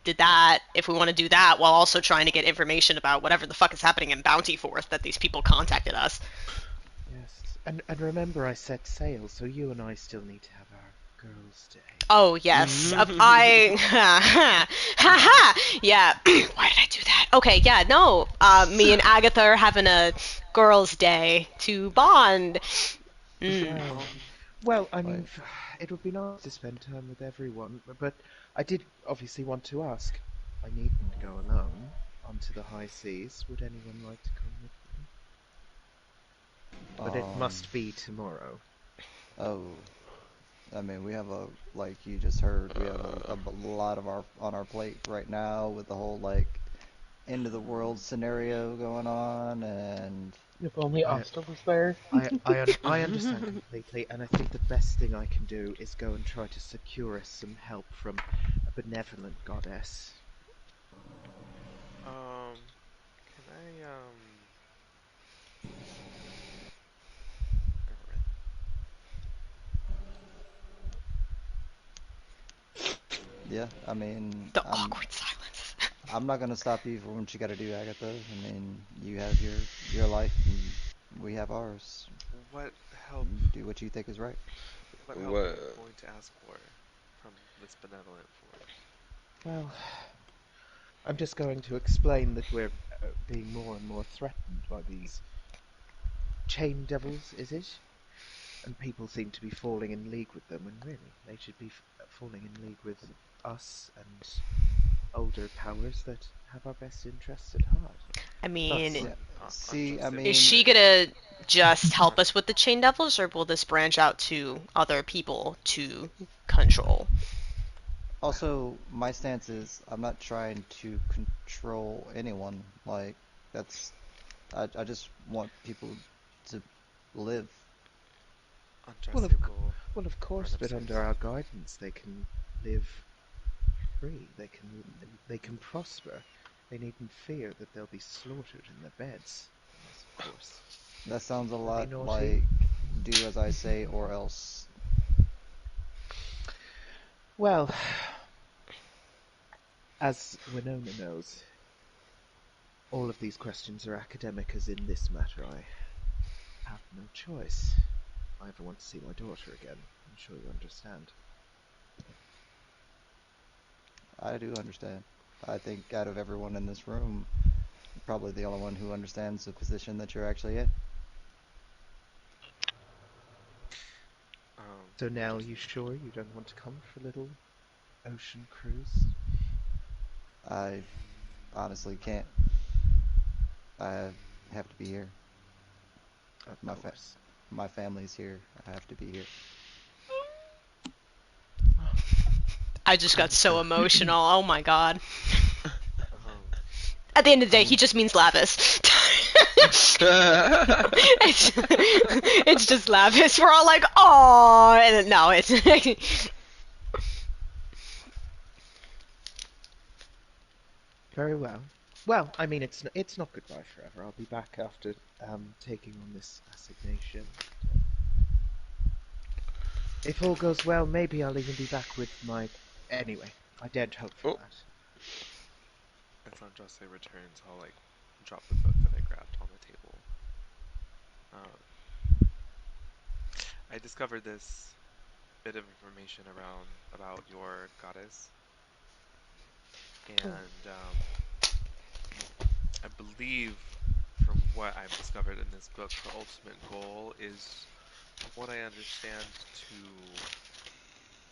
did that. If we want to do that while also trying to get information about whatever the fuck is happening in Bounty Forth that these people contacted us. Yes, and remember I set sail, so you and I still need to have our girls' day. Oh, yes. Yeah. Why did I do that? Okay, yeah, no. Me and Agatha are having a girls' day to bond. Well, I mean, it would be nice to spend time with everyone, but I did obviously want to ask. I needn't go alone onto the high seas. Would anyone like to come with me? But it must be tomorrow. Oh, I mean, we have like you just heard, we have a lot on our plate right now with the whole like end of the world scenario going on, and If only Asta was there. I understand completely, and I think the best thing I can do is go and try to secure us some help from a benevolent goddess. Can I yeah, I mean, The awkward silence. I'm not gonna stop you from what you gotta do, Agatha. I mean, you have your life, and we have ours. What help? Do what you think is right. What help are you going to ask for from this benevolent force? Well, I'm just going to explain that we're being more and more threatened by these chain devils, is it? And people seem to be falling in league with them, and really, they should be falling in league with us and older powers that have our best interests at heart. I mean, is she gonna just help us with the chain devils, or will this branch out to other people to control? Well, Also, my stance is I'm not trying to control anyone. Like, that's I just want people to live. well, Andraste of, will well, of run course, but under upstairs. our guidance, they can live free. They can prosper. They needn't fear that they'll be slaughtered in their beds, unless, of course, That sounds a they're really lot naughty. like do as I say or else. Well, as Winona knows, all of these questions are academic, as in this matter I have no choice. If I ever want to see my daughter again, I'm sure you understand. I do understand. I think out of everyone in this room, you're probably the only one who understands the position that you're actually in. So now, are Just you sure you don't want to come for a little ocean cruise? I honestly can't. I have to be here. Of My fa course. my family's here. I have to be here. I just got so Understood. emotional. Oh my god. um, At the end of the I day, he mean, just means Lavis. it's just Lavis. We're all like, oh, and then, no, it's very well. Well, I mean, it's not goodbye forever. I'll be back after taking on this assignation. If all goes well, maybe I'll even be back with my. Anyway, I daren't hope for Oh, that. as Andraste returns, I'll like drop the book that I grabbed on the table. Um, I discovered this bit of information around about your goddess, Oh, and I believe, from what I've discovered in this book, her ultimate goal is, from what I understand, to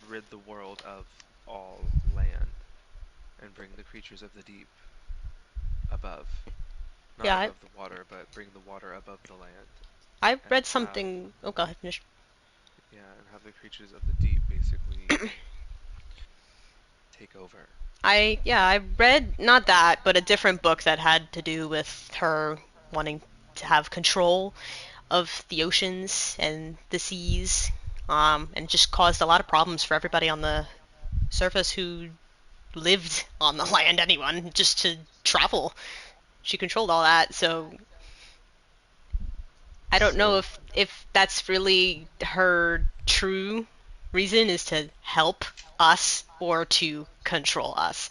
rid the world of all land and bring the creatures of the deep above. Not yeah. above the water, but bring the water above the land I and read have, something. Oh, go ahead, finish. yeah, and have the creatures of the deep basically take over. I read not that, but a different book that had to do with her wanting to have control of the oceans and the seas, and just caused a lot of problems for everybody on the surface who lived on the land. Anyone just to travel, she controlled all that. So I don't know so if that's really her true reason is to help us or to control us.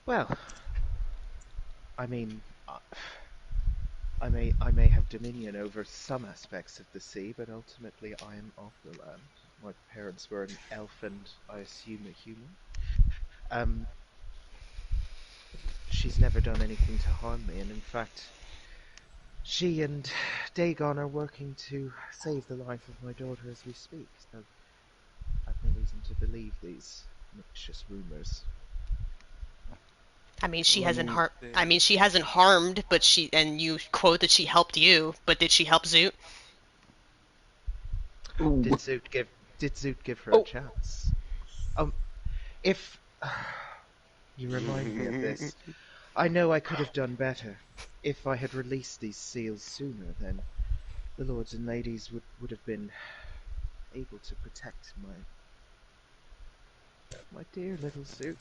well. I mean, I may have dominion over some aspects of the sea, but ultimately I am of the land. My parents were an elf, and I assume a human. Um, she's never done anything to harm me, and in fact, she and Dagon are working to save the life of my daughter as we speak. So I've no reason to believe these malicious rumors. I mean, she Let hasn't me. harmed. I They, mean, she hasn't harmed, but she and you quote that she helped you, but did she help Zoot? Did Ooh. Zoot give Did Zoot give her a Oh. chance? Um, if you remind me of this, I know I could have done better. If I had released these seals sooner, then the lords and ladies would have been able to protect my dear little Zoot.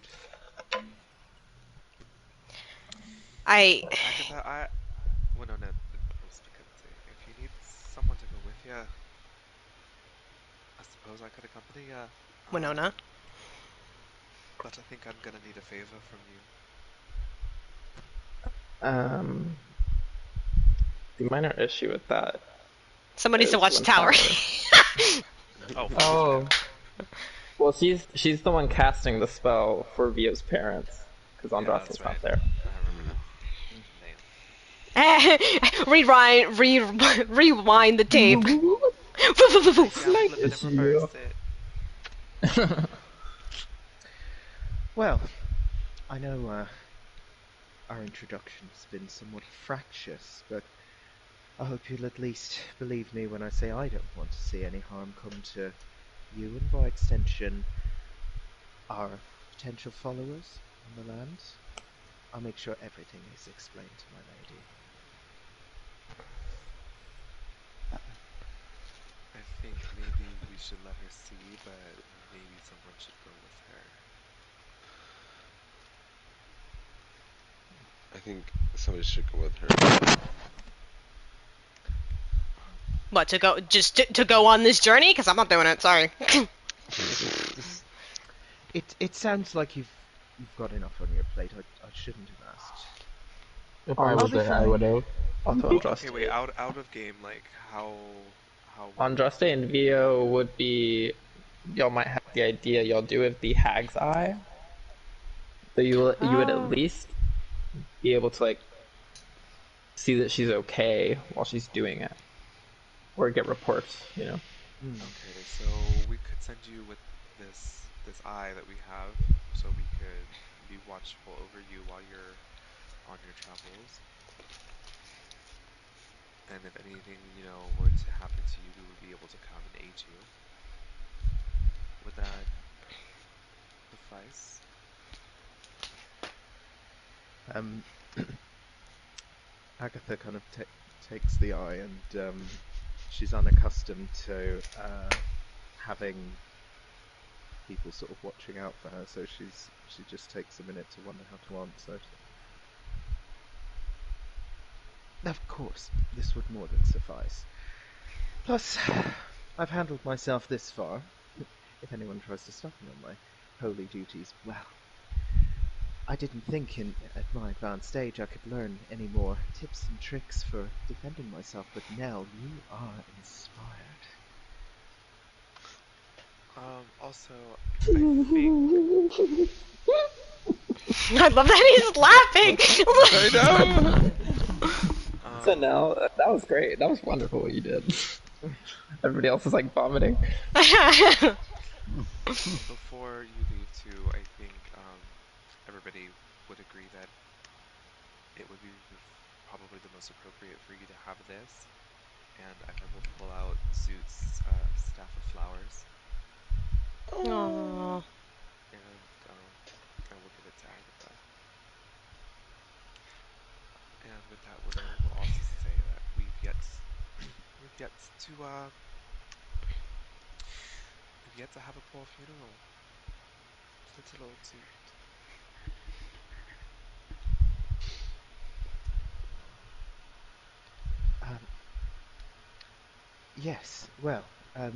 I Agatha, well, no, no, I'll speak up and say, if you need someone to go with you, I suppose I could accompany you. Winona. But I think I'm gonna need a favor from you. Um, the minor issue with that Somebody needs to is watch when Tower. Tower. Oh, focus Oh, panel. well, she's the one casting the spell for Via's parents because Yeah, that's Andraste's not right. there. I remember now. Mm. Rewind the tape. Upside down, Slight flip it and issue. reverse it. Well, I know our introduction has been somewhat fractious, but I hope you'll at least believe me when I say I don't want to see any harm come to you and by extension our potential followers on the land, I'll make sure everything is explained to my lady. I think maybe we should let her see, but maybe someone should go with her. I think somebody should go with her. What, to go, just to go on this journey? Because I'm not doing it, sorry. It sounds like you've got enough on your plate. I shouldn't have asked. If I On, was be there, I fine. would have. also, Okay, wait, Andraste. out of game, like, how Andraste and Vio would be. Y'all might have the idea y'all do with the Hag's Eye. So you would at Oh. least be able to like see that she's okay while she's doing it, or get reports. Okay, so we could send you with this eye that we have, so we could be watchful over you while you're on your travels. And if anything, were to happen to you, we would be able to come and aid you. Would that suffice? Agatha kind of takes the eye, and she's unaccustomed to having people sort of watching out for her, so she just takes a minute to wonder how to answer. Of course, this would more than suffice. Plus, I've handled myself this far. If anyone tries to stop me on my holy duties, well, I didn't think at my advanced age I could learn any more tips and tricks for defending myself, but Nell, you are inspired. Also, I think... I love that he's laughing! I know! So now that was great. That was wonderful what you did. Everybody else is like vomiting. Before you leave too, I think everybody would agree that it would be probably the most appropriate for you to have this, and I will pull out Zoot's staff of flowers, Aww. and I will give it to Agatha. And with that, we'll also say that we've yet to have a poor funeral. Little old Zoot. Yes, well, I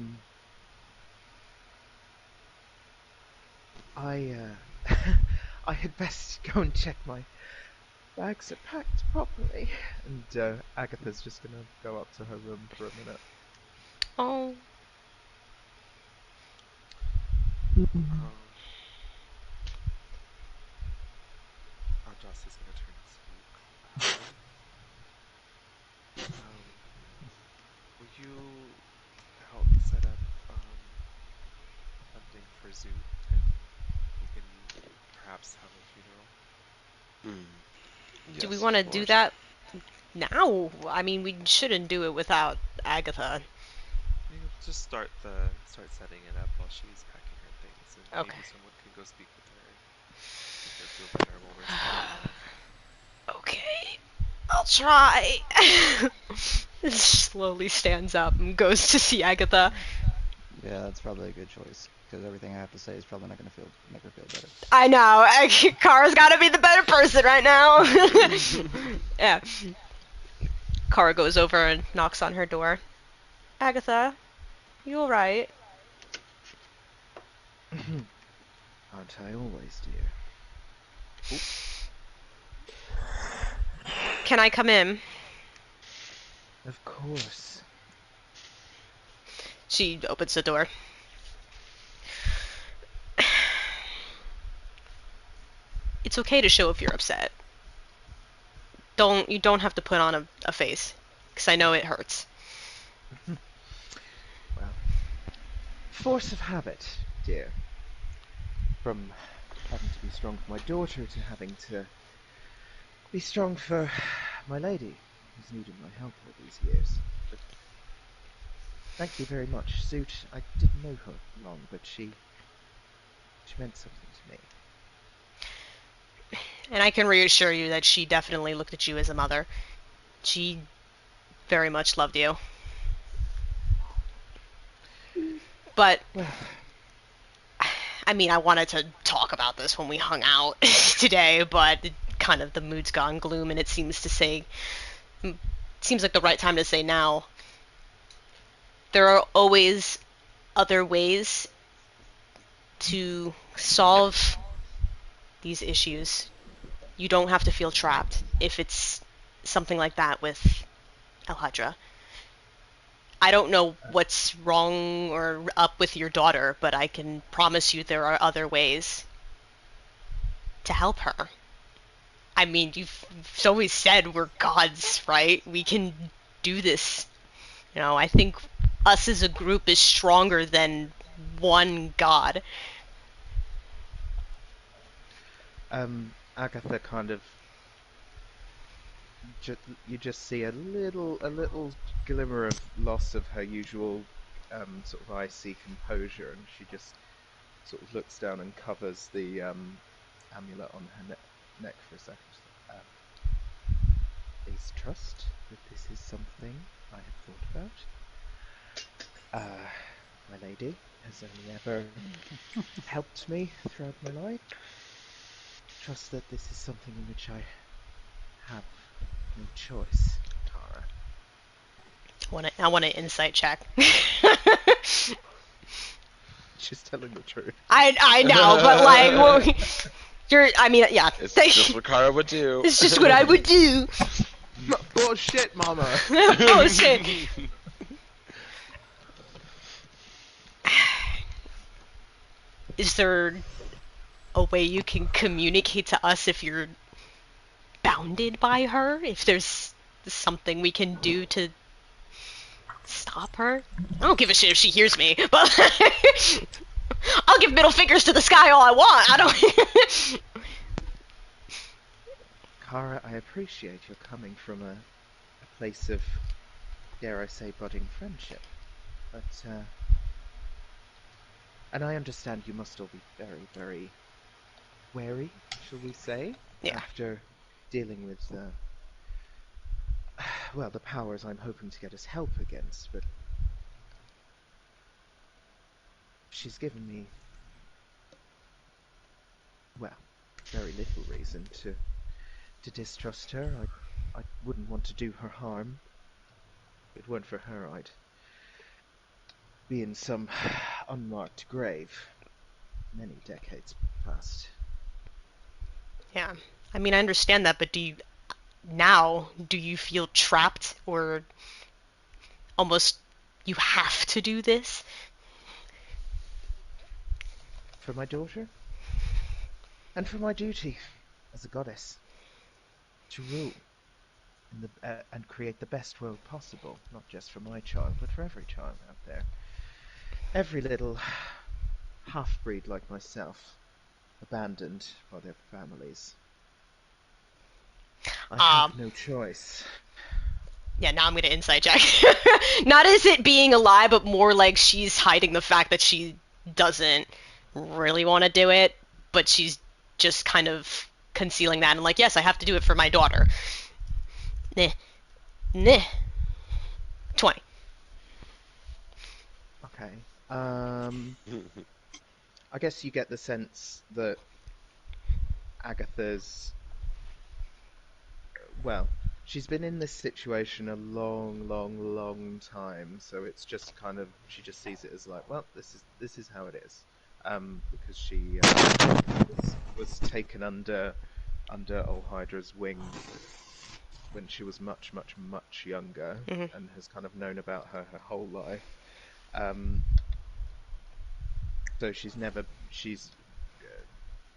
I had best go and check my bags are packed properly. And Agatha's just gonna go up to her room for a minute. Oh. Andros is gonna turn to Cloud. Will you help me set up funding for Zoot, and we can perhaps have a funeral? Do we Yes, want of to do course. that now? I mean, we shouldn't do it without Agatha. You can just start setting it up while she's packing her things, and Okay. maybe someone can go speak with her and make her feel better while we're celebrating. Okay. I'll try. Slowly stands up and goes to see Agatha. Yeah, that's probably a good choice because everything I have to say is probably not going to make her feel better. I know. Kara's got to be the better person right now. Yeah. Kara goes over and knocks on her door. Agatha, you alright? Aren't I always, dear? Can I come in? Of course. She opens the door. It's okay to show if you're upset. You don't have to put on a face, because I know it hurts. Well, force of habit, dear. From having to be strong for my daughter to having to be strong for my lady, who's needed my help all these years. But Thank you very much, Zoot. I didn't know her long, but she meant something to me. And I can reassure you that she definitely looked at you as a mother. She very much loved you. But, Well, I mean, I wanted to talk about this when we hung out today, but kind of the mood's gone gloom, and it seems like the right time to say now. There are always other ways to solve these issues. You don't have to feel trapped if it's something like that with El Hydra. I don't know what's wrong or up with your daughter, but I can promise you there are other ways to help her. I mean, you've always said we're gods, right? We can do this. You know, I think us as a group is stronger than one god. Agatha kind of you just see a little glimmer of loss of her usual sort of icy composure, and she just sort of looks down and covers the amulet on her neck for a second. Please trust that this is something I have thought about. My lady has only ever helped me throughout my life. Trust that this is something in which I have no choice, Tara. I want an insight check. She's telling the truth. I know, but like, well, I mean, yeah. It's just what Kara would do. It's just what I would do. Bullshit, mama. Bullshit. Is there a way you can communicate to us if you're bounded by her? If there's something we can do to stop her? I don't give a shit if she hears me, but I'll give middle fingers to the sky all I want. I don't. Kara, I appreciate your coming from a place of, dare I say, budding friendship. But, and I understand you must all be very, very wary, shall we say? Yeah. After dealing with, well, the powers I'm hoping to get us help against, but she's given me, well, very little reason to distrust her. I wouldn't want to do her harm. If it weren't for her, I'd be in some unmarked grave many decades past. Yeah. I mean, I understand that, but do you feel trapped or almost you have to do this? For my daughter? And for my duty as a goddess. To rule and create the best world possible, not just for my child, but for every child out there. Every little half-breed like myself, abandoned by their families. I have no choice. Yeah, now I'm gonna insight check. Not as it being a lie, but more like she's hiding the fact that she doesn't really want to do it, but she's just kind of concealing that and like, yes, I have to do it for my daughter. Nah. 20. Okay. I guess you get the sense that Agatha's, well, she's been in this situation a long time, so it's just kind of, she just sees it as like, well, this is how it is, because she was taken under Old Hydra's wing when she was much younger, and has kind of known about her whole life. So she's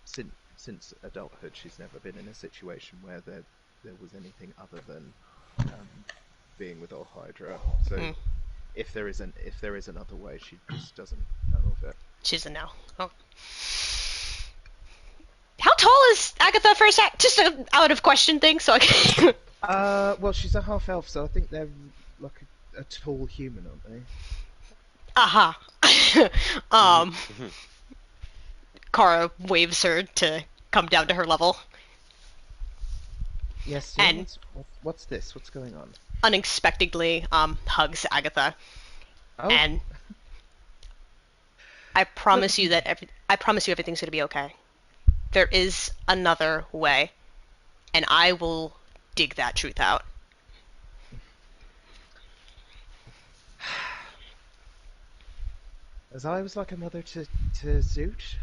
since adulthood, she's never been in a situation where there was anything other than being with Old Hydra. So if there is another way, she just doesn't know of it. She doesn't know. Oh. How tall is Agatha for a sec? Just a out of question thing, so I can... Well, she's a half elf, so I think they're like a tall human, aren't they? Aha. Kara waves her to come down to her level, Yes, dear. and What's this? What's going on? unexpectedly hugs Agatha. Oh, And I promise you everything's gonna be okay. There is another way, and I will dig that truth out. as I was like a mother to Zoot,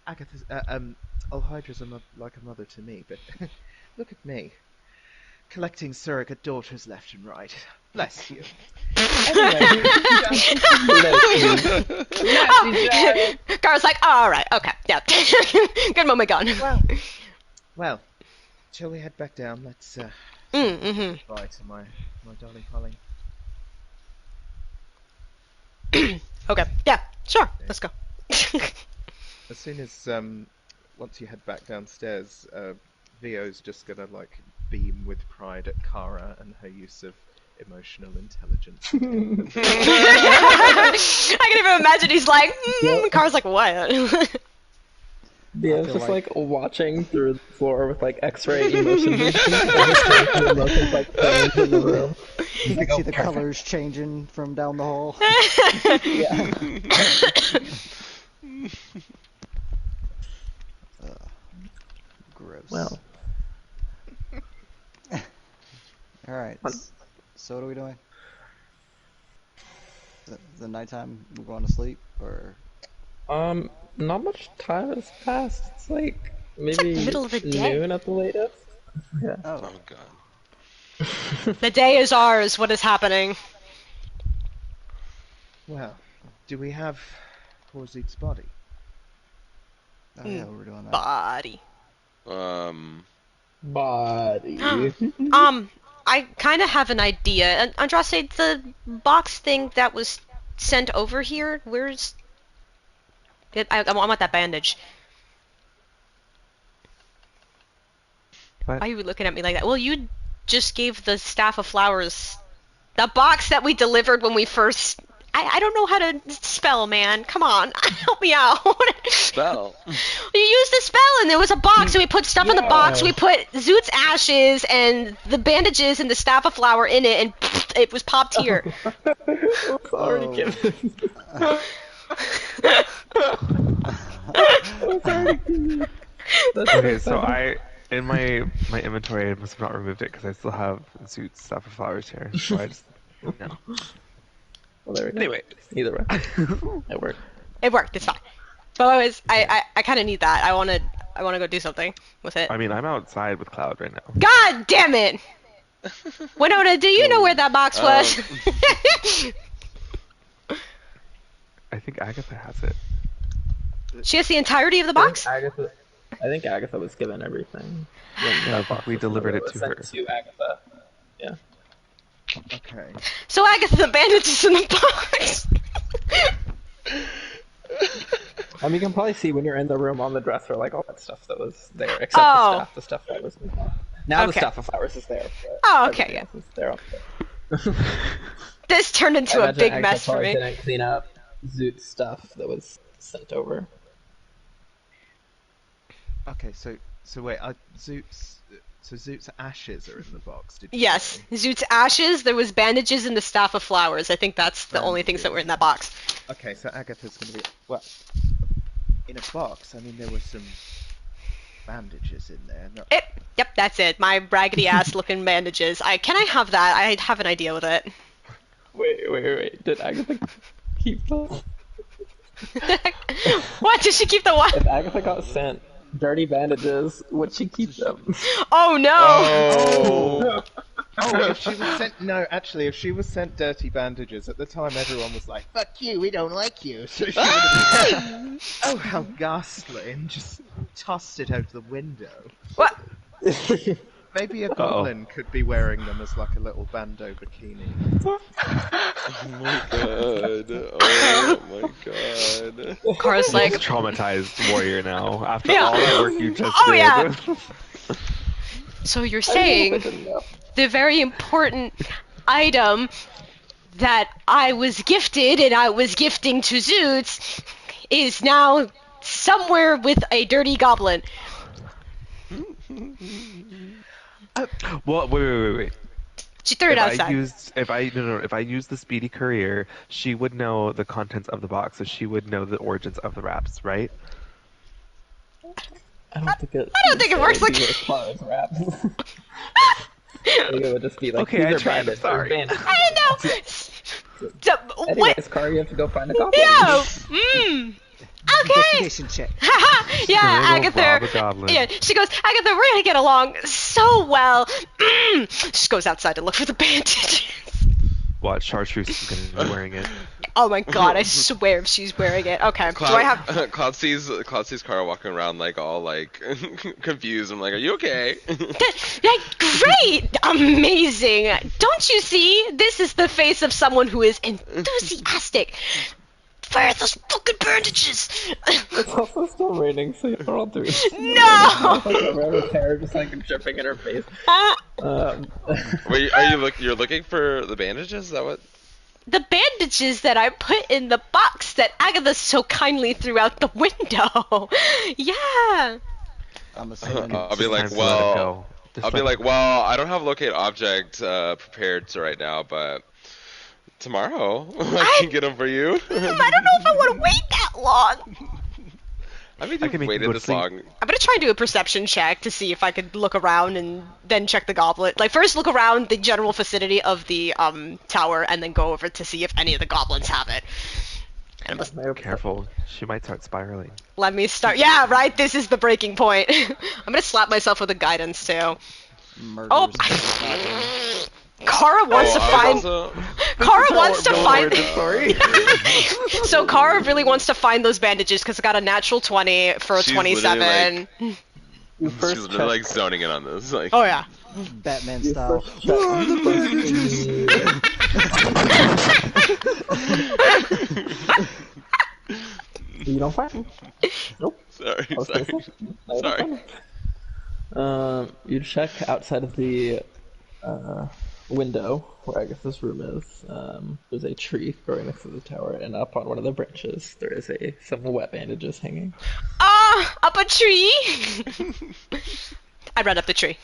Agatha's Alhydra's like a mother to me, but look at me, collecting surrogate daughters left and right. Bless you. Anyway, Kara's like, all right, okay, yeah, good moment gone. well, shall we head back down? Let's say goodbye to my darling Polly. Okay, yeah, sure, let's go. As soon as once you head back downstairs, Vio's just gonna like beam with pride at Kara and her use of emotional intelligence. I can even imagine he's like, Kara's like, what? Yeah, it's feel just like- like watching through the floor with like X-ray emotion vision. Emotions like flames in the room. You can see the colors changing from down the hall. Yeah. Gross. Well. Alright. So what are we doing? The nighttime, we're going to sleep, or? Not much time has passed. It's like maybe like middle of the day. noon at the latest. Yeah. Oh. Oh god. The day is ours, what is happening? Well, do we have poor Zoot's body? Oh yeah, we were doing that. Body. Body. I kind of have an idea. Andraste, the box thing that was sent over here, where's... I want that bandage. What? Why are you looking at me like that? Well, you just gave the staff of flowers... The box that we delivered when we first... I don't know how to spell, man. Come on, help me out. Spell. You used a spell, and there was a box, and we put stuff in the box. We put Zoot's ashes and the bandages and the staff of flower in it, and it was popped here. Sorry, Kevin. Okay, so in my inventory, I must have not removed it because I still have Zoot's stuff of flowers here. So I just no. Well, there we go. Anyway, Either way, it worked. It worked. It's fine. But I kind of need that. I want to go do something with it. I mean, I'm outside with Cloud right now. God damn it! Winona, do you know where that box was? I think Agatha has it. She has the entirety of the box? I think Agatha was given everything. When Yeah, that box we was delivered delivered. it to Sent her. To Agatha. Yeah. Okay. So Agatha, the bandages in the box. I mean, you can probably see when you're in the room on the dresser, like all that stuff that was there, except Oh. the stuff that was in the box. Now the Okay. stuff of flowers is there. But Oh, okay, everything yeah. else is there also. This turned into I a imagine big Agatha mess for probably me. didn't clean up Zoot's stuff that was sent over. Okay, so wait, Zoot's ashes are in the box. Did you Yes, say? Zoot's ashes. There was bandages and the staff of flowers. I think that's the only things that were in that box. Okay, so Agatha's gonna be in a box. I mean, there were some bandages in there. Not... Yep, that's it. My raggedy ass looking bandages. Can I have that? I have an idea with it. Wait. Did Agatha keep those? What? Did she keep the what? If Agatha got sent dirty bandages, would she keep them? Oh no! Oh. Oh, if she was sent if she was sent dirty bandages, at the time everyone was like, "Fuck you, we don't like you." So she would have oh, how ghastly, and just tossed it out the window. What? Maybe a goblin could be wearing them as like a little bandeau bikini. Oh my god. Oh my god. Cara's like, Traumatized warrior now after Yeah. all that work you just Oh, did. yeah. so you're I saying didn't know. the very important item that I was gifted and I was gifting to Zoots is now somewhere with a dirty goblin. Well, wait. She threw it outside. If I use the speedy courier, she would know the contents of the box, so she would know the origins of the wraps, right? I don't think it. I don't think it works like as far as wraps. I think it would just be like, Okay, I these are tried, bandits. sorry. They're bandits. I know. So, what? Anyways, Car, you have to go find a goblin. Yeah. Okay. Investigation check. Yeah, Gonna go Agatha. rob a goblin. Yeah, she goes, Agatha, we're gonna get along so well. She goes outside to look for the bandages. What? Chartreuse is gonna be wearing it. Oh my god, I swear if she's wearing it. Okay, do I have... Cloud sees Kara walking around like all like confused. I'm like, are you okay? Great! Amazing! Don't you see? This is the face of someone who is enthusiastic. Fire those fucking bandages! It's also still raining, so you're all doing No! Her hair just like dripping in her face. Wait, you're looking for the bandages? Is that what? The bandages that I put in the box that Agatha so kindly threw out the window. Yeah. I'm assuming. I'll be like, Time to let it well, go. I'll be like, well, I don't have locate object prepared right now, but tomorrow I can get them for you. I don't know if I want to wait that long. I mean, I can you've make you waited go to this sleep. long. I'm gonna try and do a perception check to see if I could look around and then check the goblet. Like, first look around the general vicinity of the tower, and then go over to see if any of the goblins have it. And Careful, she might start spiraling. let me start. Yeah, right. This is the breaking point. I'm gonna slap myself with a guidance too. Murders Oh, Kara wants to find. Kara wants to find. So Kara really wants to find those bandages because I got a natural 20 for a She's 27. She's literally like zoning in on this. Like, Oh yeah. Batman style. You don't find them? Nope. sorry. You check outside of the window where Agatha's room is. There's a tree growing next to the tower, and up on one of the branches there is some wet bandages hanging. Up a tree. I run up the tree.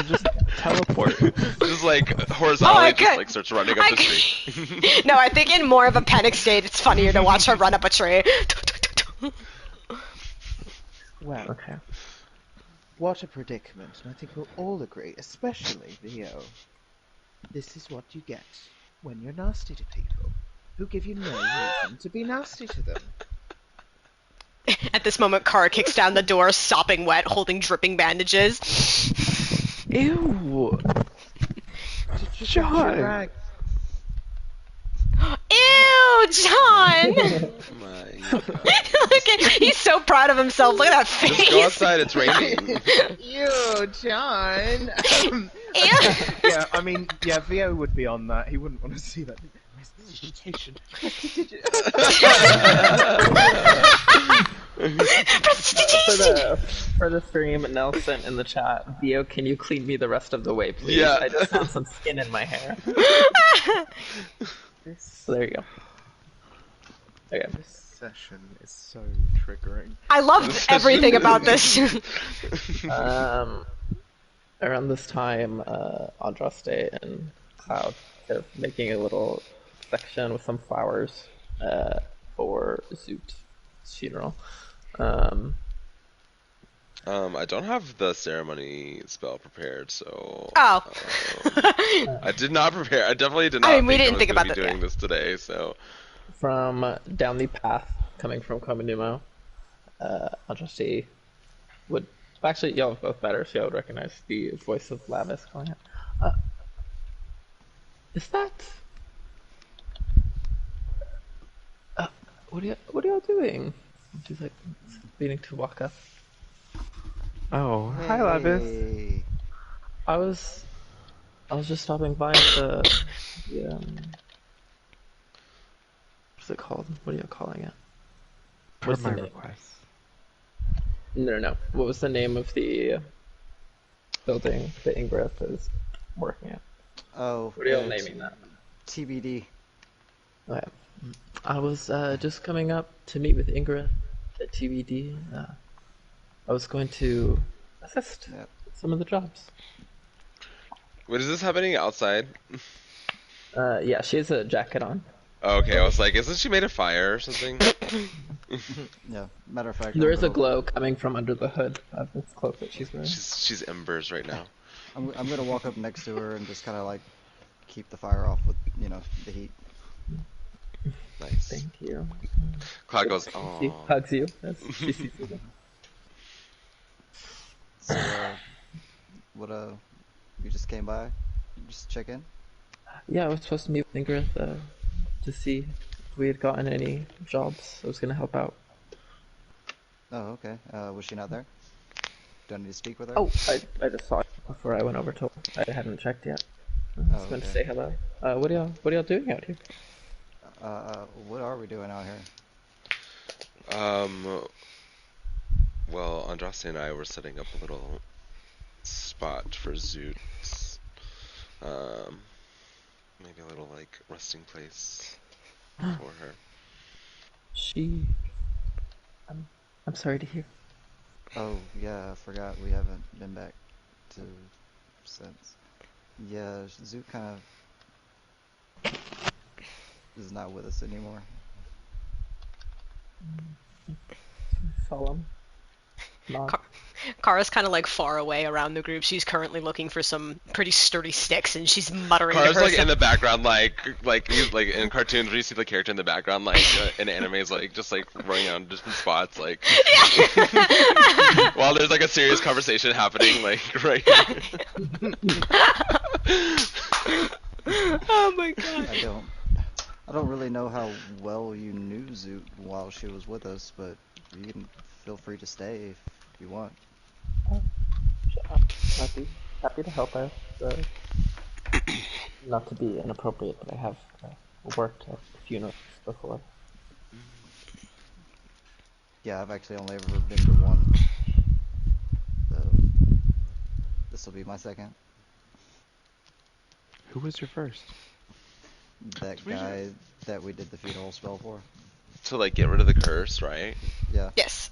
Just teleport. Just like horizontally, okay. just like starts running up the street. No, I think in more of a panic state, it's funnier to watch her run up a tree. Well, Okay. what a predicament, and I think we'll all agree, especially Theo. This is what you get when you're nasty to people who give you no reason to be nasty to them. At this moment, Kara kicks down the door, sopping wet, holding dripping bandages. Ew! John! Ew, John! My Look at, he's so proud of himself. Look at that face. Just go outside, it's raining. You, John! Ew. Yeah, I mean, yeah, Theo would be on that. He wouldn't want to see that. Prestidigitation. For the stream, Nelson in the chat, Theo, can you clean me the rest of the way, please? Yeah. I just have some skin in my hair. So there you go. Okay. This session is so triggering. I love everything about this. Around this time, Andraste and Cloud are making a little section with some flowers for Zoot's funeral. I don't have the ceremony spell prepared, so. Oh. I did not prepare. I definitely did not. I mean, we didn't I was think gonna about be that, doing yeah. this today, so. From down the path coming from Komanumo, Andraste would. Actually, y'all have both better, so y'all would recognize the voice of Lavis calling out. Is that? What are y'all doing? She's like beginning to walk up. Oh, hi, Lavis. Hey. I was just stopping by the what's it called? What are you calling it? Per What's the my name? request. No. What was the name of the building that Ingress is working at? Oh. What are y'all it's naming that? TBD. Okay. I was just coming up to meet with Ingrid at TBD. I was going to assist Yep. with some of the jobs. Wait, is this happening outside? Yeah, she has a jacket on. Oh, okay, I was like, isn't she made of fire or something? Yeah. Matter of fact, There is a glow coming from under the hood of this cloak that she's wearing. She's embers right now. I'm gonna walk up next to her and just kind of like keep the fire off with the heat. Nice. Thank you. Cloud goes, She oh. hugs you as she sees you. So, what you just came by, just check in. Yeah, I was supposed to meet with Ingrid to see if we had gotten any jobs. I was going to help out. Oh, okay. Was she not there? Do I need to speak with her? Oh, I just saw it before I went over to her. I hadn't checked yet. I just went to say hello. What are y'all doing out here? What are we doing out here? Well, Andraste and I were setting up a little spot for Zoots. Maybe a little, like, resting place for her. I'm sorry to hear. Oh, yeah, I forgot we haven't been back to since. Yeah, Zoot kind of is not with us anymore. Solemn. Not. Kara's kind of like far away around the group. She's currently looking for some pretty sturdy sticks, and she's muttering to Kara's herself. like in the background, like in cartoons where you see the character in the background, like in animes, like just like running on different spots, like while there's like a serious conversation happening, like right. Oh my god. I don't really know how well you knew Zoot while she was with us, but you can feel free to stay if you want. Happy to help out. Not to be inappropriate, but I have worked at funerals before. Yeah, I've actually only ever been to one. So this will be my second. Who was your first? That guy that we did the funeral spell for. To like get rid of the curse, right? Yeah. Yes.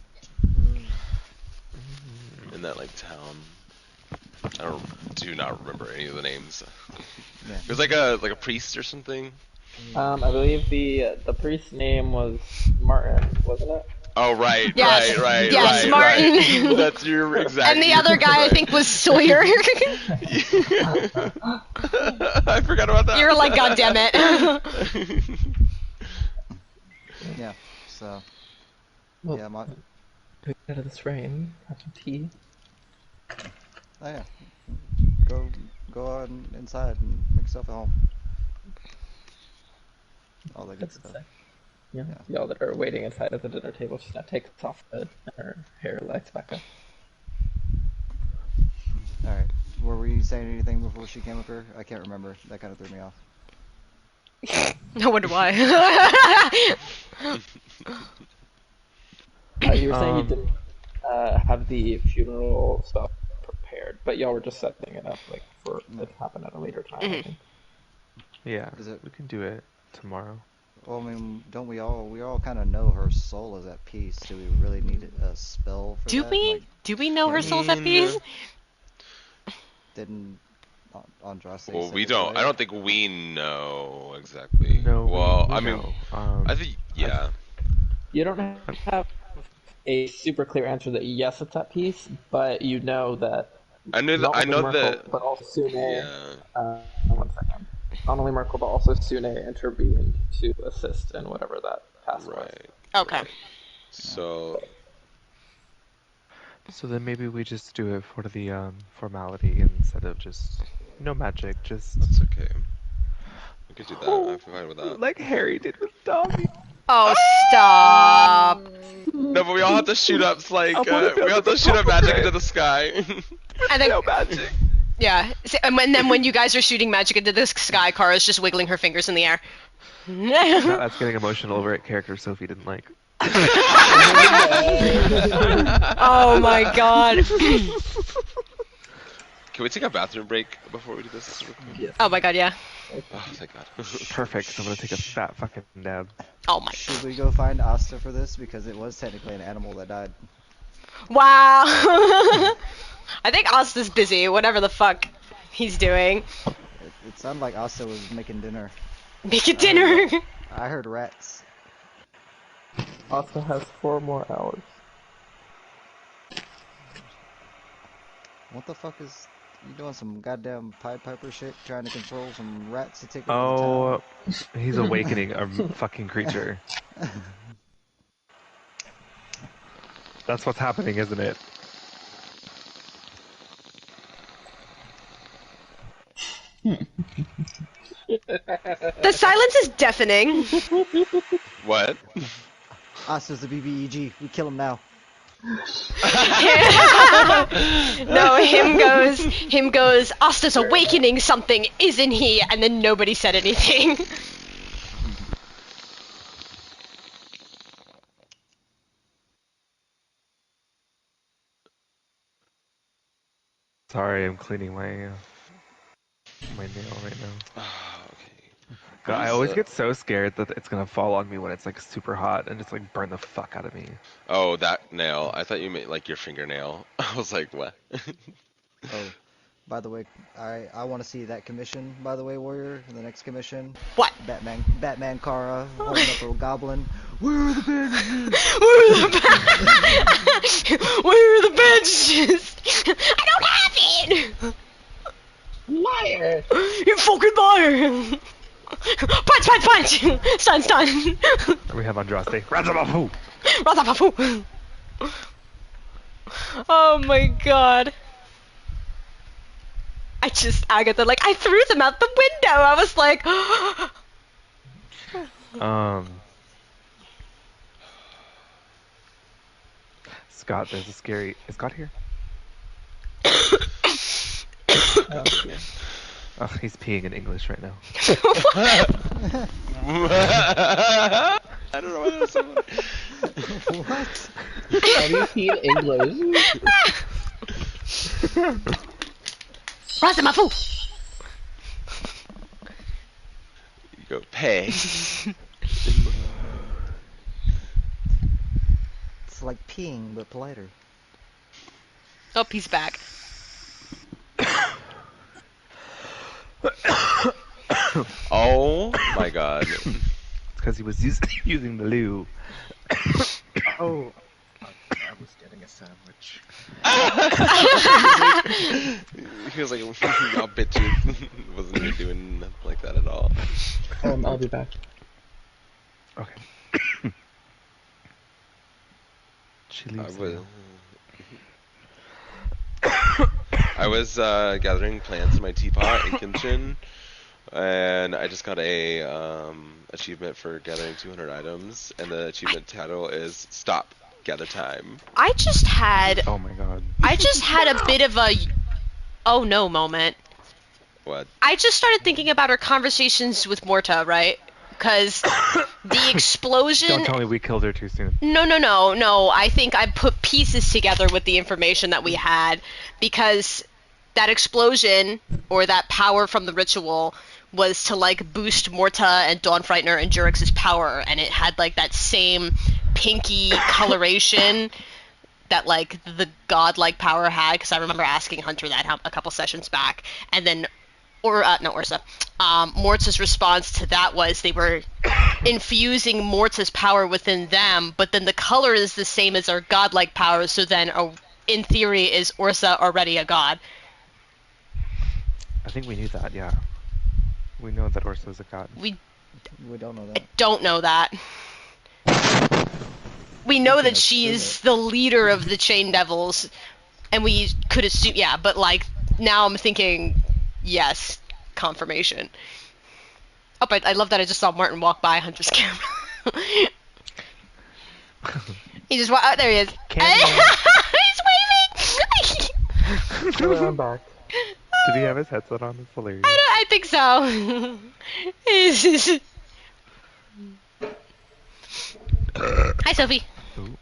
In that like town. I do not remember any of the names. Yeah. It was like a priest or something. I believe the priest's name was Martin, wasn't it? Oh right, Yes. right, Yes, Martin. right. That's your exact. And the other guy, I think, was Sawyer. I forgot about that. You're like, God damn it. Yeah. So. Well, Yeah, my. Get out of this rain. Have some tea. Oh yeah. Go on inside and make yourself at home. All that good That's stuff. sick. Yeah. Yeah. Y'all that are waiting inside at the dinner table, she's now takes off the hood and her hair lights back up. Alright. Were we saying anything before she came up here? I can't remember. That kind of threw me off. I wonder why. You were saying you didn't have the funeral stuff prepared, but y'all were just setting it up like for it to happen at a later time. I think. Yeah, Is it- we can do it tomorrow. Well, I mean, don't we all kind of know her soul is at peace? Do we really need a spell for Do that? we? Like, Do we know her soul's at peace? didn't Andraste Well, say we it, don't. right? I don't think we know exactly. No, Well, we I mean, know. I think yeah. You don't have a super clear answer that yes, it's at peace, but you know that. I know that. Not I only know Merkel, that. but also Sune. Yeah. 1 second. Not only Merkel, but also Sune intervened to assist in whatever that task was. Right. Okay. So So then maybe we just do it for the formality instead of just no magic, just that's okay. We could do that. I'm fine with that. like Harry did with Dobby. Oh, stop. No, but we all have to shoot up like I wanna we build have to the shoot up proper magic grid. into the sky. And then, No magic. yeah. And then when you guys are shooting magic into the sky, Kara's just wiggling her fingers in the air. Now that's getting emotional over a character Sophie didn't like. Oh my god. Can we take a bathroom break before we do this real quick? Yes. Oh my god, yeah. Oh, thank God. Perfect. So I'm gonna take a fat fucking dab. Oh my. Should we go find Asta for this? Because it was technically an animal that died. Wow. I think Asta's busy, whatever the fuck he's doing. It sounded like Asta was making dinner. Making dinner. I heard rats. Asta has 4 more hours. What the fuck is... You doing some goddamn Pied Piper shit, trying to control some rats to take over the town? Oh, he's awakening a fucking creature. That's what's happening, isn't it? The silence is deafening. What? Asta's the BBEG. We kill him now. No, him goes, Asta's awakening something, isn't he? And then nobody said anything. Sorry, I'm cleaning my nail right now. Okay. God, I always get so scared that it's gonna fall on me when it's like super hot and just like burn the fuck out of me. Oh, that nail. I thought you meant like your fingernail. I was like, what? Oh, by the way, I want to see that commission, by the way, Warrior. The next commission. What? Batman Kara holding up a goblin. Where are the bandages? Where are the bandages? I don't have it! Liar! You fucking liar! Punch, punch, punch! Stun, stun! We have Andraste. Razabafu! Razabafu! Oh my god. Agatha, like, I threw them out the window! I was like... Scott, there's a scary... Is Scott here? Oh, he's peeing in English right now. I don't know why that's so funny. What? How do you pee in English? Razabafu! You go, pay. It's like peeing, but politer. Oh, he's back. Oh my god. It's because he was using the loo. Oh, I was getting a sandwich. He was like, y'all bitches. Wasn't even doing nothing like that at all. I'll be back. Okay. She leaves. I was gathering plants in my teapot in kitchen, and I just got a achievement for gathering 200 items, and the achievement title is "Stop Gather Time." I just had Oh my god. a bit of a oh no moment. What? I just started thinking about our conversations with Morta, right? Because the explosion... Don't tell me we killed her too soon. No. I think I put pieces together with the information that we had, because that explosion, or that power from the ritual, was to, like, boost Morta and Dawn Frightener and Jurix's power, and it had, like, that same pinky coloration that, like, the godlike power had, because I remember asking Hunter that a couple sessions back, and then... Morta's response to that was they were infusing Morta's power within them, but then the color is the same as our godlike power, so then, in theory, is Ursa already a god? I think we knew that, yeah. We know that Ursa's a god. We don't know I that. don't know that. We know can that she assume is it. the leader of the Chain Devils, and we could assume, yeah, but, like, now I'm thinking, yes, confirmation. Oh, but I love that I just saw Martin walk by Hunter's camera. He just walked. Oh, there he is. He's waving. I'm back. Did he have his headset on? It's hilarious. I think so. Hi, Sophie. Ooh.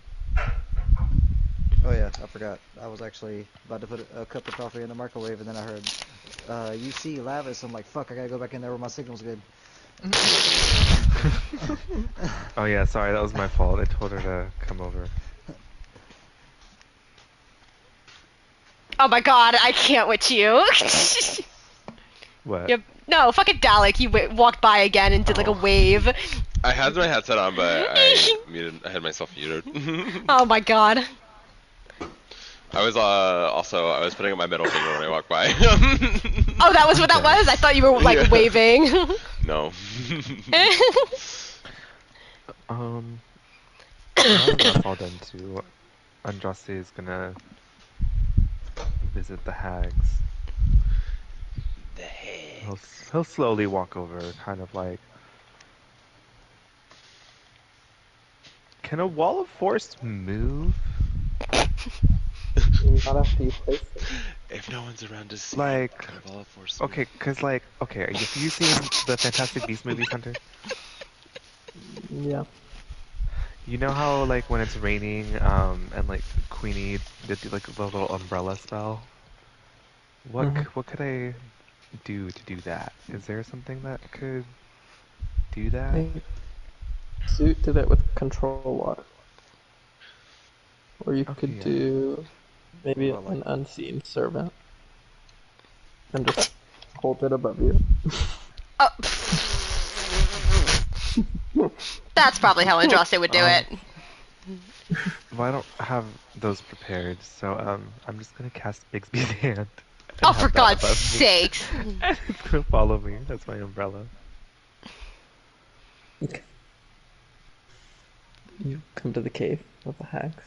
Oh yeah, I forgot. I was actually about to put a cup of coffee in the microwave, and then I heard, "You see Lavis." I'm like, "Fuck! I gotta go back in there where my signal's good." Oh yeah, sorry, that was my fault. I told her to come over. Oh my god, I can't with you. What? Yep. No, fucking Dalek. He walked by again and did like a Oh. wave. I had my headset on, but I had myself muted. Oh my god. I was I was putting up my middle finger when I walked by. Oh, that was what that Okay. was? I thought you were like Yeah. waving. No. Now that that's all done too, Andraste is gonna visit the hags. The He'll hex. he'll slowly walk over, kind of like. Can a wall of force move? Not after you place it. If no one's around to see, Like, can a ball of force okay, cause like, okay, have you seen the Fantastic Beasts movies, Hunter? Yeah. You know how like when it's raining, and like Queenie did like the little umbrella spell? Mhm. What could I do to do that? Is there something that could do that? I Suit did it with control water. Or you Okay, could yeah. do maybe Umbrella. an unseen servant and just hold it above you. Oh. That's probably how Andraste would do it. Well, I don't have those prepared, so I'm just gonna cast Bigsby's hand and Oh, for have that God's above me. sakes. And it's gonna follow me. That's my umbrella. Okay. You come to the cave of the hags.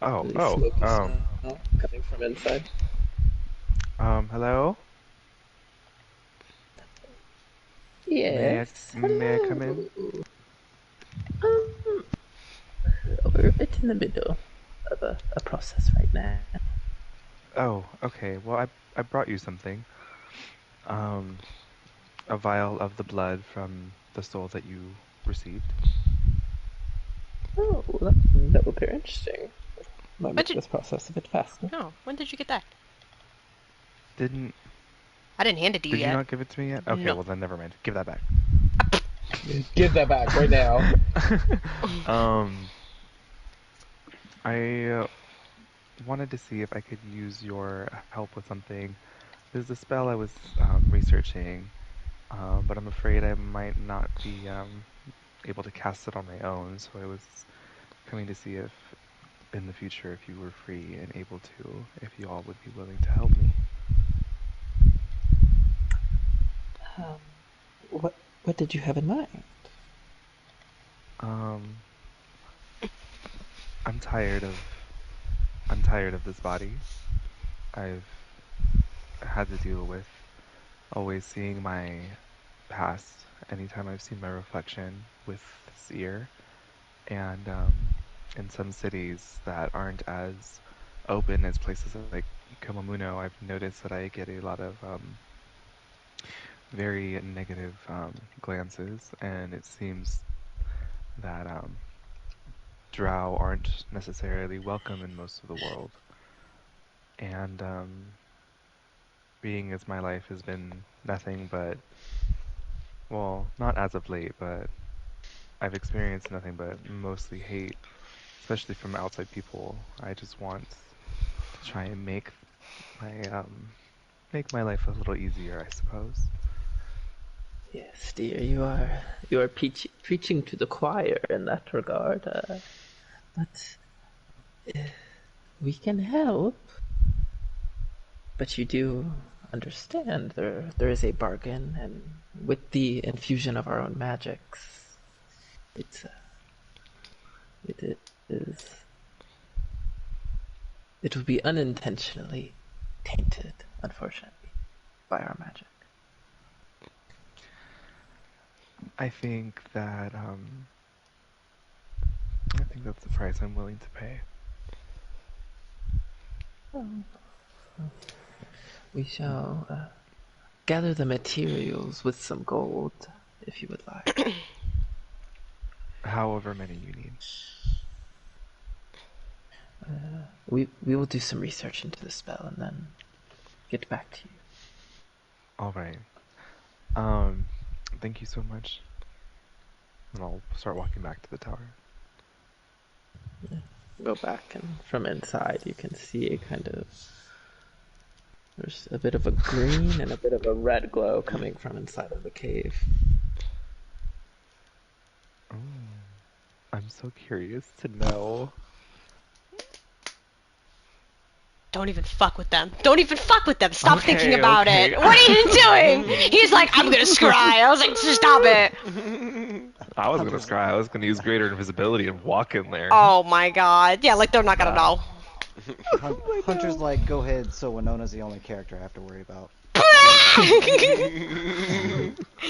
Really Oh, smoky smell coming from inside. hello? Yes, May I come in? hello. Um, we're a bit in the middle of a process right now. Oh, okay. Well, I brought you something. Um, a vial of the blood from the soul that you received. Oh, that will be interesting. Might When make did this process a bit faster. when did you get that? Didn't I didn't hand it to you Did you yet. not give it to me yet? Okay, No. well then never mind. Give that back. Give that back right now. um, I wanted to see if I could use your help with something. There's a spell I was researching, but I'm afraid I might not be able to cast it on my own. So I was coming to see if, in the future, if you were free and able to, if you all would be willing to help me. Um, what did you have in mind? Um, I'm tired of I'm tired of this body. I've had to deal with always seeing my past anytime I've seen my reflection with this ear. And in some cities that aren't as open as places like Komamuno, I've noticed that I get a lot of very negative glances, and it seems that drow aren't necessarily welcome in most of the world. And being as my life has been nothing but, well, not as of late, but I've experienced nothing but mostly hate, especially from outside people. I just want to try and make my life a little easier, I suppose. Yes, dear, you are preaching to the choir in that regard. But we can help. But you do understand there is a bargain, and with the infusion of our own magics, it's it is it will be unintentionally tainted, unfortunately, by our magic. I think that I think that's the price I'm willing to pay. We shall gather the materials with some gold, if you would like. However many you need. We will do some research into the spell and then get back to you. All right. Thank you so much. And I'll start walking back to the tower. Go back, and from inside you can see a kind of, there's a bit of a green and a bit of a red glow coming from inside of the cave. Oh, I'm so curious to know. Don't even fuck with them. Don't even fuck with them. Stop Okay, thinking about okay. it. What are you doing? He's like, I'm gonna scry. I was like, stop it. I was gonna scry. I was gonna use greater invisibility and walk in there. Oh my god. Yeah, like they're not gonna know. Hunter's like, go ahead, so Winona's the only character I have to worry about.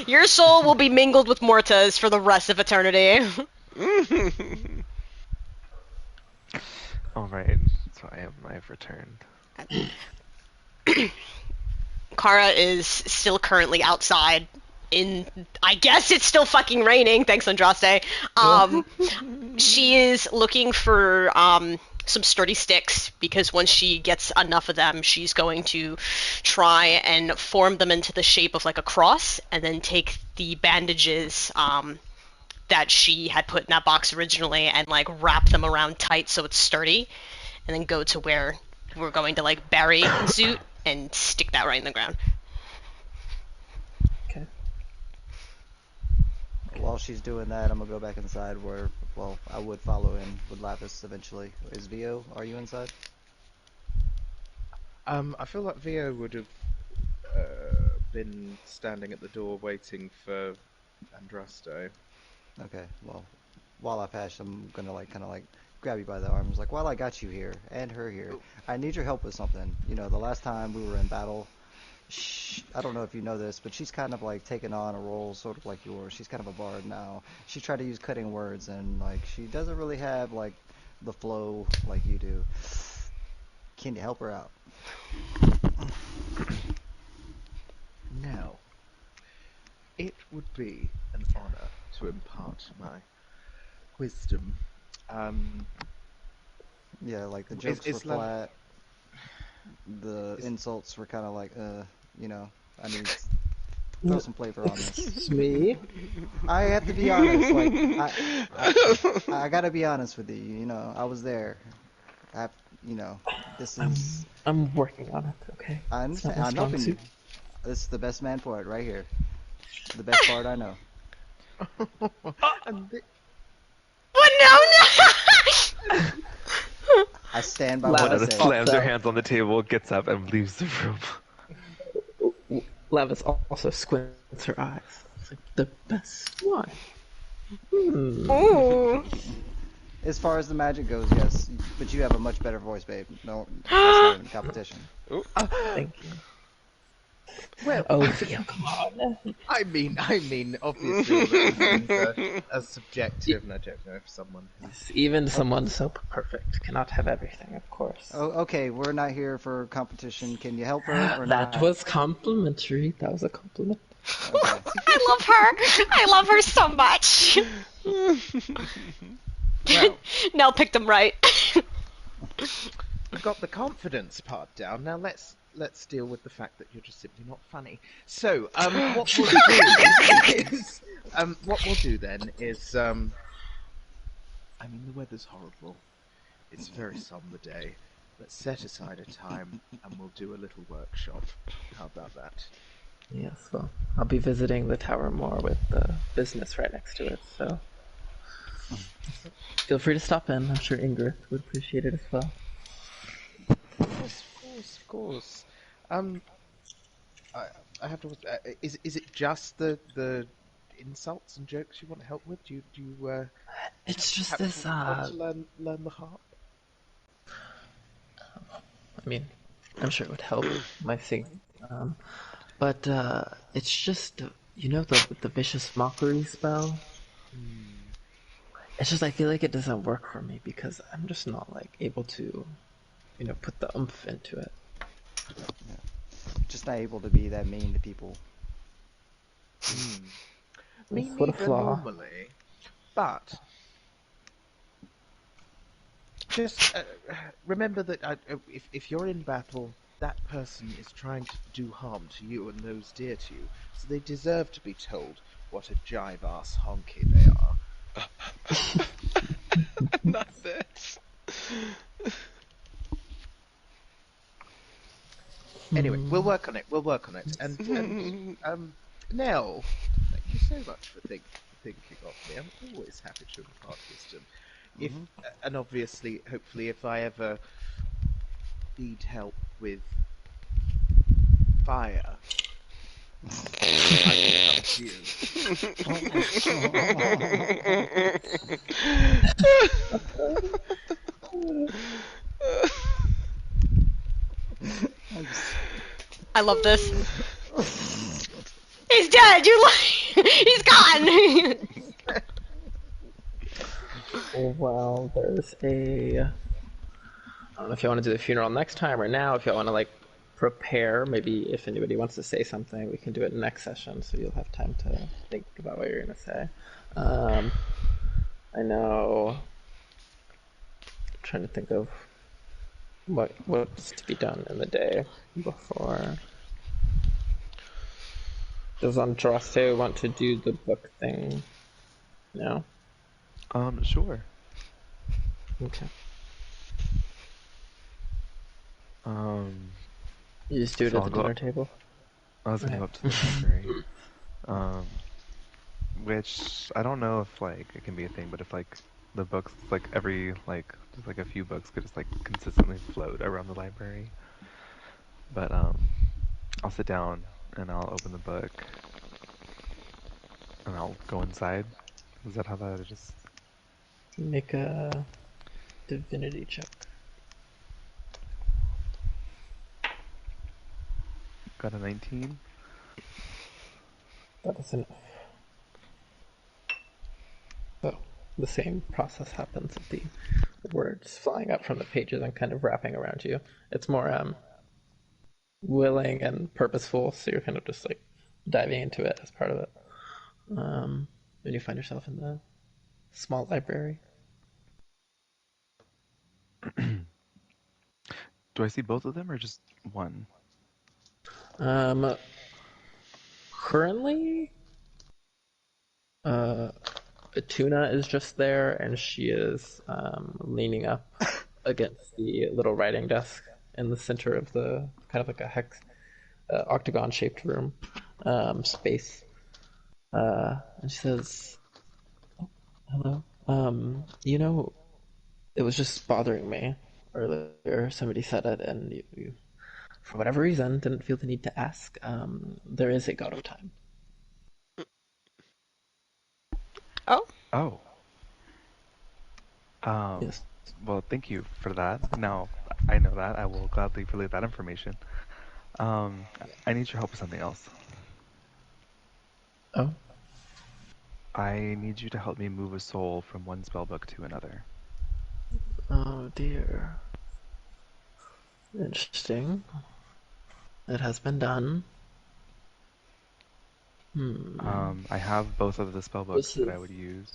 Your soul will be mingled with Morta's for the rest of eternity. All right, so I've returned. Kara is still currently outside. I guess it's still fucking raining. Thanks, Andraste. She is looking for some sturdy sticks because once she gets enough of them, she's going to try and form them into the shape of like a cross, and then take the bandages that she had put in that box originally and like wrap them around tight so it's sturdy, and then go to where we're going to like bury Zoot and stick that right in the ground. Okay. While she's doing that, I'm gonna go back inside where, well, I would follow in with Lapis eventually. Is Vio, are you inside? I feel like Vio would have been standing at the door waiting for Andraste. Okay, well, while I pass, I'm gonna like kind of like grab you by the arms, like, while I got you here and her here, I need your help with something. You know, the last time we were in battle, I don't know if you know this, but she's kind of like taken on a role sort of like yours. She's kind of a bard now. She tried to use cutting words, and like she doesn't really have like the flow like you do. Can you help her out? Now, it would be an honor to impart my wisdom. Yeah, like the jokes were It's like, flat. The insults were kind of like, you know, I need to throw some flavor on this. It's me. I have to be honest. Like, I gotta be honest with you. You know, I was there. You know, this is. I'm working on it. Okay. I It's not understand. my I'm strong helping you. suit. This is the best man for it right here. The best part I know. and What? No! I stand by Lava what I Winona say. slams her out. hands on the table, gets up, and leaves the room. Levis also squints her eyes. It's like the best one. Ooh. As far as the magic goes, yes, but you have a much better voice, babe. No, that's not even competition. Thank you. well, Oh, Theo, come on. I mean, obviously, all those things are subjective, and I don't know if someone who's Even someone so perfect cannot have everything, of course. Oh, okay, we're not here for competition. Can you help her or That not? was complimentary. That was a compliment. Okay. I love her. I love her so much. well, Nell picked him right. we've got the confidence part down. Now let's deal with the fact that you're just simply not funny. So, what we'll do then is, I mean, the weather's horrible. It's a very somber day. Let's set aside a time and we'll do a little workshop. How about that? Yes, well, I'll be visiting the tower more with the business right next to it, so feel free to stop in. I'm sure Ingrid would appreciate it as well. Of course. I have to. Is it just the insults and jokes you want help with? Do you It's just perhaps this, want to learn the harp? I mean, I'm sure it would help my singing. But it's just, you know, the vicious mockery spell? It's just, I feel like it doesn't work for me because I'm just not, like, able to, you know, put the oomph into it. Yeah. Just not able to be that mean to people. Me What a neither flaw. normally, but Just remember that if you're in battle, that person is trying to do harm to you and those dear to you, so they deserve to be told what a jive-ass honky they are. Not this. Anyway, we'll work on it. We'll work on it. And Nell, thank you so much for thinking of me. I'm always happy to impart wisdom. If and obviously, hopefully, if I ever need help with fire, I will come to you. I love this. He's dead. You he's gone. Well, there's a. I don't know if you want to do the funeral next time or now. If you want to like prepare, maybe if anybody wants to say something, we can do it next session, so you'll have time to think about what you're gonna say. I know. I'm trying to think of what's to be done in the day before. Does Andraste want to do the book thing? No? Sure. Okay. You just do it So at I'll the go dinner up. table? I was gonna Okay. go up to the library. Which I don't know if like it can be a thing, but if like the books like every like just like a few books could just like consistently float around the library. But I'll sit down and I'll open the book and I'll go inside. Is that how that is? Make a divinity check. Got a 19. That is enough. So the same process happens with the words flying up from the pages and kind of wrapping around you. It's more willing and purposeful, so you're kind of just like diving into it as part of it. Then you find yourself in the small library. Do I see both of them or just one? Currently, Tuna is just there, and she is leaning up against the little writing desk in the center of the kind of like a hex, octagon-shaped room space. And she says, oh, "Hello. It was just bothering me earlier. Somebody said it, and you for whatever reason, didn't feel the need to ask. There is a god of time." Oh. Oh. Yes. Well, thank you for that. Now I know that. I will gladly relay that information. I need your help with something else. Oh. I need you to help me move a soul from one spellbook to another. Oh dear. Interesting. It has been done. I have both of the spellbooks This that is, I would use.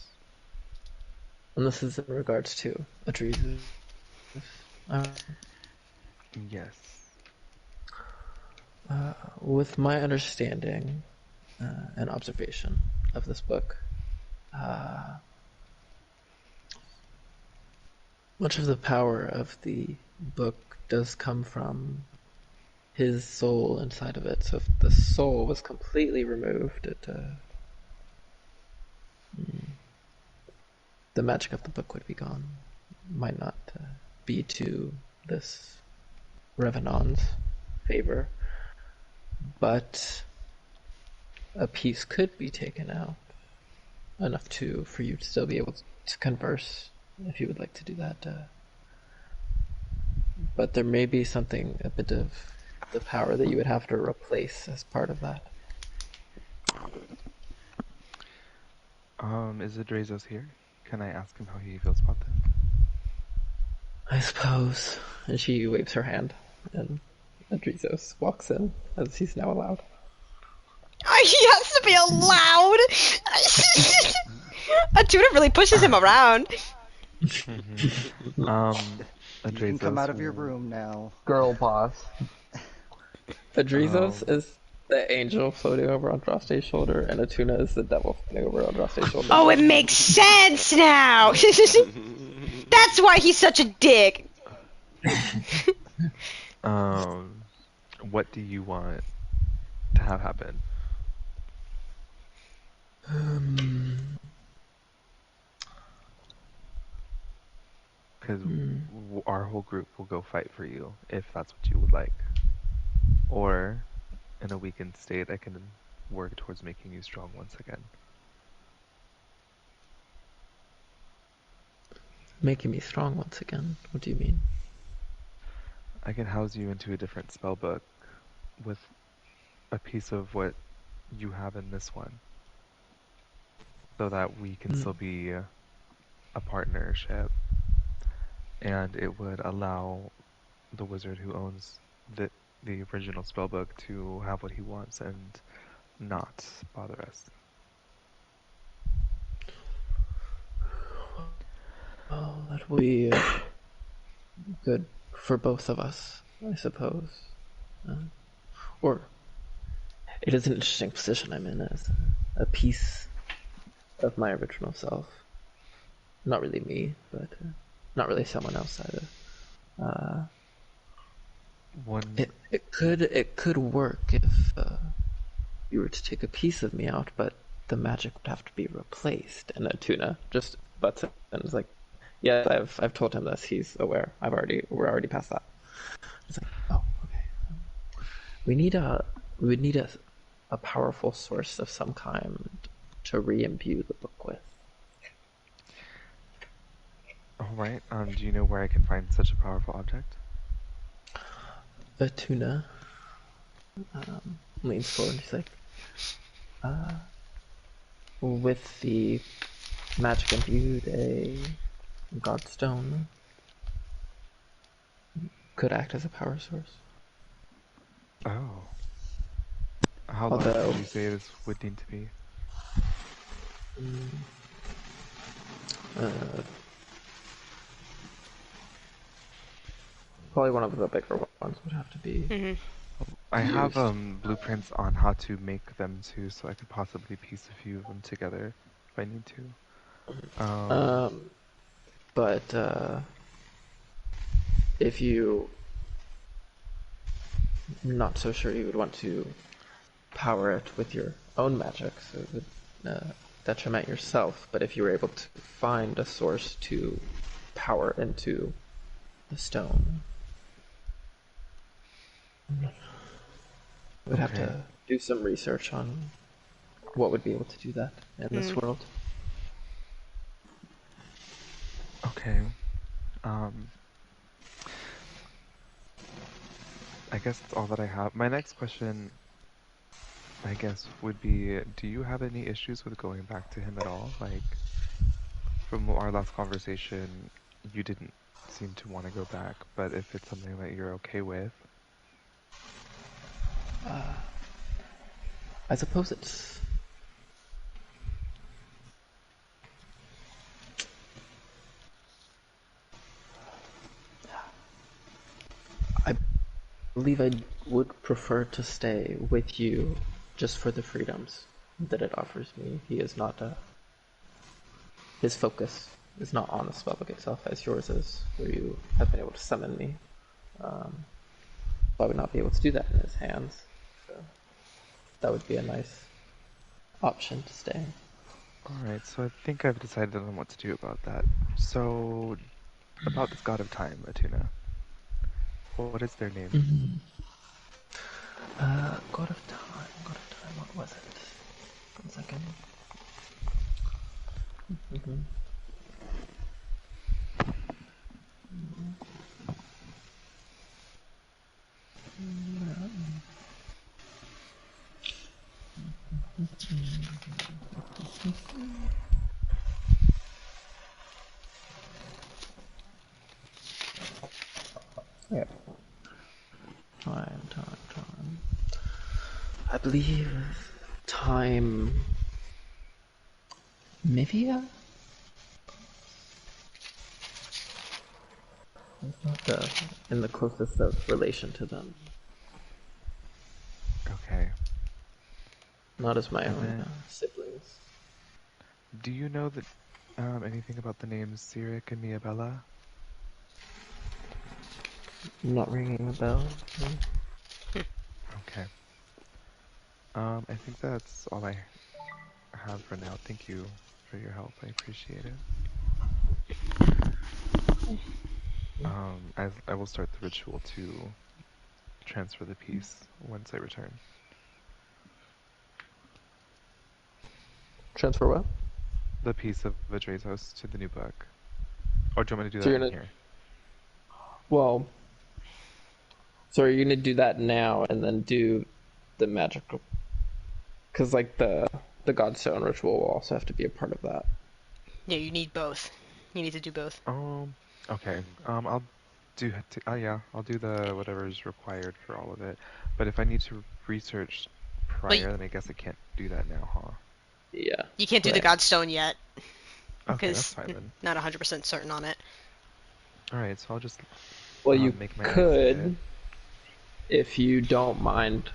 and this is in regards to Adrizu. Yes. With my understanding and observation of this book, much of the power of the book does come from his soul inside of it. So if the soul was completely removed, the magic of the book would be gone. Might not be to this Revenant's favor, but a piece could be taken out, enough for you to still be able to converse if you would like to do that. But there may be a bit of the power that you would have to replace as part of that. Is Adrazos here? Can I ask him how he feels about that? I suppose. And she waves her hand, and Adrizos walks in, as he's now allowed. He has to be allowed. Tuna really pushes him around. You can come Adrazos, out of your room now. Girl boss. Adrizos um, is the angel floating over Andraste's shoulder, and Atuna is the devil floating over Andraste's shoulder. Oh, it makes sense now. That's why he's such a dick. what do you want to have happen? Because our whole group will go fight for you if that's what you would like. Or, in a weakened state, I can work towards making you strong once again. Making me strong once again. What do you mean? I can house you into a different spell book with a piece of what you have in this one, so that we can still be a partnership, and it would allow the wizard who owns the original spellbook to have what he wants and not bother us. Well, that will be good for both of us, I suppose. Or it is an interesting position I'm in as a piece of my original self. Not really me, but not really someone else either. It could work if you were to take a piece of me out, but the magic would have to be replaced. And Atuna just butts in and is like, "Yes, I've told him this. He's aware. We're already past that." It's like, oh, okay. We would need a powerful source of some kind to re-imbue the book with. Alright, do you know where I can find such a powerful object? Atuna leans forward and she's like, with the magic imbued, a godstone could act as a power source. Oh. How large would you say this would need to be? Probably one of the bigger ones would have to be. Mm-hmm. I have blueprints on how to make them too, so I could possibly piece a few of them together if I need to. But if you not so sure you would want to power it with your own magic, so it would detriment yourself. But if you were able to find a source to power into the stone, we'd have to do some research on what would be able to do that in this world. Okay. I guess that's all that I have. My next question, I guess, would be, do you have any issues with going back to him at all? Like, from our last conversation, you didn't seem to want to go back, but if it's something that you're okay with. I suppose it's... I believe I would prefer to stay with you just for the freedoms that it offers me. He is not his focus is not on the spellbook itself as yours is, where you have been able to summon me. I would not be able to do that in his hands. So that would be a nice option to stay. Alright, so I think I've decided on what to do about that. So, about this god of time, Atuna. What is their name? God of time, what was it? 1 second. Yeah. Time. I believe Mivia? It's not in the closest of relation to them. Okay. Not as my And own then, siblings. do you know that anything about the names Cyric and Miabella? Not ringing a bell. Okay. I think that's all I have for now. Thank you for your help. I appreciate it. I will start the ritual to transfer the piece once I return. Transfer what? The piece of Vadrazos to the new book. Or do you want me to do So that you're in gonna. here? Well. So are you gonna do that now and then do the magical? Because like the Godstone ritual will also have to be a part of that. Yeah, you need both. You need to do both. Okay. I'll do. Yeah, I'll do the whatever is required for all of it. But if I need to research prior, then I guess I can't do that now, huh? Yeah. You can't do the right. Godstone yet. Okay, that's Because fine then. not 100% certain on it. Alright, so I'll just Well, you make my could, exit. if you don't mind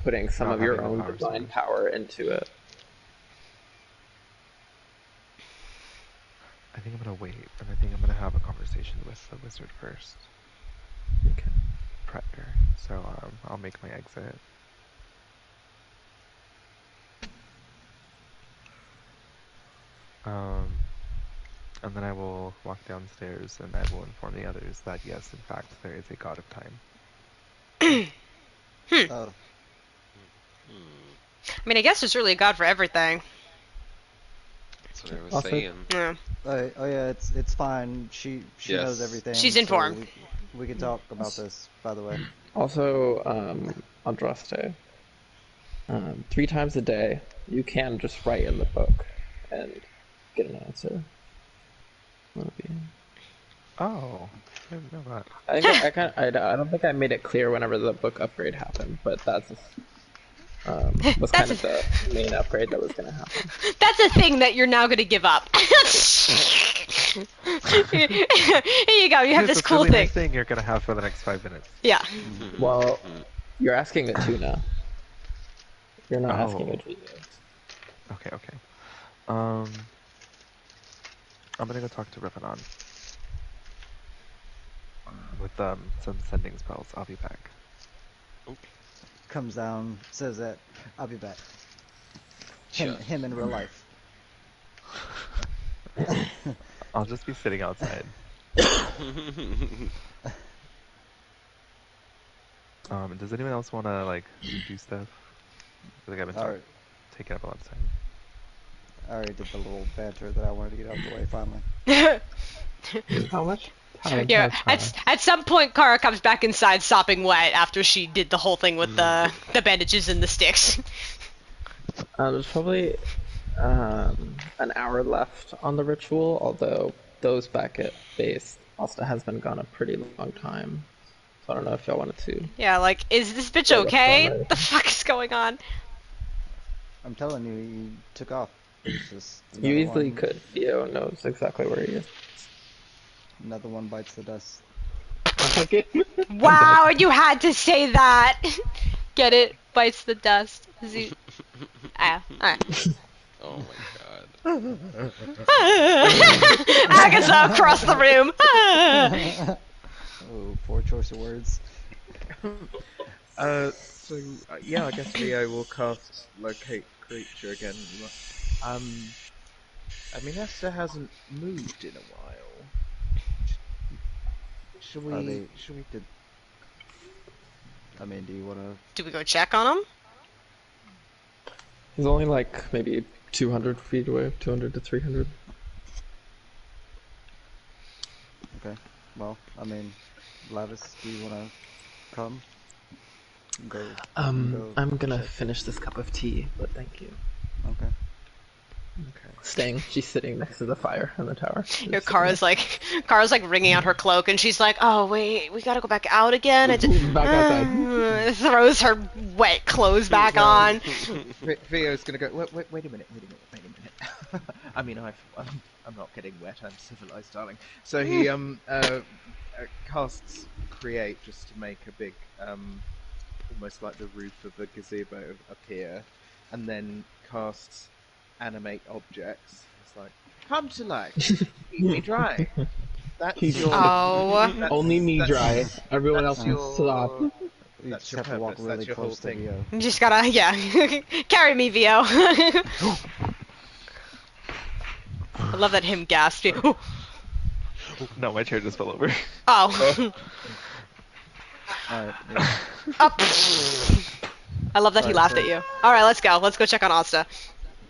putting some Not of your having the own power divine source. power into it. I think I'm gonna wait, and I think I'm gonna have a conversation with the wizard first. Okay. Prior. So I'll make my exit. And then I will walk downstairs and I will inform the others that yes, in fact, there is a god of time. Oh, I mean, I guess there's really a god for everything. That's what I was Also- saying. Yeah. oh yeah, it's fine. She knows Yes. everything. She's so informed. we can talk about this, by the way. Also, Andraste, 3 times a day, you can just write in the book and get an answer. That'll be... Oh, I didn't know that. I don't think I made it clear whenever the book upgrade happened, but that's was kind of the main upgrade that was going to happen. That's a thing that you're now going to give up. Here you go. You have this cool really thing. Nice thing you're gonna have for the next 5 minutes. Yeah. Well, you're asking a tuna. You're not asking a Oh. Jesus. Okay. I'm gonna go talk to Revenon. With some sending spells. I'll be back. Comes down, says that I'll be back. Sure. Him in real life. I'll just be sitting outside. Does anyone else want to like do stuff? I feel like I've been taking up a lot of time. I already did the little banter that I wanted to get out of the way finally. How much? Yeah. At some point, Kara comes back inside sopping wet after she did the whole thing with the bandages and the sticks. There's probably an hour left on the ritual, although those back at base also has been gone a pretty long time. So I don't know if y'all wanted to. Yeah, like, is this bitch Yeah, that's okay? fine, right? The fuck is going on? I'm telling you, he took off. It's just You another easily one, could. Theo knows exactly where he is. Another one bites the dust. Wow, you had to say that. Get it? Bites the dust. Alright. Oh my god. Agatha across the room. Oh, poor choice of words. Yeah, I guess Theo will cast Locate Creature again. I mean, Esther hasn't moved in a while. Should we? I mean, do you want to? Do we go check on him? He's only like maybe 200 feet away, 200 to 300. Okay. Well, I mean, Lavis, do you want to come? Go. I'm gonna check. finish this cup of tea, but thank you. Okay. Staying. She's sitting next to the fire in the tower. Your Kara's like wringing out her cloak, and she's like, "Oh wait, we gotta go back out again." Back outside. Throws her wet clothes back on. Theo's gonna go. Wait a minute. I mean, I'm not getting wet. I'm civilized, darling. So he casts create just to make a big, almost like the roof of a gazebo appear, and then casts animate objects. It's like, come to life, keep me dry. That's Keep- your. Oh. That's, Only me that's- dry. Everyone else That's can your. stop. You That's just your have to walk purpose. really That's your whole close to thing. Vio. You just gotta, yeah. Carry me, Vio. I love that him gasped. No, my chair just fell over. Oh. Alright, yeah. Up. I love that he Alright, laughed so- at you. Alright, let's go. Let's go check on Asta.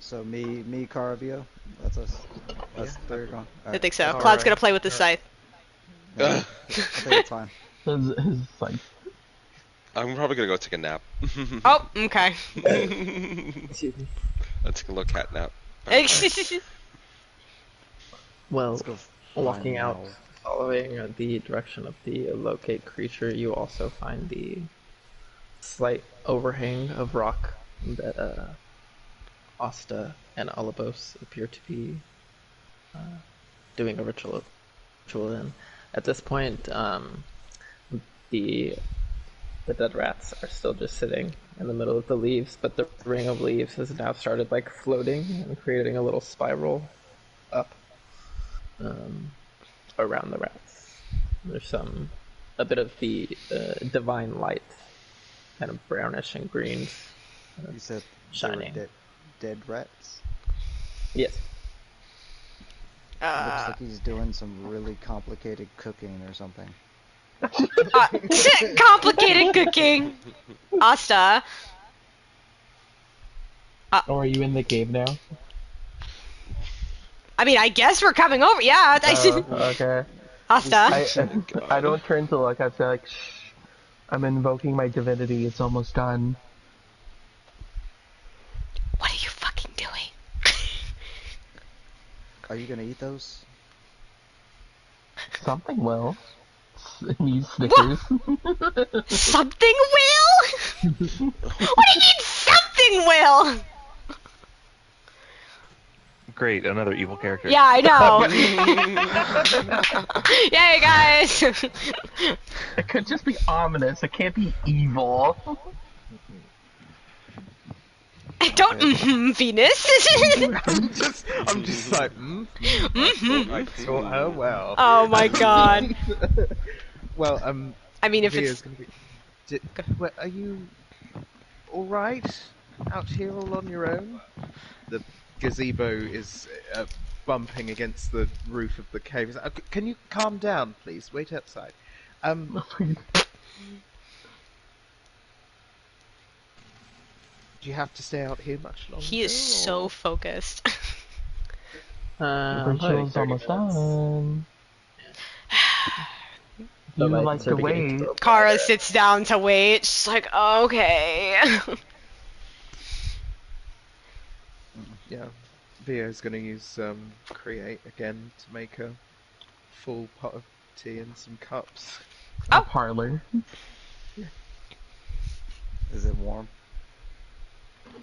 So me, Kara, Vio. That's us. Us three are gone. I think so. Alright. Cloud's gonna play with the scythe. Yeah, I think it's fine. His like, I'm probably gonna go take a nap. Oh, okay. I'll take a little cat nap. Well, Let's go walking find out, Mal. following the direction of the locate creature, you also find the slight overhang of rock that Asta and Olibos appear to be doing a ritual in. At this point, the dead rats are still just sitting in the middle of the leaves, but the ring of leaves has now started like floating and creating a little spiral up around the rats. There's a bit of the divine light, kind of brownish and greens, You said shining. they were dead rats? Yes. Looks like he's doing some really complicated cooking or something. Complicated cooking. Asta. oh, are you in the cave now? I mean, I guess we're coming over. Yeah. Okay. Asta. I don't turn to look. I say like, shh. I'm invoking my divinity. It's almost done. What are you fucking doing? Are you gonna eat those? Something will. These Snickers. Something will? What do you mean something will? Great, another evil character. Yeah, I know. Yay, guys. It could just be ominous. It can't be evil. Don't Venus. I'm just like, oh well. Oh my god. Well, I mean, if Via's it's gonna be. Well, are you all right out here all on your own? The gazebo is bumping against the roof of the cave. Can you calm down, please? Wait outside. Do you have to stay out here much longer? he is so or- focused. The Ritual's ritual's almost done. The You lights like are to beginning wait. to go Kara sits down to wait. She's like, okay. Yeah, Via's gonna use create again to make a full pot of tea and some cups. A parlor. Is it warm?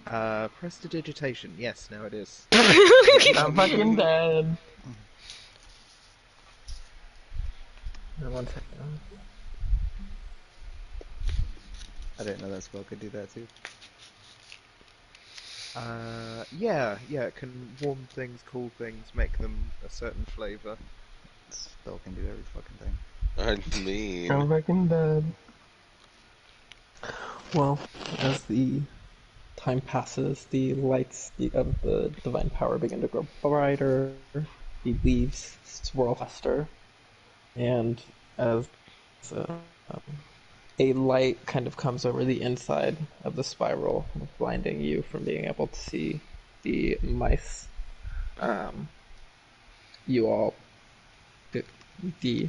Prestidigitation. Yes, now it is. I'm fucking dead. One second. I didn't know that spell could do that too. Yeah, it can warm things, cool things, make them a certain flavor. Spell can do every fucking thing. I mean, I'm fucking dead. Well, as the time passes, the lights of the divine power begin to grow brighter, the leaves swirl faster, and as a light kind of comes over the inside of the spiral, blinding you from being able to see the mice. You all, the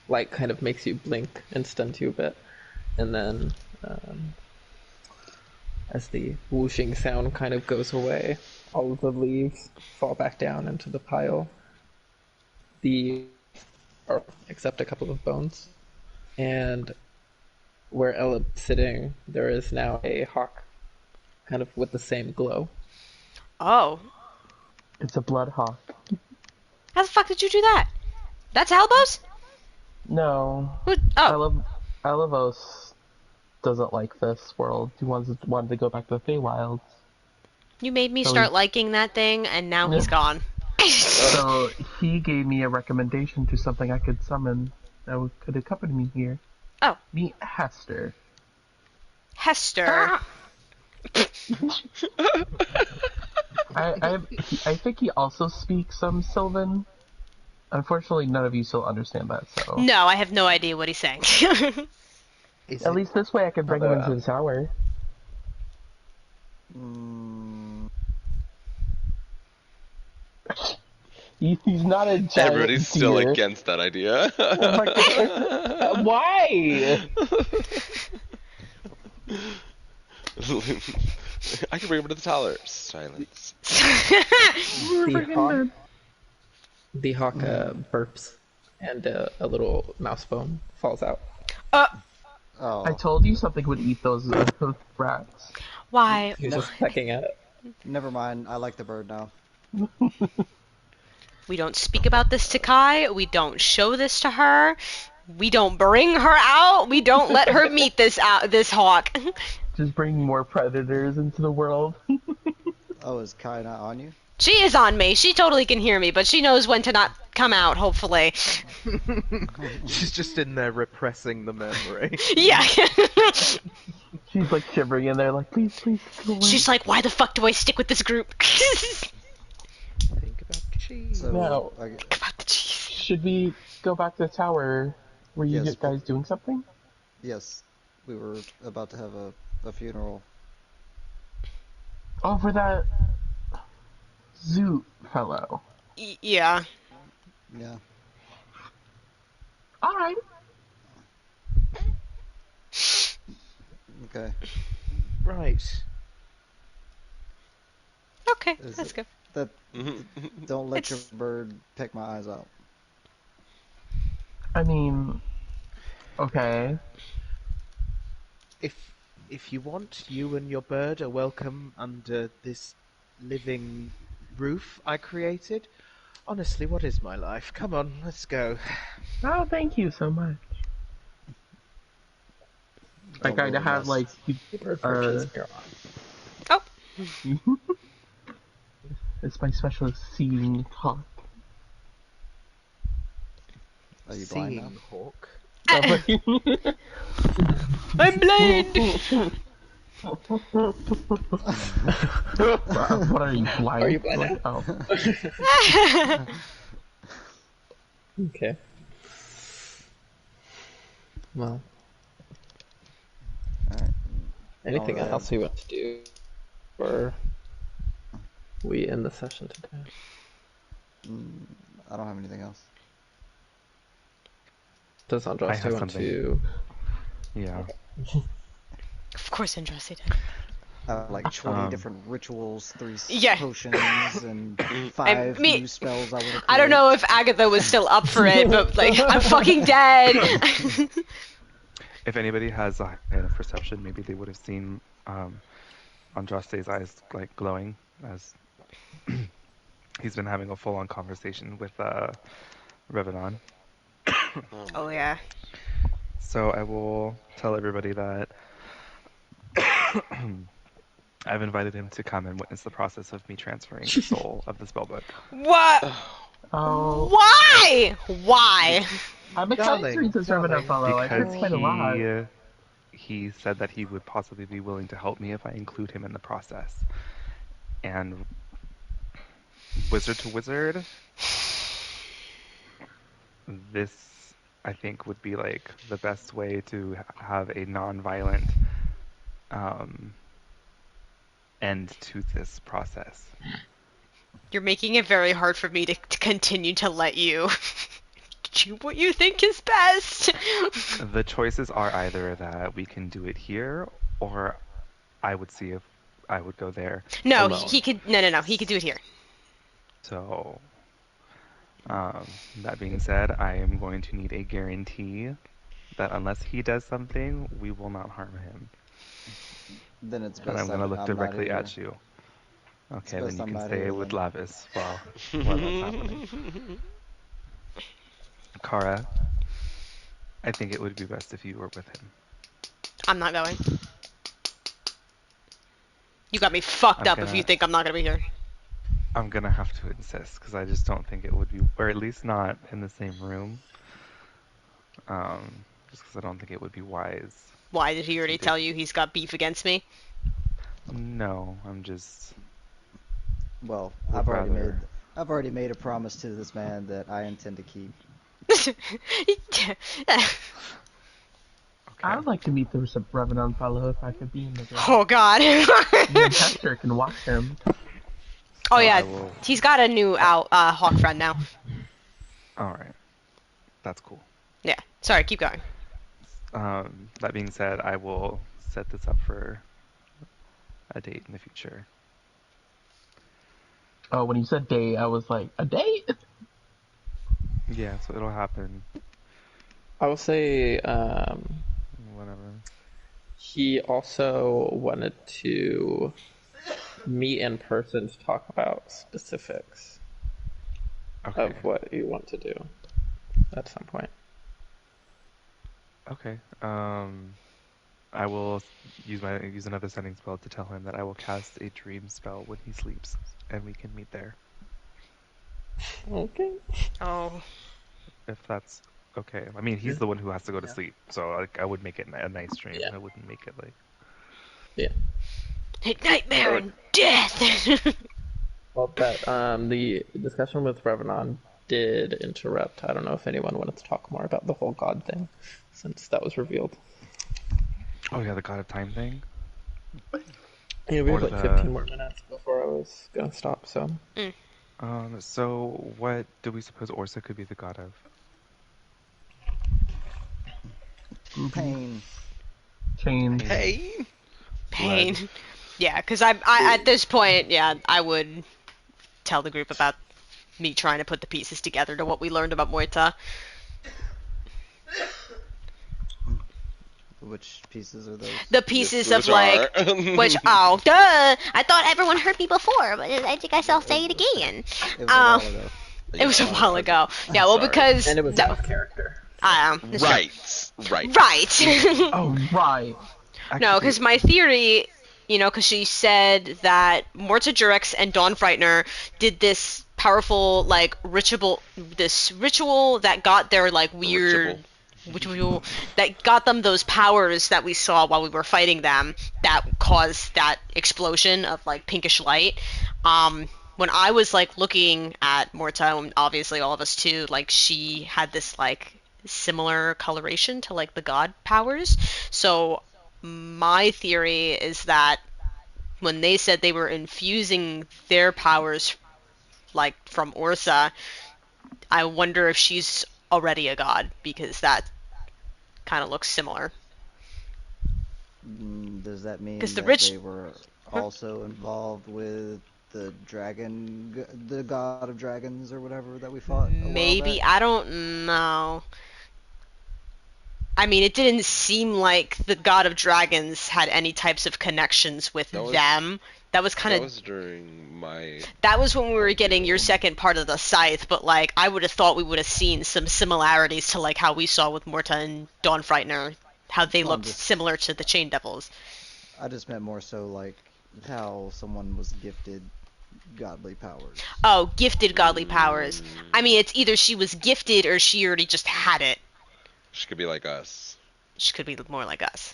light kind of makes you blink and stuns you a bit, and then as the whooshing sound kind of goes away, all of the leaves fall back down into the pile. Except a couple of bones, and where Ella's sitting, there is now a hawk, kind of with the same glow. Oh. It's a blood hawk. How the fuck did you do that? That's Albos? No. Who? I Oh, love Alivos doesn't like this world. He wanted to go back to the Feywilds. you made me So he, start liking that thing, and now he's gone. so he gave me a recommendation to something I could summon could accompany me here. Oh. Meet Hester. Hester. I think he also speaks some Sylvan. Unfortunately, none of you still understand that, so... No, I have no idea what he's saying. At least this way I can bring him into the Although, tower. Mm, He's not a giant Everybody's still deer. against that idea. Why? I can bring him to the tower. Silence. The hawk burps, and a little mouse bone falls out. oh, I told you something would eat those rats. Why? He was just pecking at it. never mind. I like the bird now. We don't speak about this to Kai. We don't show this to her. We don't bring her out. We don't let her meet this hawk. Just bring more predators into the world. Oh, is Kai not on you? She is on me. She totally can hear me, but she knows when to not come out, hopefully. she's just in there repressing the memory. Yeah. She's like shivering in there, like, please, please, go away. She's like, why the fuck do I stick with this group? Think about cheese. So, No. About the cheese. Should we go back to the tower? Were you Yes, guys doing something? yes, we were about to have a funeral. Oh, for that Zoot fellow. Yeah. Yeah. Alright. Okay. Right. Okay, Is let's it- go. Don't let your bird pick my eyes out. I mean, okay. If you want, you and your bird are welcome under this living roof I created. Honestly, what is my life? Come on, let's go. Oh, thank you so much. I Don't kind of ruin have this. like, Bird perches in your arm. Oh. it's my special seeing hawk. Are you blind now? Seeing hawk. I'm blind. What are you, blind? Are you blind now? Oh. Okay. Well, Alright. anything Alright. else you want to do? Or we end the session today? I don't have anything else. Does I Andraste have want something. to? Yeah. Of course, Andraste did. I have like 20 Um, different rituals, 3 Yeah. potions, and 5 me- new spells I want to I don't know if Agatha was still up for it, but like, I'm fucking dead. If anybody has a high enough perception, maybe they would have seen Andraste's eyes like glowing as he's been having a full-on conversation with Revenon. Oh yeah. So I will tell everybody that I've invited him to come and witness the process of me transferring the soul of the spellbook. What? Oh. Why? Why? I'm excited to read this Darling, Revenant fellow. I heard Because quite a lot. he said that he would possibly be willing to help me if I include him in the process. And wizard to wizard, this I think would be like the best way to have a non-violent end to this process. You're making it very hard for me to continue to let you do what you think is best. The choices are either that we can do it here, or I would see if I would go there No, alone. he could. No. He could do it here. So, that being said, I am going to need a guarantee that unless he does something, we will not harm him. Then it's best And I'm going to look not directly here. at you. Okay, then best you I'm can not stay here with then. Lavis while that's happening. Kara, I think it would be best if you were with him. I'm not going. You got me fucked I'm up if you gonna think I'm not gonna be here. I'm gonna have to insist because I just don't think it would be, or at least not in the same room. Just because I don't think it would be wise Why did he to already do. tell you he's got beef against me? No, I'm just Well, would rather. I've already made a promise to this man that I intend to keep. I Okay. would like to meet the Revenant fellow if I could be in the room. Oh god. You and Hector can watch him. Oh So yeah, I will. he's got a new hawk friend now. All right. That's cool. Yeah. Sorry, keep going. That being said, I will set this up for a date in the future. Oh, when you said date, I was like, a date? Yeah, so it'll happen I will say whenever. he also wanted to meet in person to talk about specifics Okay. of what you want to do at some point. Okay. I will use another sending spell to tell him that I will cast a dream spell when he sleeps, and we can meet there. Okay. Oh. If that's okay. I mean, he's the one who has to go to sleep, so like I would make it a nice dream. Yeah. I wouldn't make it like. Yeah. Nightmare and death. Well, that the discussion with Revenon did interrupt. I don't know if anyone wanted to talk more about the whole god thing, since that was revealed. Oh yeah, the God of Time thing. Yeah, we Or have like the- 15 more minutes before I was gonna stop. So So what do we suppose Orsa could be the god of? Pain. Chain. Pain. Pain. Blood. Yeah, because I at this point, yeah, I would tell the group about me trying to put the pieces together to what we learned about Moita. Which pieces are those? The pieces Yes, of like, which oh duh! I thought everyone heard me before, but I think I shall say it again. It was a while ago. It was a Yeah, while ago. Yeah, well sorry. because and it was no, off character. it's true. Right. Right. Oh, right. No, Actually, because my theory, because she said that Morta Jurex and Dawn Frightener did this powerful, like, ritual that got their, like, weird... Ritual that got them those powers that we saw while we were fighting them that caused that explosion of, like, pinkish light. When I was, like, looking at Morta, and obviously all of us too, like, she had this, like, similar coloration to, like, the god powers. So my theory is that when they said they were infusing their powers like from Orsa, I wonder if she's already a god because that kind of looks similar. Does that mean Because the that rich, they were also involved with the the god of dragons or whatever that we fought a while maybe back? I don't know. I mean, it didn't seem like the god of dragons had any types of connections with them. That was kind That of was during my. that was when we were getting your ordeal. second part of the scythe, but like I would have thought we would have seen some similarities to like how we saw with Morta and Dawn Frightener, how they Well, looked similar to the Chain Devils. I just meant more so like how someone was gifted godly powers. Oh, gifted godly powers. I mean, it's either she was gifted or she already just had it. She could be like us. She could be more like us.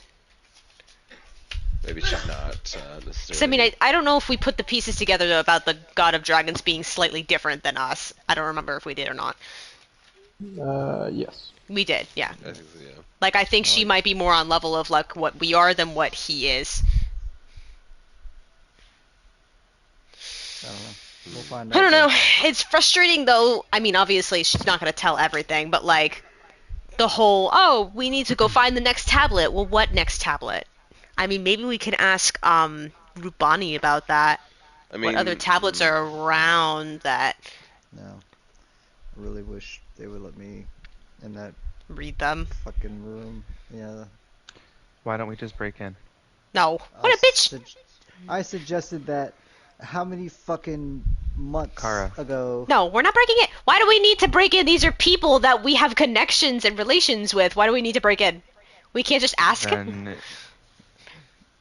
Maybe she's not So, necessarily. I mean, I don't know if we put the pieces together about the god of dragons being slightly different than us. I don't remember if we did or not. Yes. We did, yeah. I think so, yeah. Like, I think she might be more on level of, like, what we are than what he is. I don't know. We'll find out. I don't know. It's frustrating, though. I mean, obviously, she's not going to tell everything, but, like, the whole, oh, we need to go find the next tablet. Well, what next tablet? I mean, maybe we can ask, Rubani about that. I mean, What other tablets are around that... No. I really wish they would let me in that read them. fucking room. Yeah. why don't we just break in? No. What a bitch! I suggested that. How many fucking months Kara. ago. No, we're not breaking in. Why do we need to break in? These are people that we have connections and relations with. Why do we need to break in? We can't just ask? Then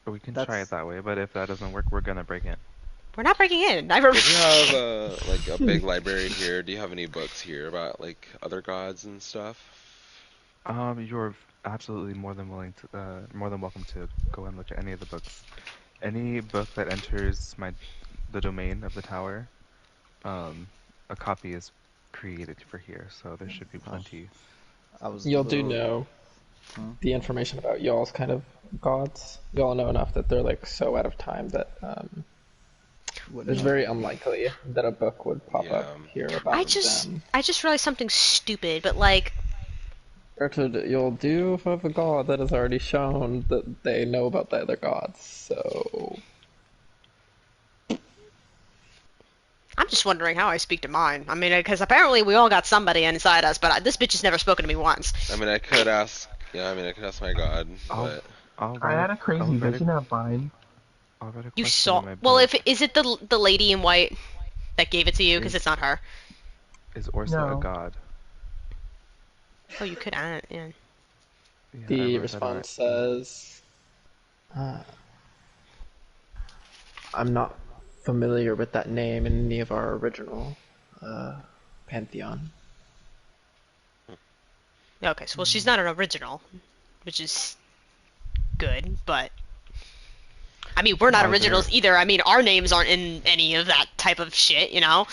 we can try it That's that way, but if that doesn't work, we're gonna break in. We're not breaking in. If you have like a big library here, do you have any books here about like other gods and stuff? You're absolutely more than welcome to go and look at any of the books. Any book that enters the domain of the tower, a copy is created for here, so there should be plenty. I was a Y'all do little. know Hmm? the information about y'all's kind of gods. Y'all know enough that they're like so out of time that Wouldn't it's know. very unlikely that a book would pop up Yeah. here about I them. just realized something stupid, but like, Gertrude, you'll do have a god that has already shown that they know about the other gods, so... I'm just wondering how I speak to mine. I mean, because apparently we all got somebody inside us, but this bitch has never spoken to me once. I mean, I could ask. Yeah, I mean, I could ask my god, but I had a crazy vision of mine. I'll write a You question saw? in my Well, book. is it the lady in white that gave it to you? Because it's not her. Is Orsa No. a god? Oh, you could add it. Yeah. Yeah, I The wrote that in response says, I'm not familiar with that name in any of our original pantheon. Okay, so well, she's not an original, which is good, but I mean, we're not Are originals there- either. I mean, our names aren't in any of that type of shit, you know?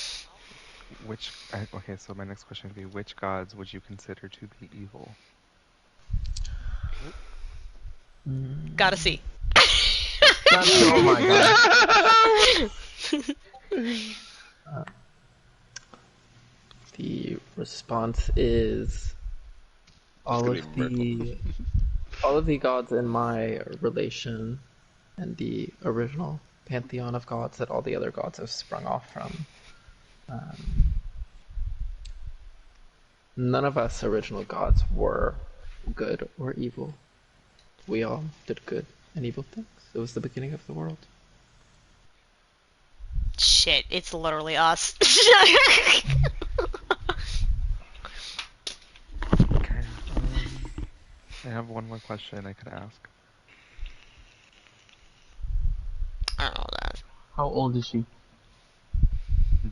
Okay, so my next question would be, which gods would you consider to be evil? Gotta see. Oh my god. The response is all gonna of be the gods in my relation and the original pantheon of gods that all the other gods have sprung off from. None of us original gods were good or evil. We all did good and evil things. It was the beginning of the world. Shit, it's literally us. Okay, I have one more question I could ask. I don't know that. How old is she?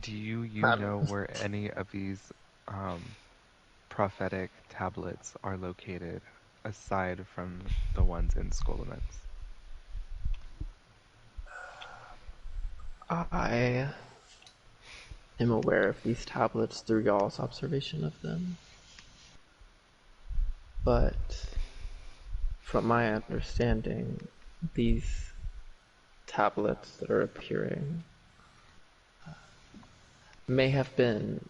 Do you Um, know where any of these prophetic tablets are located, aside from the ones in Skolomex? I am aware of these tablets through y'all's observation of them. But from my understanding, these tablets that are appearing may have been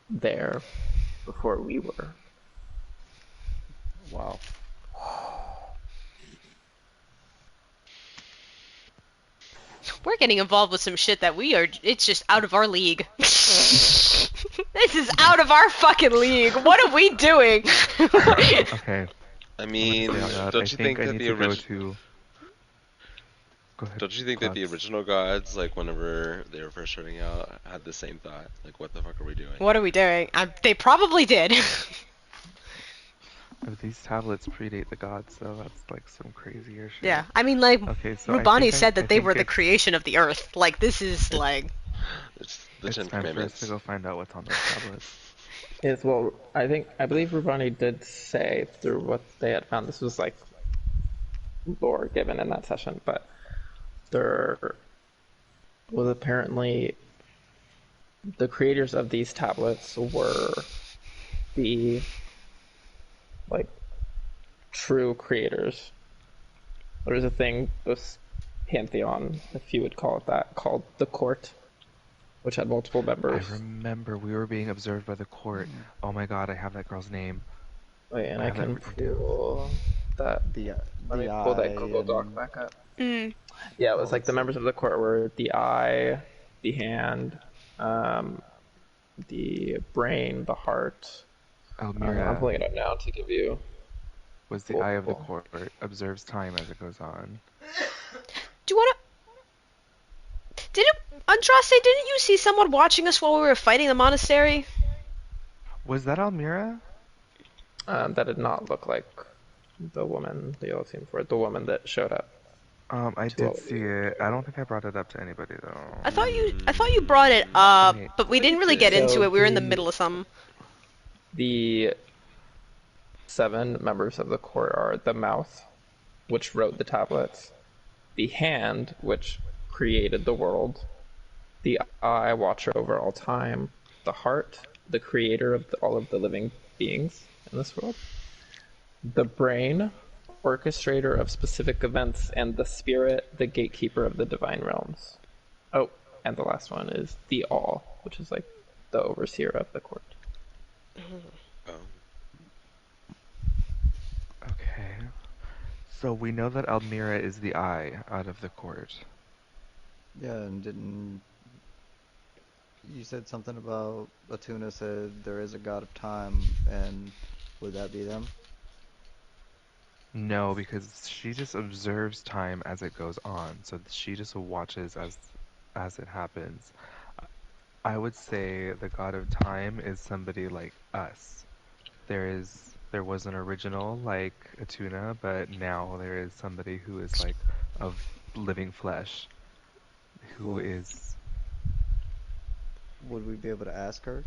there before we were. Wow. We're getting involved with some shit that it's just out of our league. This is out of our fucking league. What are we doing? Okay. I mean, don't you think I that need the to go original? to. Go ahead. Don't you think that the Klutz. original gods, like whenever they were first starting out, had the same thought? Like, what the fuck are we doing? What are we doing? They probably did. These tablets predate the gods, so that's like some crazier shit. Yeah, I mean, like, Okay, so Rubani said I that they think were the it's- creation of the earth. Like, this is like... It's the It's Ten time for us Commandments. to go find out what's on those tablets. Yes, well, I believe Rubani did say through what they had found, this was like lore given in that session, but there was apparently the creators of these tablets were the like true creators. There's a thing, this pantheon, if you would call it that, called the court, which had multiple members. I remember we were being observed by the court. Oh my god, I have that girl's name. Wait, and I I have that can written down. pull that. Let me pull that Google Doc back up. Yeah, it was like the members of the court were the eye, the hand, the brain, the heart. I'm Elmira pulling it up now to give you. was the eye of the court, observes time as it goes on. Do you wanna... Didn't Andraste? Didn't you see someone watching us while we were fighting the monastery? Was that Almira? That did not look like the woman that y'all seen before. The woman that showed up. I To all did of see you. it. I don't think I brought it up to anybody though. I thought you brought it up, Wait. but we didn't really get So into it. We were in the middle of something. the 7 members of the court are the mouth, which wrote the tablets, the hand, which created the world, the eye, watcher over all time, the heart, the creator of all of the living beings in this world, the brain, orchestrator of specific events, and the spirit, the gatekeeper of the divine realms. Oh, and the last one is the all, which is like the overseer of the court. Oh. Okay. So we know that Almira is the eye out of the court. Yeah, and didn't you said something about Atuna said there is a god of time, and would that be them? No, because she just observes time as it goes on. So she just watches as it happens. I would say the god of time is somebody like us. There was an original like Atuna, but now there is somebody who is like of living flesh, who Well, is would we be able to ask her?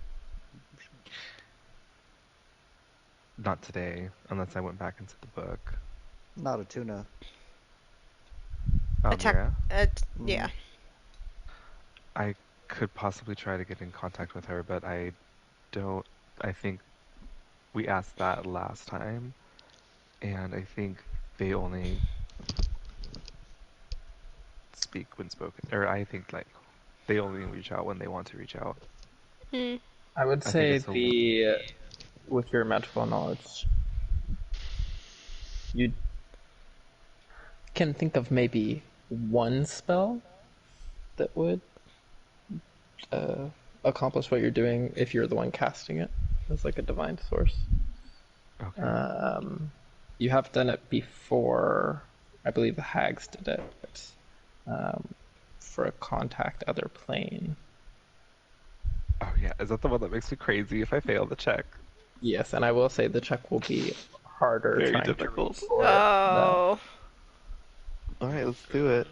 not today, unless I went back into the book. Not Atuna. Attack. Almira, Mm-hmm. Yeah. I could possibly try to get in contact with her, but I don't. I think we asked that last time, and I think they only speak when spoken, or I think like they only reach out when they want to reach out. Hmm. I would I think say it's a with your magical knowledge, you can think of maybe one spell that would uh, accomplish what you're doing if you're the one casting it as like a divine source. okay. You have done it before. I believe the hags did it for a contact other plane. Oh yeah, is that the one that makes me crazy if I fail the check? Yes, and I will say the check will be harder Very trying to reach difficult. for that. Oh. All right, let's do it.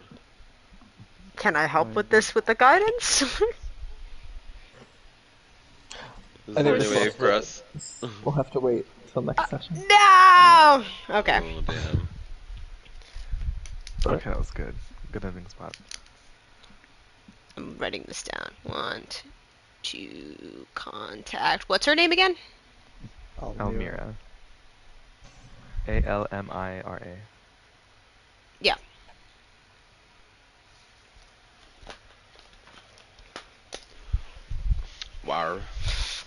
Can I help Alright. with this with the guidance? Is I there think any this way for us? we'll have to wait till next session. No. Okay. Oh, damn. Okay, that was good. Good ending spot. I'm writing this down. 1, 2, contact. What's her name again? Almira. Almira. Yeah. Wow.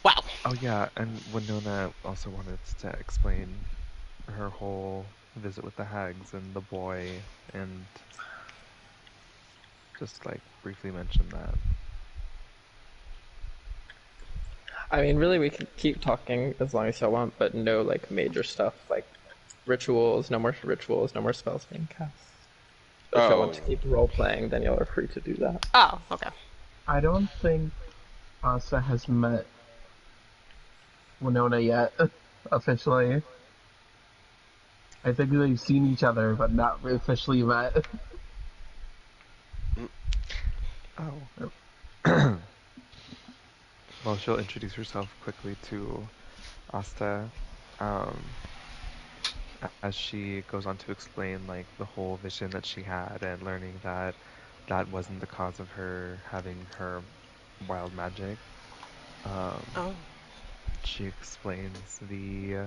Wow. Oh yeah, and Winona also wanted to explain her whole visit with the hags and the boy, and just like briefly mention that. I mean, really, we could keep talking as long as y'all want, but no like major stuff like rituals. No more rituals. No more spells being cast. If y'all want to keep role playing, then y'all are free to do that. Oh, okay. I don't think Asa has met Winona yet, officially. I think they've seen each other, but not officially met. Oh. Well, she'll introduce herself quickly to Asta, um, as she goes on to explain like the whole vision that she had and learning that that wasn't the cause of her having her wild magic. Oh. She explains the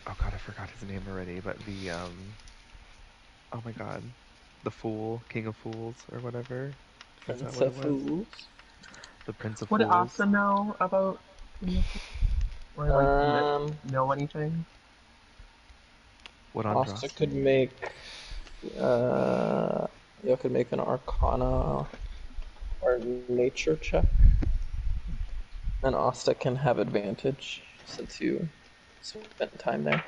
oh god, I forgot his name already, but the oh my god, the fool, king of fools or whatever. Is that Prince what it of was? Fools. The prince of What did fools. Asa know about? Or like know anything? What Asta Andraste? could make. Y'all could make an Arcana or Nature check, and Asta can have advantage since you spent time there.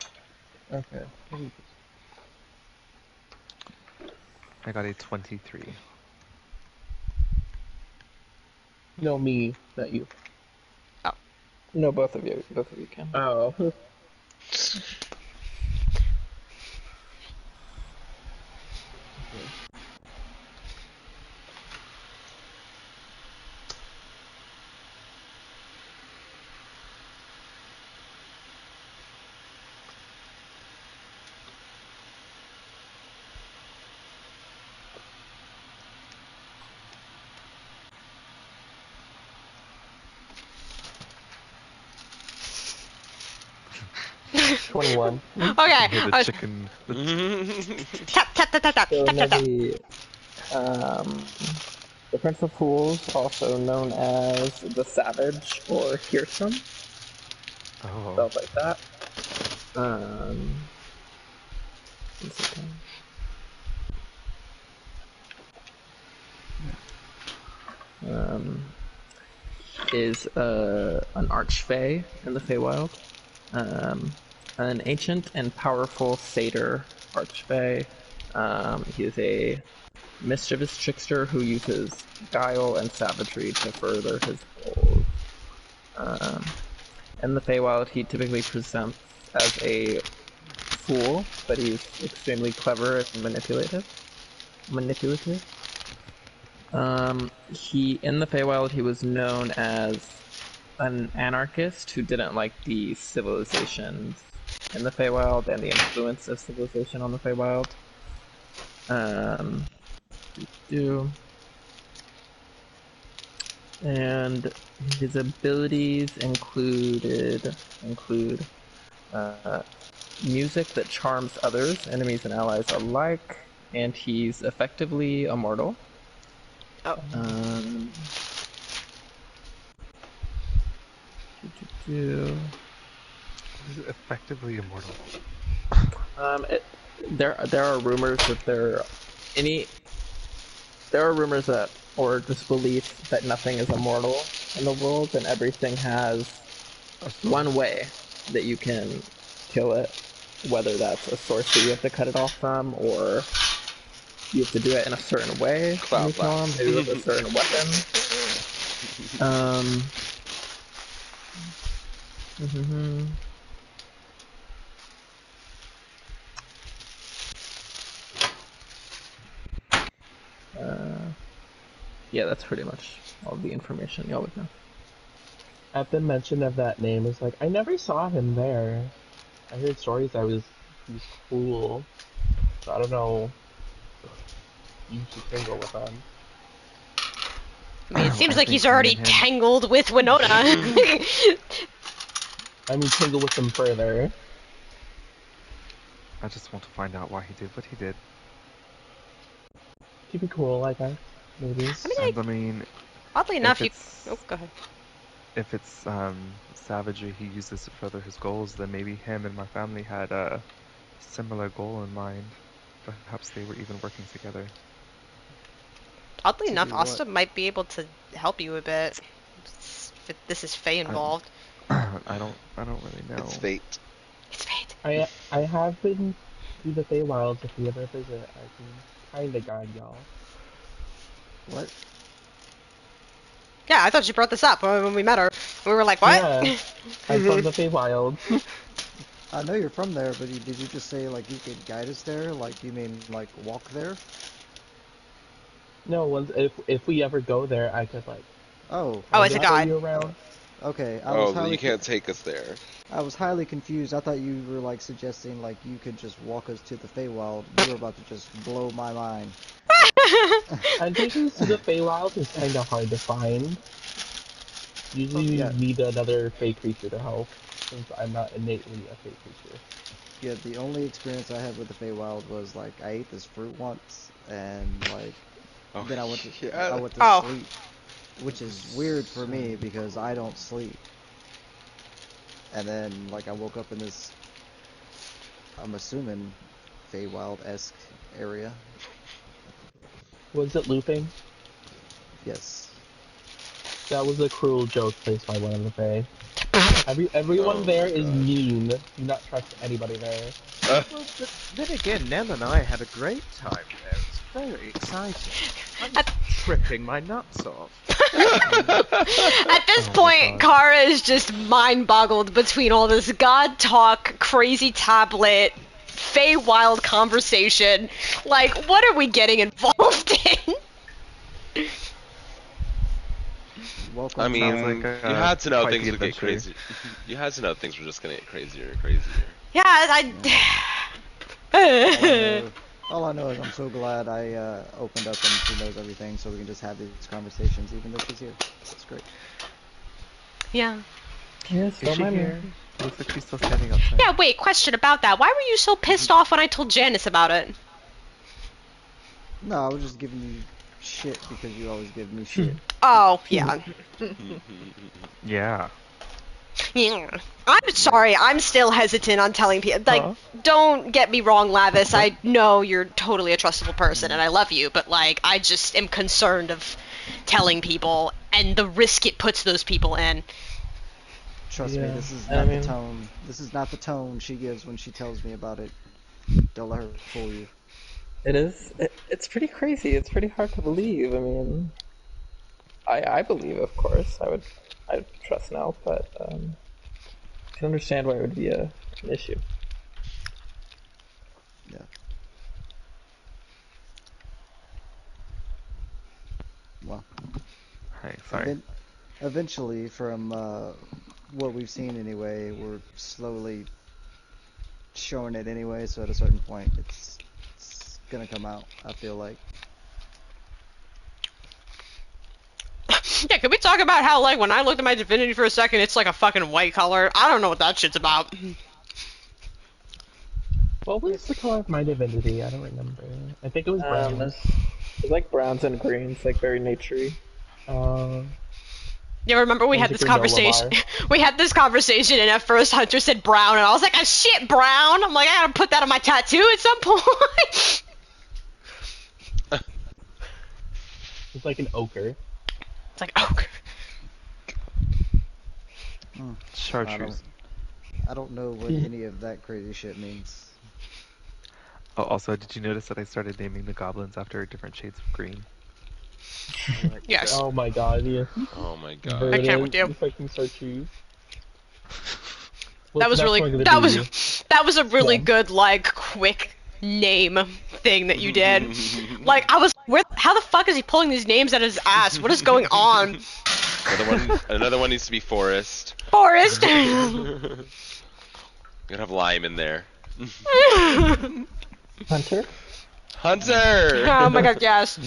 Okay. I got a 23. No, me, not you. No, both of you. Both of you can. Oh. Okay. 21. You I can hear the was chicken. tap tap tap tap tap So tap tap tap. the Prince of Fools, also known as the Savage or Fearsome, Oh. spelled like that. One second. Is an archfey in the Feywild, an ancient and powerful satyr archfey. He is a mischievous trickster who uses guile and savagery to further his goals. In the Feywild, he typically presents as a fool, but he's extremely clever and manipulative. He in the Feywild he was known as an anarchist who didn't like the civilizations in the Feywild and the influence of civilization on the Feywild. And his abilities include music that charms others, enemies and allies alike, and he's effectively immortal. Oh. What is it? Effectively immortal. There are rumors that or just belief that nothing is immortal in the world, and everything has one way that you can kill it, whether that's a source that you have to cut it off from, or you have to do it in a certain way when you kill them, maybe with a certain weapon. Yeah, that's pretty much all the information y'all would know. At the mention of that name, it's like, I never saw him there. I heard stories he was cool. So I don't know. You should tangle with him. I mean, it seems I like think he's me already and him. tangled with Winona. I mean, tangle with him further. I just want to find out why he did what he did. Keep it cool, I guess. Maybe. I mean, And I mean, oddly enough, if you. it's Oh, go ahead. if it's savagery he uses to further his goals, then maybe him and my family had a similar goal in mind. Perhaps they were even working together. Oddly To enough, do what? Asta might be able to help you a bit. If this is Faye I, involved. I don't really know. It's fate. It's fate. I have been to the Feywilds. If you ever visit, I can kinda guide y'all. What? Yeah, I thought she brought this up when we met her. We were like, what? Yeah, I'm from the Feywilds. I know you're from there, but did you just say like you could guide us there? Like you mean like walk there? No, if we ever go there, I could like Oh, Oh, kind it's a of show god. you around. okay. Oh, then you can't take us there. I was highly confused. I thought you were like suggesting like you could just walk us to the Feywild. You were about to just blow my mind. Entrances to the Feywilds is kind of hard to find. Usually you Yeah, need another fey creature to help, since I'm not innately a fey creature. yeah. The only experience I had with the Feywild was like I ate this fruit once, and like Oh, then I yeah. went to Oh. sleep, which is weird for me because I don't sleep. And then like I woke up in this, I'm assuming Feywild-esque area. Was it looping? Yes. That was a cruel joke placed by one of the Fae. Everyone Oh there my is gosh. mean. Do not trust anybody there. Well, but then again, Nell and I had a great time there. It was very exciting. I was I- tripping my nuts off. At this Oh my point, God. Kara is just mind-boggled between all this God talk, crazy tablet, Feywild conversation. Like, what are we getting involved in? Welcome. I Sounds mean, like you had to know quite things the would get adventure. crazy. You had to know things were just gonna get crazier and crazier. Yeah, All I know is I'm so glad I opened up and she knows everything, so we can just have these conversations, even though she's here. It's great. yeah. Yes, Is don't she mind me. here? It looks like she's still standing outside. Yeah, wait, question about that. Why were you so pissed off when I told Janice about it? No, I was just giving you shit because you always give me shit. Oh, yeah. Yeah. Yeah. I'm sorry, I'm still hesitant on telling people. Like, Huh? don't get me wrong, Lavis. What? I know you're totally a trustable person and I love you, but, like, I just am concerned of telling people and the risk it puts those people in. Trust me, Yeah, this is and I not the mean- tone. This is not the tone she gives when she tells me about it. Don't let her fool you. It is. It's pretty crazy. It's pretty hard to believe. I mean, I believe, of course. I trust now, but I can understand why it would be an issue. Yeah. Well, Hi, sorry. eventually, from what we've seen anyway, we're slowly showing it anyway. So at a certain point, it's gonna come out. I feel like. Yeah, can we talk about how, like, when I looked at my divinity for a second, it's like a fucking white color? I don't know what that shit's about. What was the color of my divinity? I don't remember. I think it was brown. It's like browns and greens, like very naturey. Yeah, remember we It had was this a granola conversation? bar. We had this conversation, and at first Hunter said brown, and I was like, "Ah, shit, brown." I'm like, I gotta put that on my tattoo at some point. It's like an ochre. It's like, oh. Chartreuse. I don't know what any of that crazy shit means. Oh, also, did you notice that I started naming the goblins after different shades of green? Yes. Oh my god, yeah. Oh my god. I can't with you. You fucking chartreuse. That was really that was a really good, like, quick name thing that you did. Like, I was, how the fuck is he pulling these names out of his ass? What is going on? Another one needs to be Forest. Forest. Gotta have Lime in there. Hunter Hunter! Oh my god, yes.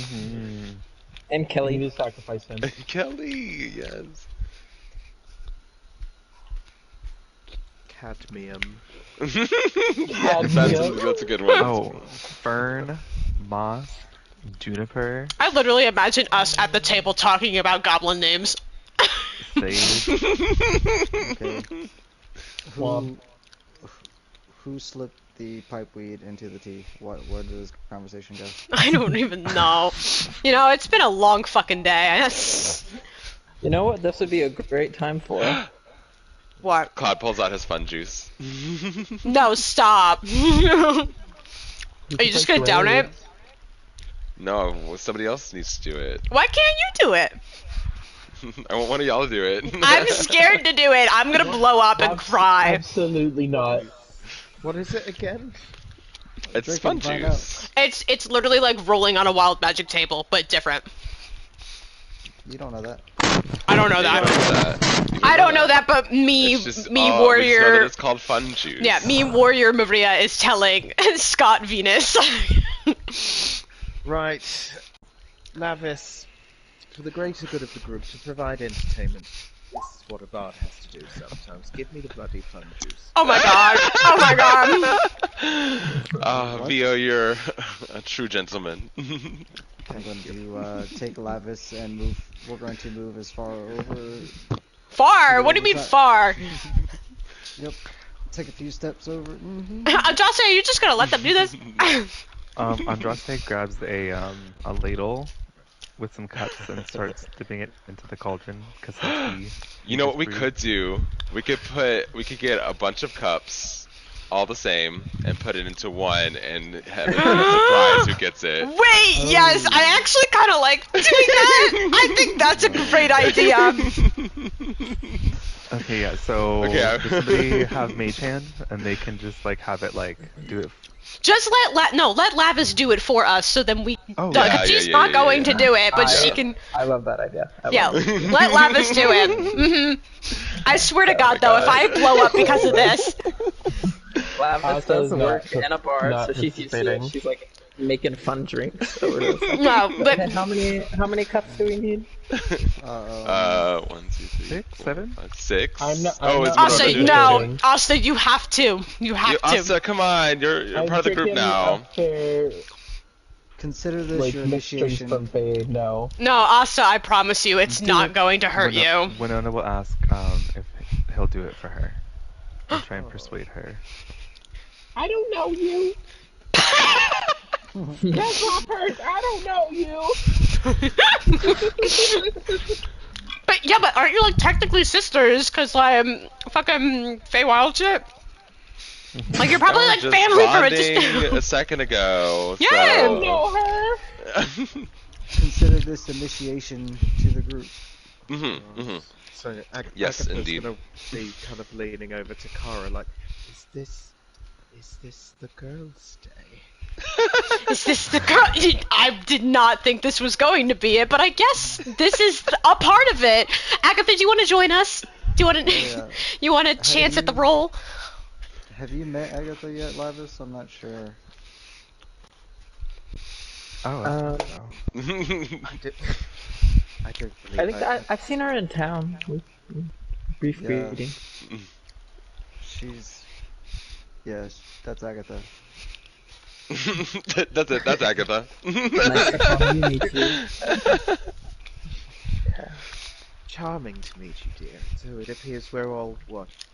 and Kelly. You need to sacrifice him. Kelly, yes. Cadmium. That's a good one. Oh, Fern, Moss, Juniper, I literally imagine us at the table talking about goblin names. Sage. Okay. Well, Who slipped the pipeweed into the tea? Where did this conversation go? I don't even know. You know, it's been a long fucking day. You know what? This would be a great time for. What? Claude pulls out his fun juice. No, stop. Are you just gonna down it? No, somebody else needs to do it. Why can't you do it? I want one of y'all to do it. I'm scared to do it. I'm gonna blow up and cry. Absolutely not. What is it again? It's Drink fun and find juice. It's literally like rolling on a wild magic table, but different. You don't know that. I don't know You that. You I don't know that, but me It's just, me we just know that warrior. it's called fun juice. Yeah, me warrior Maria is telling Scott Venus. Right. Lavis, for the greater good of the group, to provide entertainment. This is what a bard has to do sometimes. Give me the bloody fun juice. Oh my god. Oh my god. Vio, you're a true gentleman. I'm going to take Lavis and move. We're going to move as far over. Far? What do you mean far? Yep. Take a few steps over. Josh, are you just gonna let them do this? Andraste grabs a ladle with some cups and starts dipping it into the cauldron because that's You know what we could do? We could get a bunch of cups all the same and put it into one and have a surprise who gets it. Wait, yes, I actually kind of like doing that. I think that's a great idea. Okay, yeah. So Okay. does somebody have mage hand, and they can just like have it like do it. Just let Lavis do it for us, so then we. Oh, Because yeah, she's yeah, not yeah, going yeah. to do it, but she Yeah. can. I love that idea. Yeah, love it. let Lavis do it. I swear to God, though, if I blow up because of this, Lavis Also does not work par- in a bar, not so she's used to it. participating. She's like making fun drinks over this. no, but Okay, how many cups do we need? 1, 2, 3, Six, 4, seven? 5, 6. I'm not- oh, I'm it's not Asta, participating. no, Asta, you have to. You have to. Asta, come on, you're I'm part of the group drinking now. After, Consider this like, your mixed drinks initiation. from Fade, no. No, Asta, I promise you, it's not going to hurt you. Winona will ask if he'll do it for her and try and persuade her. I don't know you. That's not hurt. I don't know you. But aren't you like technically sisters? Cause like fucking Feywild shit. Like you're probably Y'all like just family for a bonding a second ago. Yeah. I so- don't know her. Consider this initiation to the group. So Yes, Agatha's indeed. gonna be kind of leaning over to Kara, like, is this the girls' day? Is this the girl? I did not think this was going to be it, but I guess this is a part of it. Agatha, do you want to join us? Do you want to? Yeah. You want to chance at the role? Have you met Agatha yet, Lavis? I'm not sure. Oh, Um, I don't believe I think I've seen her in town. Brief Yeah. greeting. She's... Yeah, that's Agatha. That's it. That's Agatha. Nice to finally meet you. Charming to meet you, dear. So it appears we're all,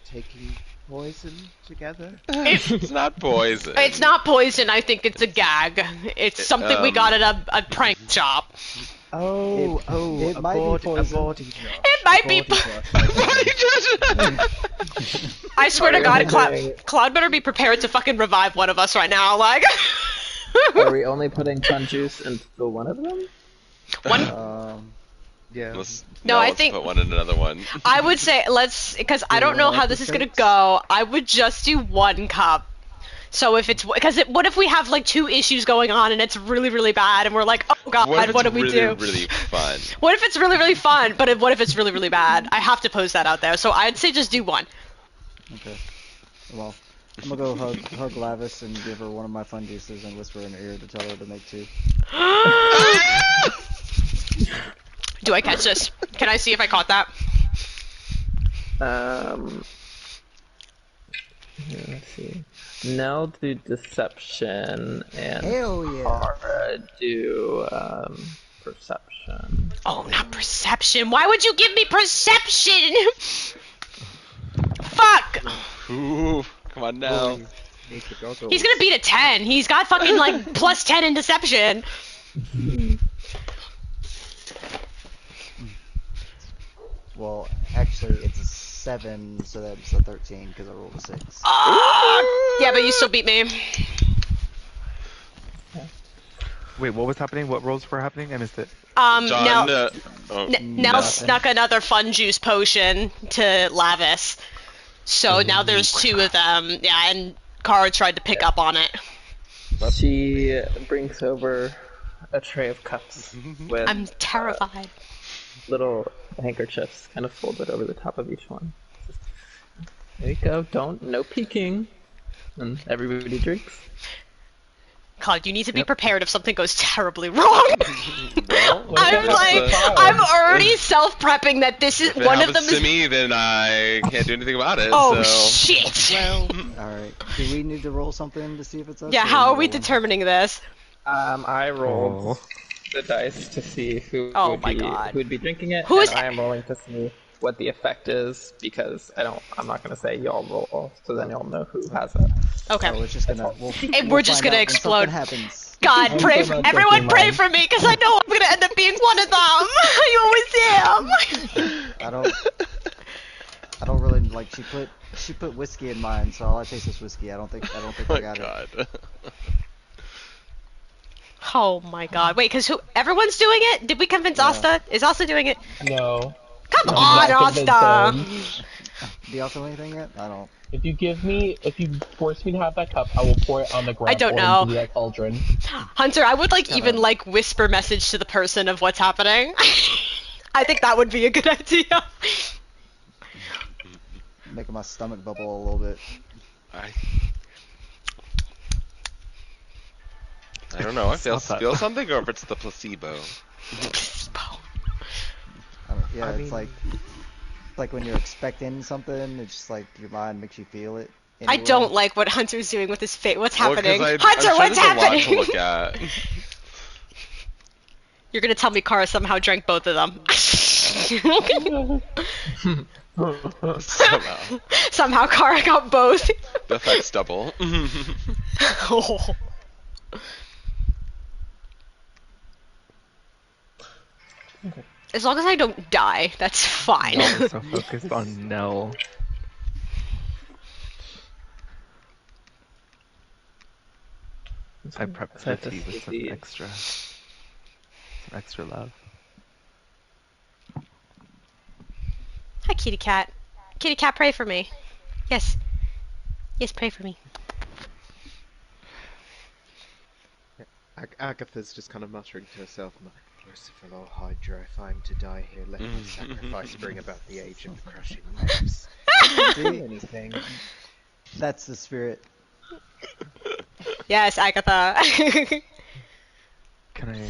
taking poison together? It's not poison. It's not poison. I think it's a gag. It's something we got at a prank shop. Oh, it a might be poison. body jar. It might be. I swear to God, Claude better be prepared to fucking revive one of us right now. Like. Are we only putting fun juice into one of them? One. Yeah. No, I let's think- put one in another one. I would say because I don't know how this is gonna go. I would just do one cup. So if it's what if we have like two issues going on and it's really really bad and we're like, oh God, What if what do it's we really, do? really fun? What if it's really really fun? But what if it's really really bad? I have to pose that out there. So I'd say just do one. Okay. Well, I'm gonna go hug Lavis and give her one of my fun juices and whisper in her ear to tell her to make two. Do I catch this? Can I see if I caught that? Let's see. Nell do deception and Hell yeah. Kara do perception. Oh, not perception. Why would you give me perception? Fuck. Ooh, come on now. Need the goggles. He's gonna beat a 10. He's got fucking like plus 10 in deception. Well, actually, it's a 7, so that's a 13 because I rolled a 6. Yeah, but you still beat me. Wait, what was happening? What rolls were happening? I missed it. John, Nell oh, Nell snuck another fun juice potion to Lavis. So now there's two of them. Yeah, and Kara tried to pick up on it. She brings over a tray of cups with I'm terrified. little handkerchiefs kind of folded over the top of each one. There you go. No peeking. And everybody drinks. Claude, you need to be prepared if something goes terribly wrong. well, I'm already self-prepping that this is if it one of happens them to is. me, then I can't do anything about it. Oh so. shit! Alright. Do we need to roll something to see if it's us? Yeah, or how are we roll one? determining this? I rolled the dice to see who Oh would my be God. who would be drinking it, Who is- and I am rolling to see what the effect is because I'm not gonna say y'all roll, so then y'all know who has it. Okay. Oh, it's just gonna. We're just find gonna out when explode. something happens. God, I'm pray so for not everyone. drinking Pray mine. for me, because I know I'm gonna end up being one of them. I always am. I don't really again. Like she put whiskey in mine, so all I taste is whiskey. I don't think Oh I my got it. god. Oh my god. Wait, because everyone's doing it? Did we convince Yeah. Asta? Is Asta doing it? No. Come I did on, not convince Asta! him. Do y'all do anything yet? I don't. If you force me to have that cup, I will pour it on the I ground don't or know. into that cauldron. Hunter, I would like Kinda- even like whisper message to the person of what's happening. I think that would be a good idea. Making my stomach bubble a little bit. I don't know. I feel Stop that. feel something, or if it's the placebo. Yeah, I it's mean- like when you're expecting something, it's just like your mind makes you feel it. I Anyway. don't like what Hunter's doing with his face. What's Well, 'cause happening? I'm Hunter, sure what's there's a lot to happening? look at. You're gonna tell me Kara somehow drank both of them. Somehow. Somehow Kara got both. The effect's double. Oh. As long as I don't die, that's fine. Y'all are so focused on no. I prepped the tea with some extra love. Hi, kitty cat. Kitty cat, pray for me. Yes. Yes, pray for me. Agatha's just kind of muttering to herself, "Merciful, O Hydra, if I am to die here, let my sacrifice bring about the age of the crushing waves." See? Anything. That's the spirit. Yes, Agatha. Can I?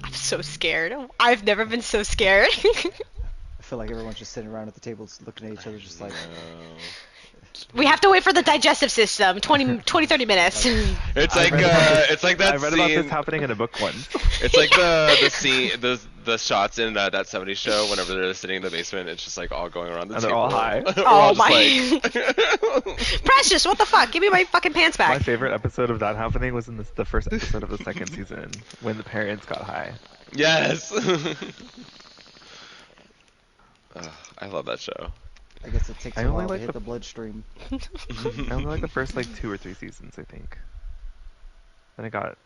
I'm so scared. I've never been so scared. I feel like everyone's just sitting around at the table looking at each other just like... We have to wait for the digestive system. 20, 30 minutes. It's like that I read scene. about this happening in a book once. It's like the scene, the shots in that '70s show. Whenever they're sitting in the basement, it's just like all going around the And table. they're all high. We're Oh all just my. like- Precious, what the fuck? Give me my fucking pants My back. favorite episode of that happening was in the first episode of the second season when the parents got high. Yes. I love that show. I guess it takes I a only while to like hit the- the bloodstream. I only like the first like 2 or 3 seasons, I think. Then it got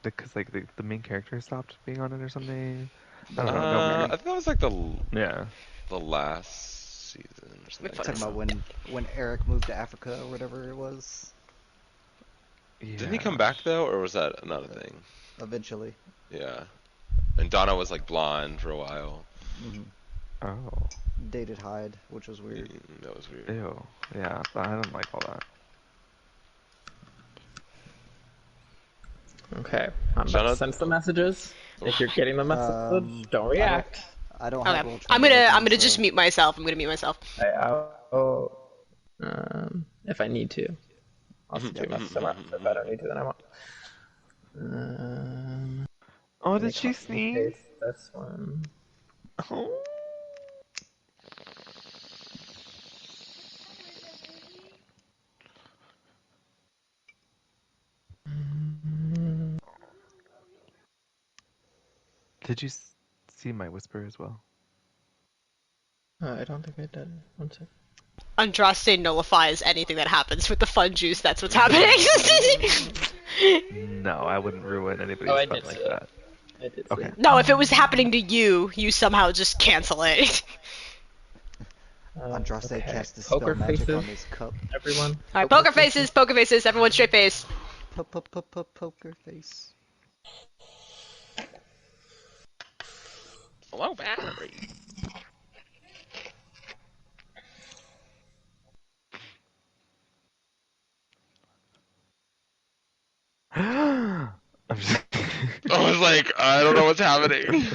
because like the main character stopped being on it or something. I don't know. It got I weird. think that was like Yeah. the last season or something. Talking about when Eric moved to Africa or whatever it was. Didn't he come back though, or was that not a thing? Eventually. Yeah. And Donna was like blonde for a while. Hmm. Oh. Dated Hyde, which was weird. That was weird. Ew. Yeah. I don't like all that. Okay, I'm Shout about to out- send some messages. If you're getting the message, don't react. I don't have Okay. Roll20 I'm gonna open, just so- mute myself. I'm gonna mute myself. If I need to. I'll send you a message. If I don't need to, then I won't. Oh, Let me did she copy and sneeze? paste this one. Oh. Did you see my whisper as well? I don't think I did. One sec. Andraste nullifies anything that happens with the fun juice. That's what's happening. No, I wouldn't ruin anybody's I fun did like see it. that. I did see Okay. it. No, if it was happening to you, you somehow just cancel it. Andraste Okay. cast the spell Poker magic faces, on this cup. everyone. Alright, poker faces, everyone straight face. Poker face. Low battery. I'm just... I was like, I don't know what's happening.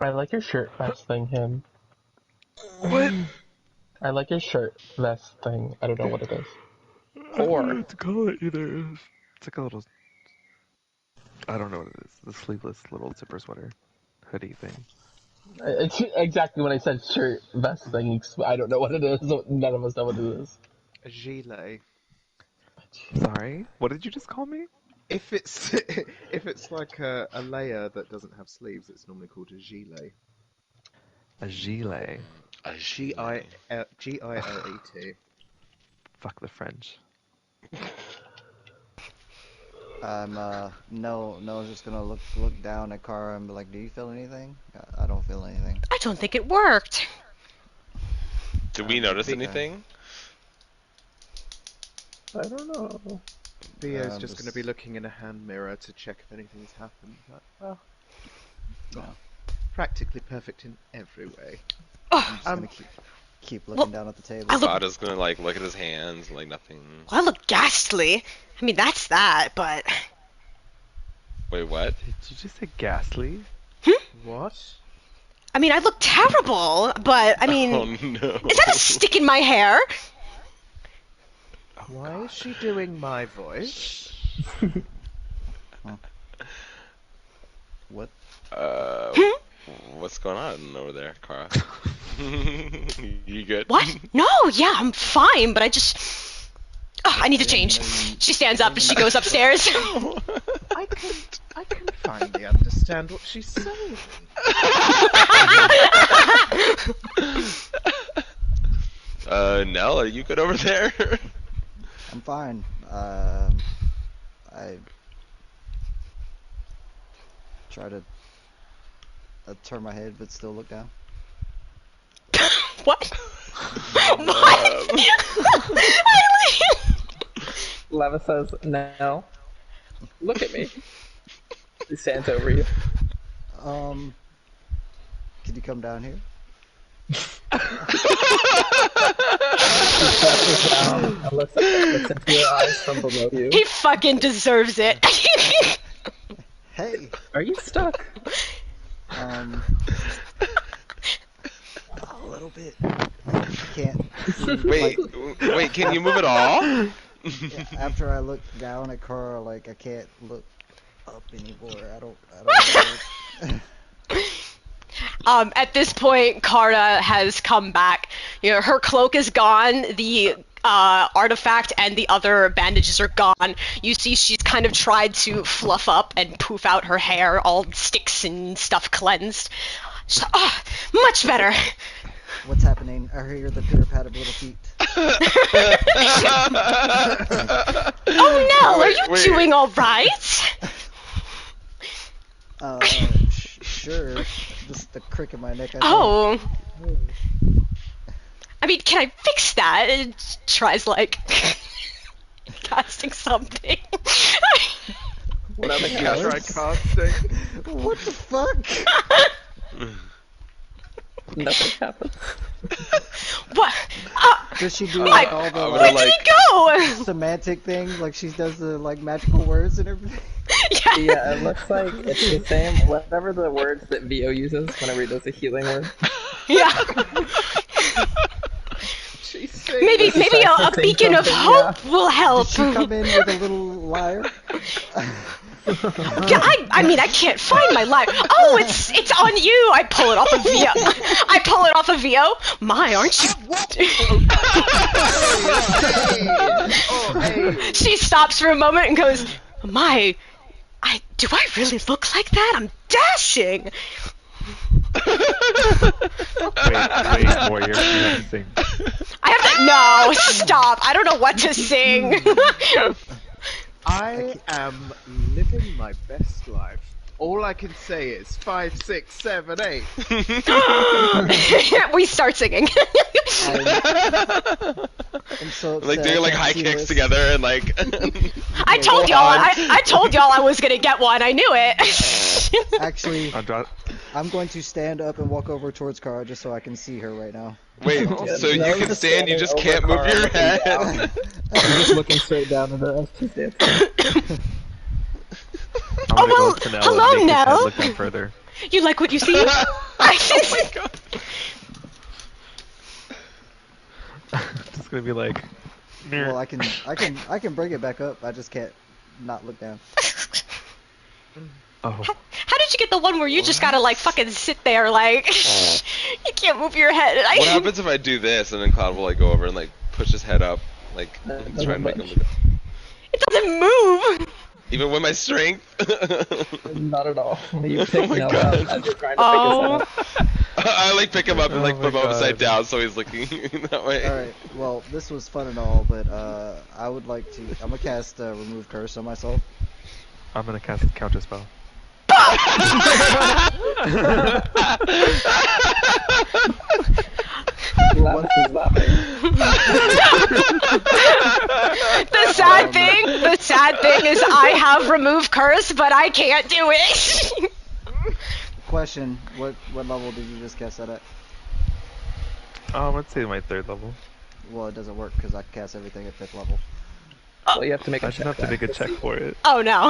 I like your shirt vest thing, him. What? I like your shirt vest thing. I don't know what it is. I don't know what to call it either. It's like a little... I don't know what it is. The sleeveless little zipper sweater. Hoodie thing. It's exactly when I said shirt vest thing. I don't know what it is. None of us know what it is. A gilet. Sorry? What did you just call me? If it's if it's like a layer that doesn't have sleeves, it's normally called a gilet. A gilet. A G-I-L-E-T. Fuck the French. Noah's just gonna look down at Kara and be like, "Do you feel anything?" I don't feel anything. I don't think it worked. Did we notice big- anything? I don't know. Theo's just going to be looking in a hand mirror to check if anything's happened. But, well, No. practically perfect in every way. I'm just gonna keep looking down at the table. Sada's gonna like look at his hands, like nothing. Well, I look ghastly. I mean, that's that, but... Wait, what? Did you just say ghastly? What? I mean, I look terrible, but, I mean... Oh no. Is that a stick in my hair? Why is she doing my voice? What? What's going on over there, Kara? You good? What? No, yeah, I'm fine, but I just... Oh, I need to change. She stands up and she goes upstairs. I can finally understand what she's saying. Nell, are you good over there? I'm fine. I try to turn my head, but still look down. What? What? Leva says, no. Look at me. He stands over you. Can you come down here? And looks into your eyes from below you. He fucking deserves it. Hey. Are you stuck? A little bit. I can't. Wait, wait, can you move at all? Yeah, after I look down at Kara, like I can't look up anymore. I don't know. At this point, Kara has come back. You know, her cloak is gone. The artifact and the other bandages are gone. You see she's kind of tried to fluff up and poof out her hair, all sticks and stuff cleansed. So, much better. What's happening? I hear the pitter pat of little feet. Oh, Nell, are you Wait. doing all right? Sure. Just the crick in my neck. I think. Oh. I mean, can I fix that? It tries, like, casting something. What other Try casting. What the fuck? Nothing happened. What? Does she do Like, all the where did he go? semantic things? Like she does the like magical words and everything? Yeah. Yeah, it looks like it's the same. Whatever the words that Vo uses whenever he does a healing word. Yeah. Maybe a beacon of hope will help. Did she come in with a little lyre? Yeah, I mean, I can't find my lyre. Oh, it's on you. I pull it off of Vo. I pull it off of Vo. My, aren't you? She stops for a moment and goes, my, do I really look like that? I'm dashing. Wait, warrior, you have to sing. I have to. No, stop. I don't know what to sing. I am living my best life. All I can say is 5, 6, 7, 8. We start singing. I'm so Like upset doing I like can't high see kicks this. together and like. I told y'all. I told y'all I was gonna get one. I knew it. Actually, Andra- I'm going to stand up and walk over towards Kara just so I can see her right now. Wait, so you can stand, you just can't move your head. I'm just looking straight down at her as she's dancing. I'm Oh, gonna well, go up to Nell hello, and make his head Nell. look down further. You like what you see? Oh my god. It's gonna be like. Well, I can bring it back up. I just can't not look down. Oh. How did you get the one where you just gotta like fucking sit there like you can't move your head? What happens if I do this and then Cloud will like go over and like push his head up, like and try and make him look. It doesn't move. Even with my strength? Not at all. You Oh pick my Nell God. up as you're trying to pick his head Oh. up. I like pick him up and like Oh my flip him upside God. down so he's looking that way. Alright, well, this was fun and all, but I would like to. I'm gonna cast Remove Curse on myself. I'm gonna cast a counter spell. The sad thing is I have remove curse, but I can't do it. Question: What level did you just cast that at? Let's say my 3rd level. Well, it doesn't work because I cast everything at 5th level. Well, you have to make a I check. should have to make a check for it. Oh no.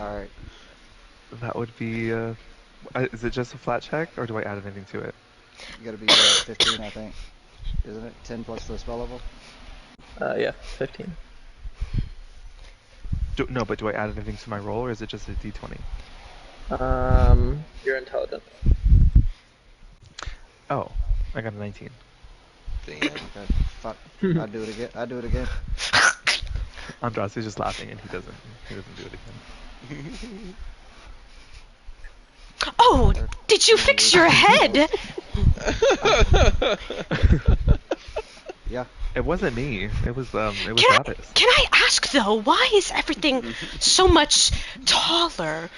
Alright. That would be, is it just a flat check, or do I add anything to it? You gotta be 15, I think. Isn't it? 10 plus the spell level? Yeah, 15. No, but do I add anything to my roll, or is it just a d20? Your intelligence. Oh, I got a 19. Damn. Okay, fuck. I do it again. I do it again. Andras is just laughing, and he doesn't do it again. Oh, did you fix your head? Yeah. It wasn't me. It was Can Travis. I ask though, why is everything so much taller?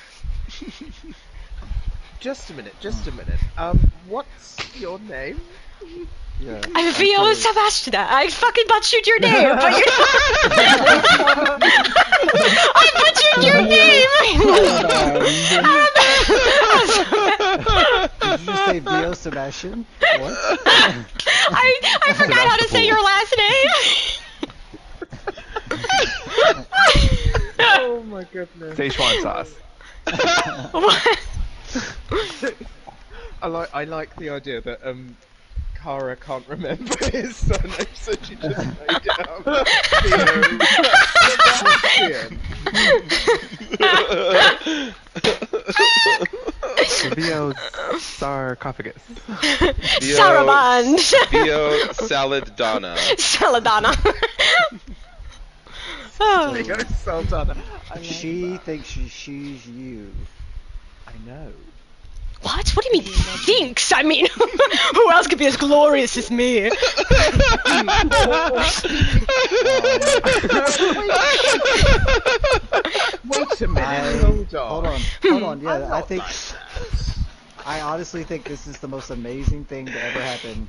Just a minute. What's your name? Yeah. I feel Sebastian. I fucking butchered your name, but you I butchered your name. Did you just say Bio Sebastian? What? I forgot how to say your last name. Oh my goodness. Szechuan sauce. What? I like the idea that Kara can't remember his surname, so she just made it up. Bio's sarcophagus. Saruman. Bio Saladana. Saladana. There you go, Sultana. She thinks she's you. I know. What? What do you mean thinks? I mean, who else could be as glorious as me? Wait a minute, hold on. Hold on. Yeah, I'm I not think. like that. I honestly think this is the most amazing thing to ever happen.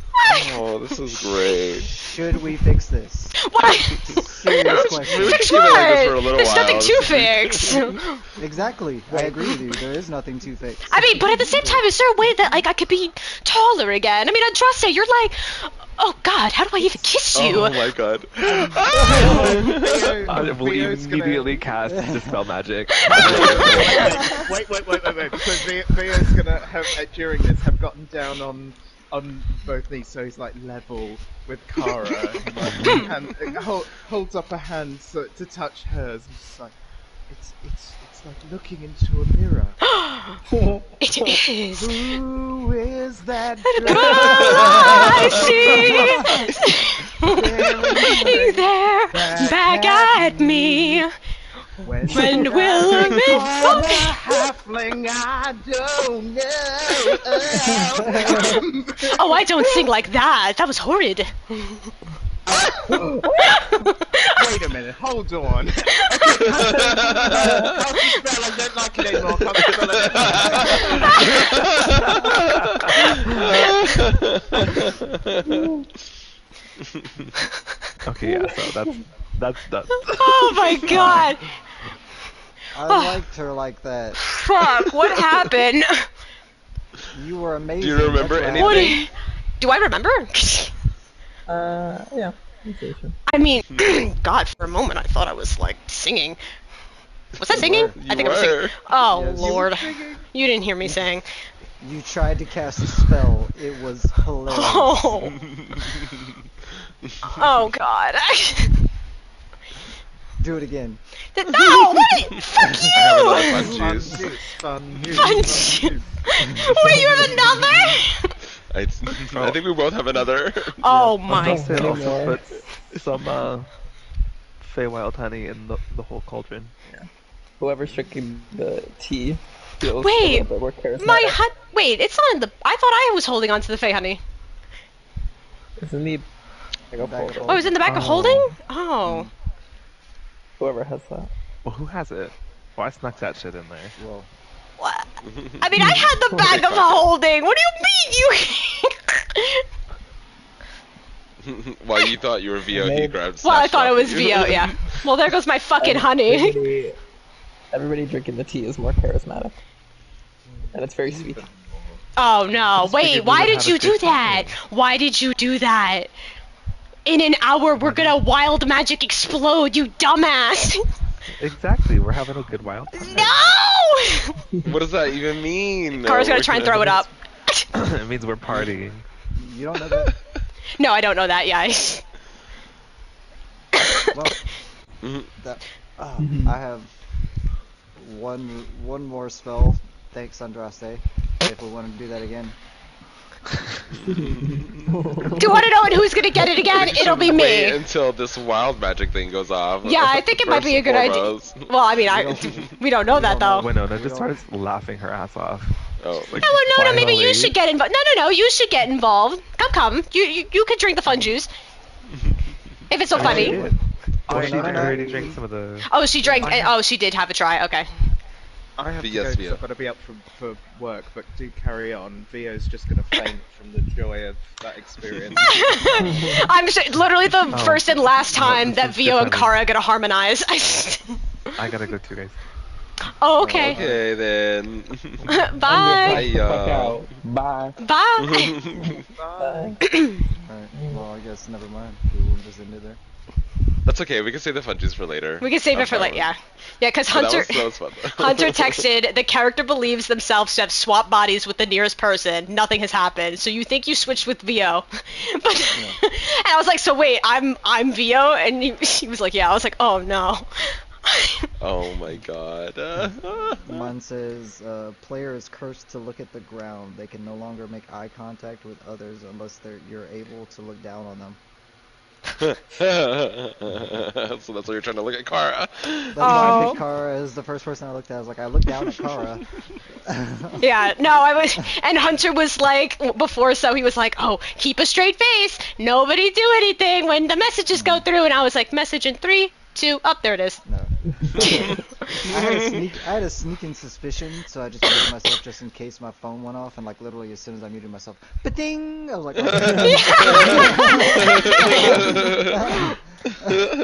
Oh, this is great. Should we fix this? What? Serious question. Maybe Fix keep it like this what? for a little There's while. nothing to fix. Exactly. I agree with you. There is nothing to fix. I mean, but at the same time, is there a way that like I could be taller again? I mean, Andraste, you're like, oh God, how do I even kiss you? Oh my god. I will immediately cast Dispel Magic. Wait, because Theo's gonna have, during this, have gotten down on both knees, so he's like level with Kara, and holds up a hand to touch hers, and just like, it's like looking into a mirror. It is. Who is that I see. He's there, back at me. When will I meet halfling, I don't know. Oh, I don't sing like that. That was horrid. Wait a minute, hold on. Can't you spell? I don't like it anymore. Can't you spell Okay, yeah, so that's done. Oh my God. I liked her like that. Fuck, what happened? You were amazing. Do you remember That's anything? why Do I remember? Yeah. I mean, God, for a moment I thought I was like singing. Was I singing? were. I think I was singing. Oh Yes. Lord, you didn't hear me sing. You tried to cast a spell. It was hilarious. Oh. Oh God. Do it again. No, what? Fuck I have you. another fun Fun juice. juice, fun juice, Fun fun juice. juice. Wait, you have another? I think we both have another. Oh my. Andras also puts some Feywild honey in the whole cauldron. Whoever's drinking the tea feels a Wait, little bit more charismatic. Wait, it's not in the. I thought I was holding on to the Fey honey. It's in the bag of Bag of holding. Oh, it was in the back of holding? Oh. Whoever has that. Well, who has it? Well, I snuck that shit in there. Well, What? I mean, I had the bag of holding. What do you mean you? While you thought you were VO, he grabbed. Well, I snatched thought it off was of you. VO, yeah. Well, there goes my fucking honey. Everybody drinking the tea is more charismatic. And it's very sweet. Oh no! Just Wait, figured we why would did have a you do good that? time. Why did you do that? In an hour, we're gonna wild magic explode, you dumbass! Exactly, we're having a good wild time. No! What does that even mean? Cara's gonna try and throw it up. It means we're partying. you don't know that? No, I don't know that. Yeah. Well, Mhm. that, I have one more spell. Thanks, Andraste. If we want to do that again. Do you want to know who's gonna get it again? We should It'll be wait me. until this wild magic thing goes off. Yeah, I think it might be a good idea. Foremost. Well, I mean, we don't know that though. Winona We just don't- starts laughing her ass off. Oh. Like, Oh, well, no, maybe you finally. should get involved. No, you should get involved. Come. You can drink the fun juice. If it's so I funny. did. Oh, She no, no, no. already drank some of the. Oh, she drank. Oh, she did have a try. Okay. I have to Yes, go 'cause Vio. I've got to be up for work, but do carry on. Vio's just going to faint from the joy of that experience. I'm sure, literally the Oh. first and last time this that is Vio and different. Kara are gonna harmonize. I gotta go too, guys. Oh, okay. Okay then. Bye. Bye, Fuck y'all. out. Bye. Bye. Alright, well, I guess never mind. We'll just end it there. That's okay. We can save the fun juice for later. We can save I'm it for fine later. with Yeah. Yeah, because But Hunter. that was fun. Hunter texted, the character believes themselves to have swapped bodies with the nearest person. Nothing has happened. So you think you switched with VO. But and I was like, so wait, I'm VO? And he was like, yeah. I was like, oh no. Oh my god. Mine says, player is cursed to look at the ground. They can no longer make eye contact with others unless you're able to look down on them. So that's why you're trying to look at Kara. That's why I picked Kara as the first person I looked at. I was like, I looked down at Kara. Yeah, no, I was, and Hunter was like, before, so he was like, oh, keep a straight face, nobody do anything when the messages go through, and I was like, message in 3, 2, up, there it is. No. I had a sneaking suspicion, so I just muted myself just in case my phone went off, and like literally as soon as I muted myself, ba-ding! I was like, oh.